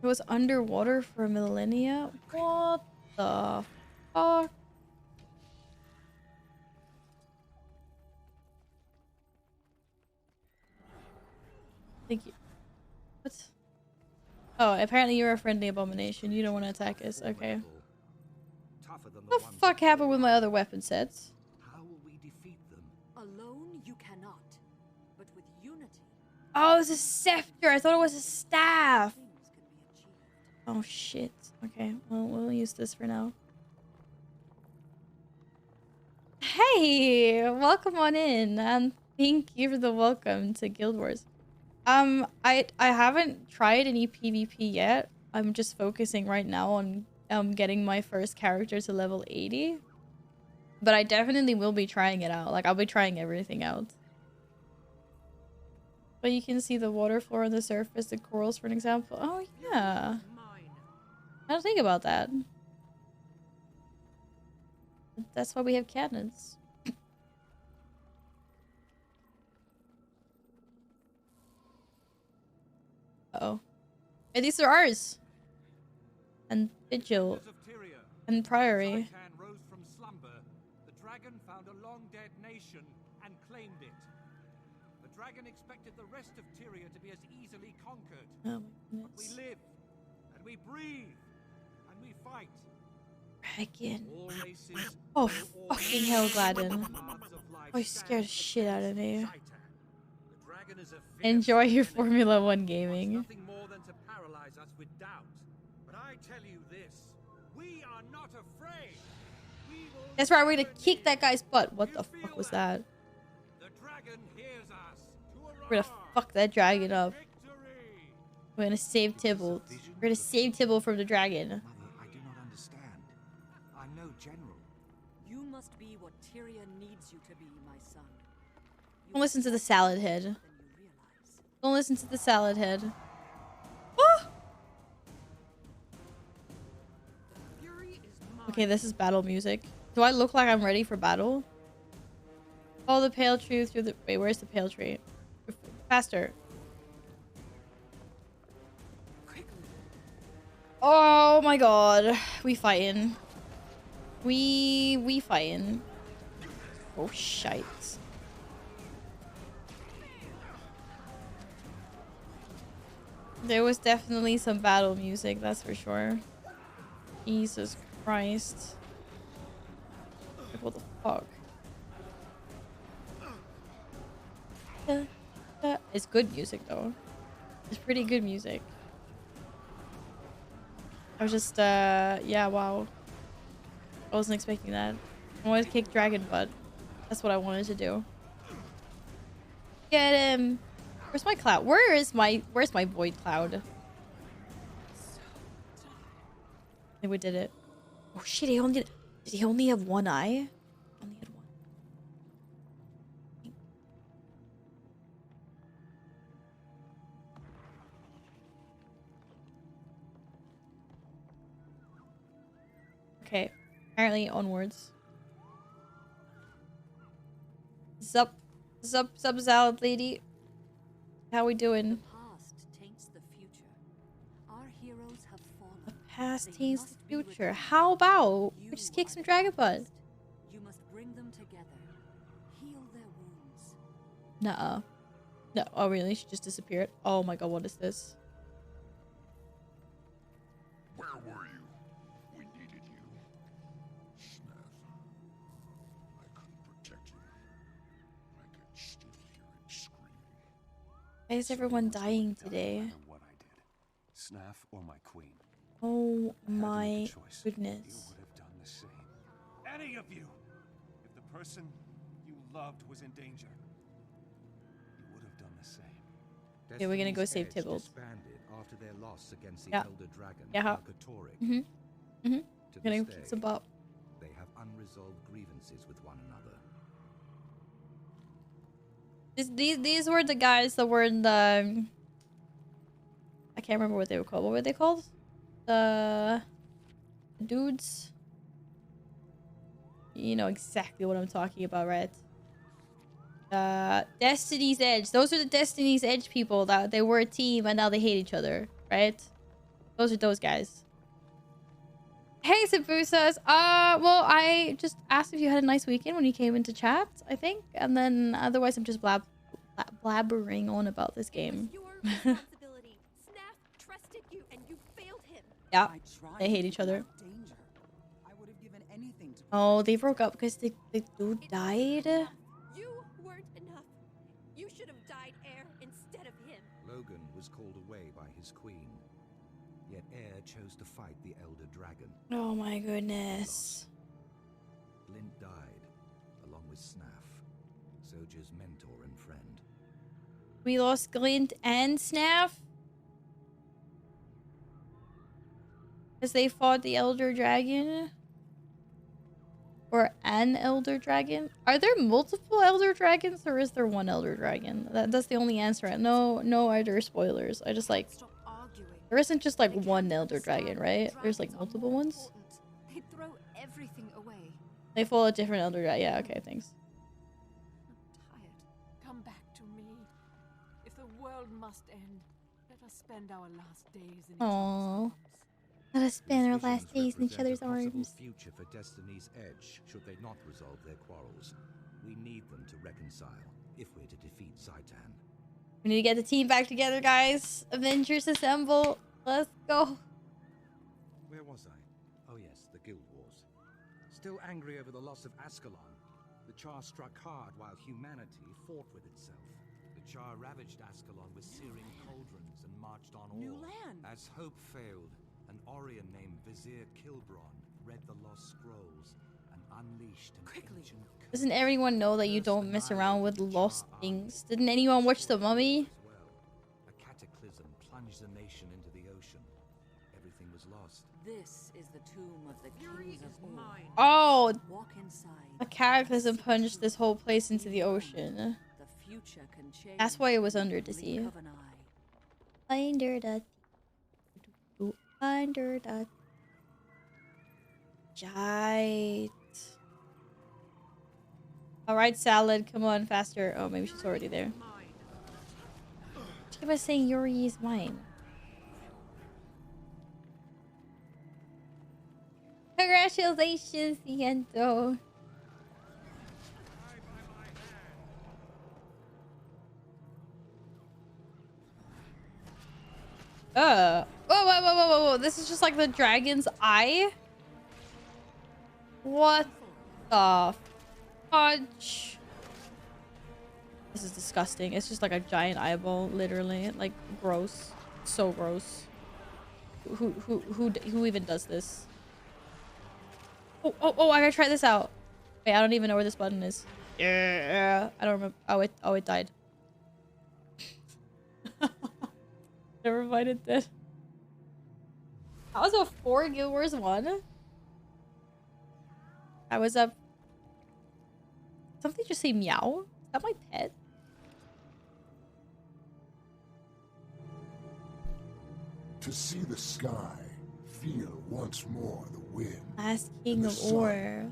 It was underwater for millennia? What the fuck? Thank you. What? Oh, apparently you're a friendly abomination. You don't want to attack us. Okay. What the fuck happened with my other weapon sets? How will we defeat them? Alone, you cannot. But with unity... Oh, it's a scepter. I thought it was a staff. Oh, shit. Okay, well, we'll use this for now. Hey, welcome on in. Thank you for the welcome to Guild Wars. I haven't tried any PvP yet. I'm just focusing right now on getting my first character to level 80. But I definitely will be trying it out. Like, I'll be trying everything out. But you can see the water floor on the surface, the corals for an example. Oh, yeah. I don't think about that. That's why we have cannons. Uh-oh. Hey, these are ours. And Vigil. And Priory. Rose from slumber. The dragon found a long-dead nation and claimed it. The dragon expected the rest of Tyria to be as easily conquered. Oh my but we goodness. live, and we breathe, and we fight. Dragon. All races, Oh, fucking hell, Gladden. Oh, you scared the shit out of me. Enjoy your Formula 1 gaming. Nothing more than to paralyze us with doubt. But I tell you this, we are not afraid. That's right, we're gonna kick that guy's butt. What the fuck was that? The dragon hears us. We're gonna fuck that dragon up. We're gonna save Tybalt. We're gonna save Tybalt from the dragon. Mother, I do not understand. I'm no general. You must be what Tyria needs you to be, my son. Don't listen to the salad head. Don't listen to the salad head. Ah! Okay, this is battle music. Do I look like I'm ready for battle? Follow the pale tree through the... Wait, where's the pale tree? Faster. Oh my god. We fighting. We fighting. Oh, shite. There was definitely some battle music, that's for sure. Jesus Christ. Like, what the fuck? It's good music, though. It's pretty good music. I was just, yeah, wow. I wasn't expecting that. I wanted to kick dragon butt. That's what I wanted to do. Get him! Where's my cloud? Where's my void cloud? I think we did it. Oh shit, did he only have one eye? Only had one. Okay. Apparently onwards. Sup salad lady. How we doing? The past taints the future. Our heroes have fallen. The past taints the future. How about we just kick some dragon butt? You must bring them together. Heal their wounds. Nuh-uh. No. Oh really? She just disappeared? Oh my god, what is this? Where were you? We needed you. Snath. I couldn't protect you. I could still Why is everyone dying today? What I did, Snaff or my queen. Oh my goodness. You would have done the same. Any of you. If the person you loved was in danger, you would have done the same. Okay, we're gonna go save Tybalt. After their loss against the Yeah. Elder Dragon, Yeah. Arkatoric. To Gonna this keep day, some up. they have unresolved grievances with one another. These were the guys that were in the... I can't remember what they were called. What were they called? The dudes? You know exactly what I'm talking about, right? Destiny's Edge. Those are the Destiny's Edge people that they were a team and now they hate each other, right? Those are those guys. Hey, Sabusas. Well, I just asked if you had a nice weekend when you came into chat, I think. And then otherwise I'm just blabbering on about this game. Yeah, they hate each other. Oh, they broke up because the dude died? You weren't enough. You should have died, Heir, instead of him. Logan was called away by his queen. Yet Heir chose to fight the Elder Dragon. Oh my goodness. Glint died, along with Snaff, Soldier's mentor and friend. We lost Glint and Snaff? Because they fought the Elder Dragon? Or an Elder Dragon? Are there multiple Elder Dragons or is there one Elder Dragon? That's the only answer. No other spoilers. I just like... There isn't just like one Elder Dragon, right? There's like multiple ones? They throw everything away. They follow different Elder Dragon. Yeah, okay, thanks. I'm tired. Come back to me. If the world must end, let us spend our last days in Aww. Let us spend our last days in each other's arms. Future for Destiny's Edge, should they not resolve their quarrels. We need them to reconcile if we're to defeat Zaitan. We need to get the team back together, guys. Avengers assemble. Let's go. Where was I? Oh yes, the Guild Wars. Still angry over the loss of Ascalon, the Char struck hard while humanity fought with itself. The Char ravaged Ascalon with searing cauldrons and marched on all. New land. As hope failed, an Orion named Vizier Kilbron read the lost scrolls and unleashed an ancient... Doesn't everyone know that you don't mess around with lost things? Didn't anyone watch The Mummy? A cataclysm plunged the nation into the ocean. Everything was lost. This is the tomb of the kings of mine. Oh! Walk inside. A cataclysm plunged this whole place into the ocean. The future can change. That's why it was under the sea. Under the... Under the... Giant. Alright, Salad, come on, faster. Oh, maybe she's already there. She was saying Yuri is mine. Congratulations, Siento. Whoa. This is just like the dragon's eye? What the fudge? This is disgusting. It's just like a giant eyeball, literally. Like, gross. So gross. Who even does this? Oh, I gotta try this out. Wait, I don't even know where this button is. Yeah, I don't remember. Oh, it died. Never mind, it did. That was a 4 Guild Wars 1. I was up. Something just say meow? Is that my pet? To see the sky, feel once more the wind. Last king of Or.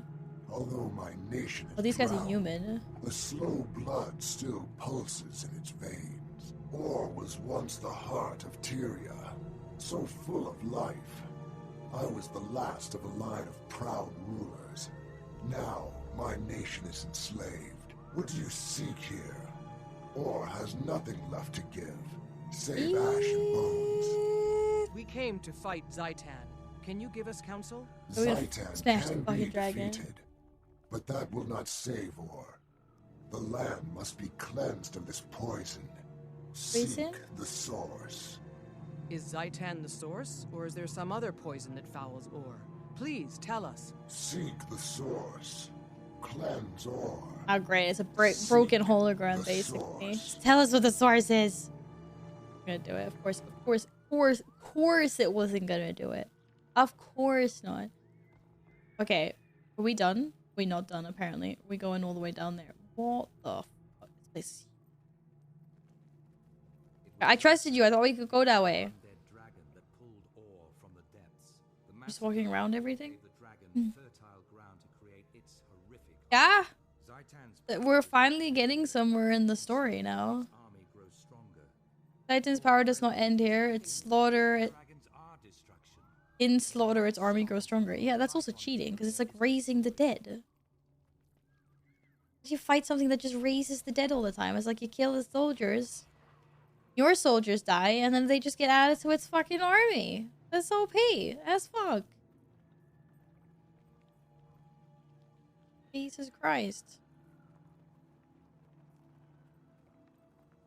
Although my nation is these guys are drowned, human. The slow blood still pulses in its veins. Or was once the heart of Tyria, so full of life. I was the last of a line of proud rulers. Now my nation is enslaved. What do you seek here? Or has nothing left to give, save ash and bones. We came to fight Zaitan. Can you give us counsel? Zaitan can be defeated, but that will not save Or. The land must be cleansed of this poison. Poison? Seek the source. Is Zaitan the source, or is there some other poison that fouls ore? Please tell us. Seek the source. Cleanse ore. Oh great, it's a broken hologram basically. Just tell us what the source is. I'm gonna do it. Of course it wasn't gonna do it. Of course not. Okay, are we done? We're not done apparently. We're going all the way down there. What the fuck is this? I trusted you. I thought we could go that way. Just walking around everything? Yeah? We're finally getting somewhere in the story now. Titan's power does not end here. It's slaughter. In slaughter, its army grows stronger. Yeah, that's also cheating because it's like raising the dead. You fight something that just raises the dead all the time. It's like you kill the soldiers. Your soldiers die, and then they just get added to its fucking army. That's OP as fuck. Jesus Christ.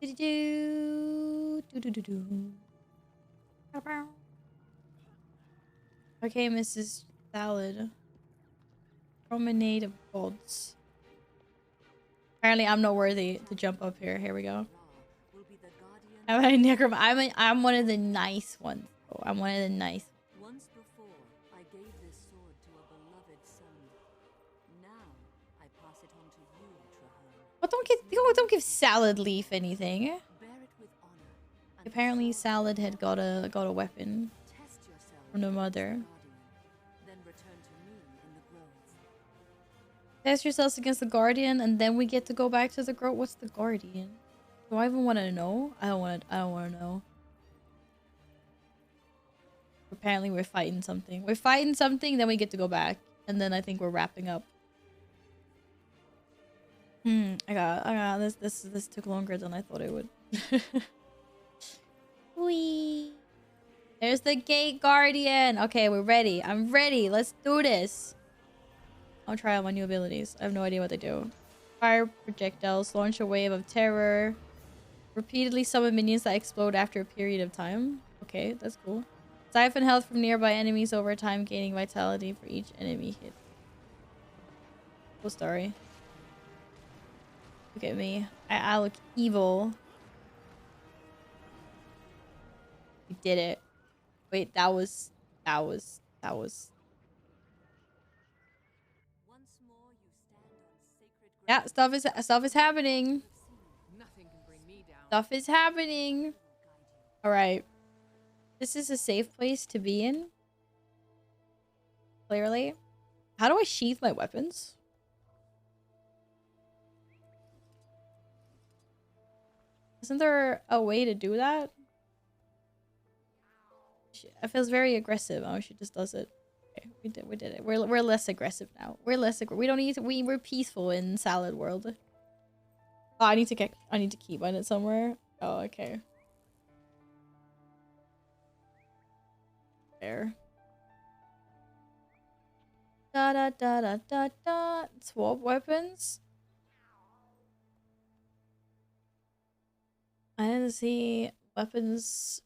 Okay, Mrs. Salad. Promenade of Gods. Apparently, I'm not worthy to jump up here. Here we go. I'm a necrom. I'm one of the nice ones. Oh, I'm one of the nice. Once before, I gave this sword to a beloved son. Now I pass it on to you, Trahan. Well, don't give Salad Leaf anything. Bear it with honor. Apparently, Salad had got a weapon from the mother. Then return to me in the grove. Test yourselves against the Guardian, and then we get to go back to the grove. What's the Guardian? Do I even want to know? I don't want to know. Apparently we're fighting something. We're fighting something, then we get to go back. And then I think we're wrapping up. I got this took longer than I thought it would. Whee! There's the Gate Guardian! Okay, we're ready. I'm ready. Let's do this. I'll try out my new abilities. I have no idea what they do. Fire projectiles. Launch a wave of terror. Repeatedly summon minions that explode after a period of time. Okay, that's cool. Siphon health from nearby enemies over time, gaining vitality for each enemy hit. Cool story. Look at me. I look evil. We did it. Wait, that was. Yeah, stuff is happening. Stuff is happening. All right. This is a safe place to be in. Clearly. How do I sheath my weapons? Isn't there a way to do that? It feels very aggressive. Oh, she just does it. Okay, we did it. We're less aggressive now. We don't need to, we're peaceful in Salad World. Oh, I need to keep on it somewhere. Oh, okay. There. Da da da da da da. Swap weapons. I didn't see weapons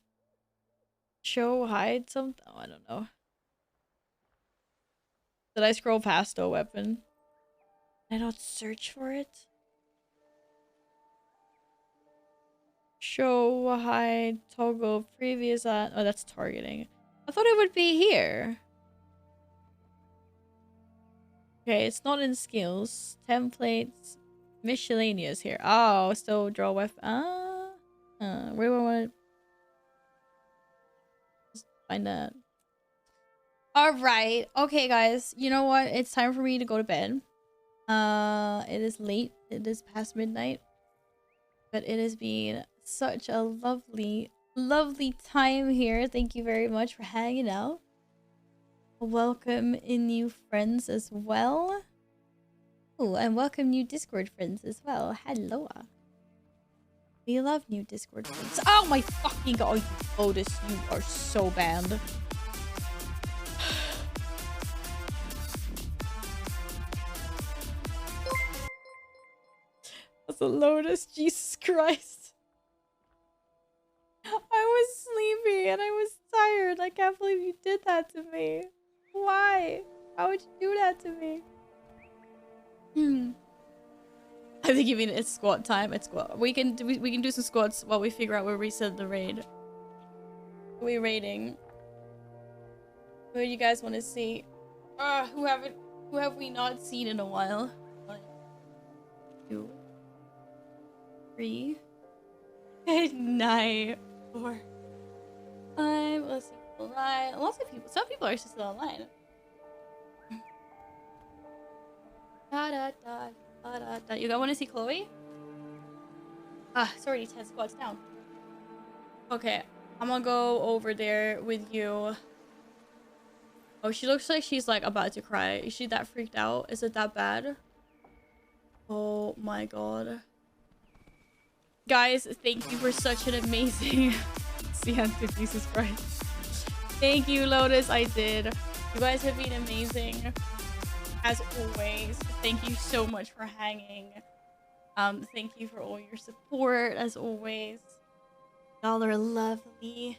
show hide something. Oh, I don't know. Did I scroll past a weapon? Did I not search for it? Show hide toggle previous on. Oh, that's targeting. I thought it would be here. Okay, it's not in skills. Templates. Miscellaneous here. Oh, still draw weapon. We want to find that. Alright. Okay, guys. You know what? It's time for me to go to bed. It is late. It is past midnight. But it has been such a lovely, lovely time here. Thank you very much for hanging out. Welcome in new friends as well. Oh, and welcome new Discord friends as well. Hello. We love new Discord friends. Oh my fucking god. Oh, Otis, you are so banned. That's a Lotus. Jesus Christ. was sleepy and I was tired. I can't believe you did that to me. Why? How would you do that to me? I think you mean it's squat time. It's squat. We can do some squats while we figure out where we set the raid. What are we raiding? Who do you guys want to see? Who have we not seen in a while? 1, 2, 3. Good night. 4, 5. Let's see people online. Lots of people. Some people are still online. Da da da da da da. You guys want to see Chloe? It's already 10 squats down. Okay, I'm gonna go over there with you. Oh, she looks like she's like about to cry. Is she that freaked out? Is it that bad? Oh my god. Guys, thank you for such an amazing Jesus Christ. Thank you, Lotus. I did. You guys have been amazing. As always. Thank you so much for hanging. Thank you for all your support, as always. Y'all are lovely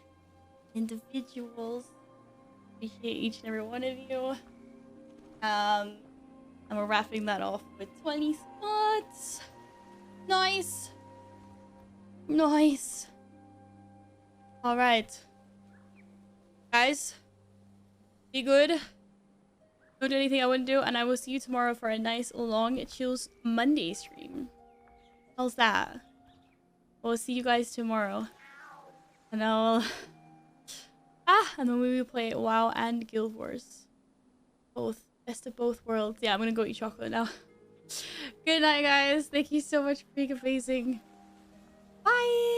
individuals. Appreciate each and every one of you. And we're wrapping that off with 20 spots. Nice. Nice. Alright. Guys, be good. Don't do anything I wouldn't do, and I will see you tomorrow for a nice long Chills Monday stream. How's that? We'll see you guys tomorrow. And and then we will play WoW and Guild Wars. Both. Best of both worlds. Yeah, I'm gonna go eat chocolate now. Good night, guys. Thank you so much for being amazing. Bye!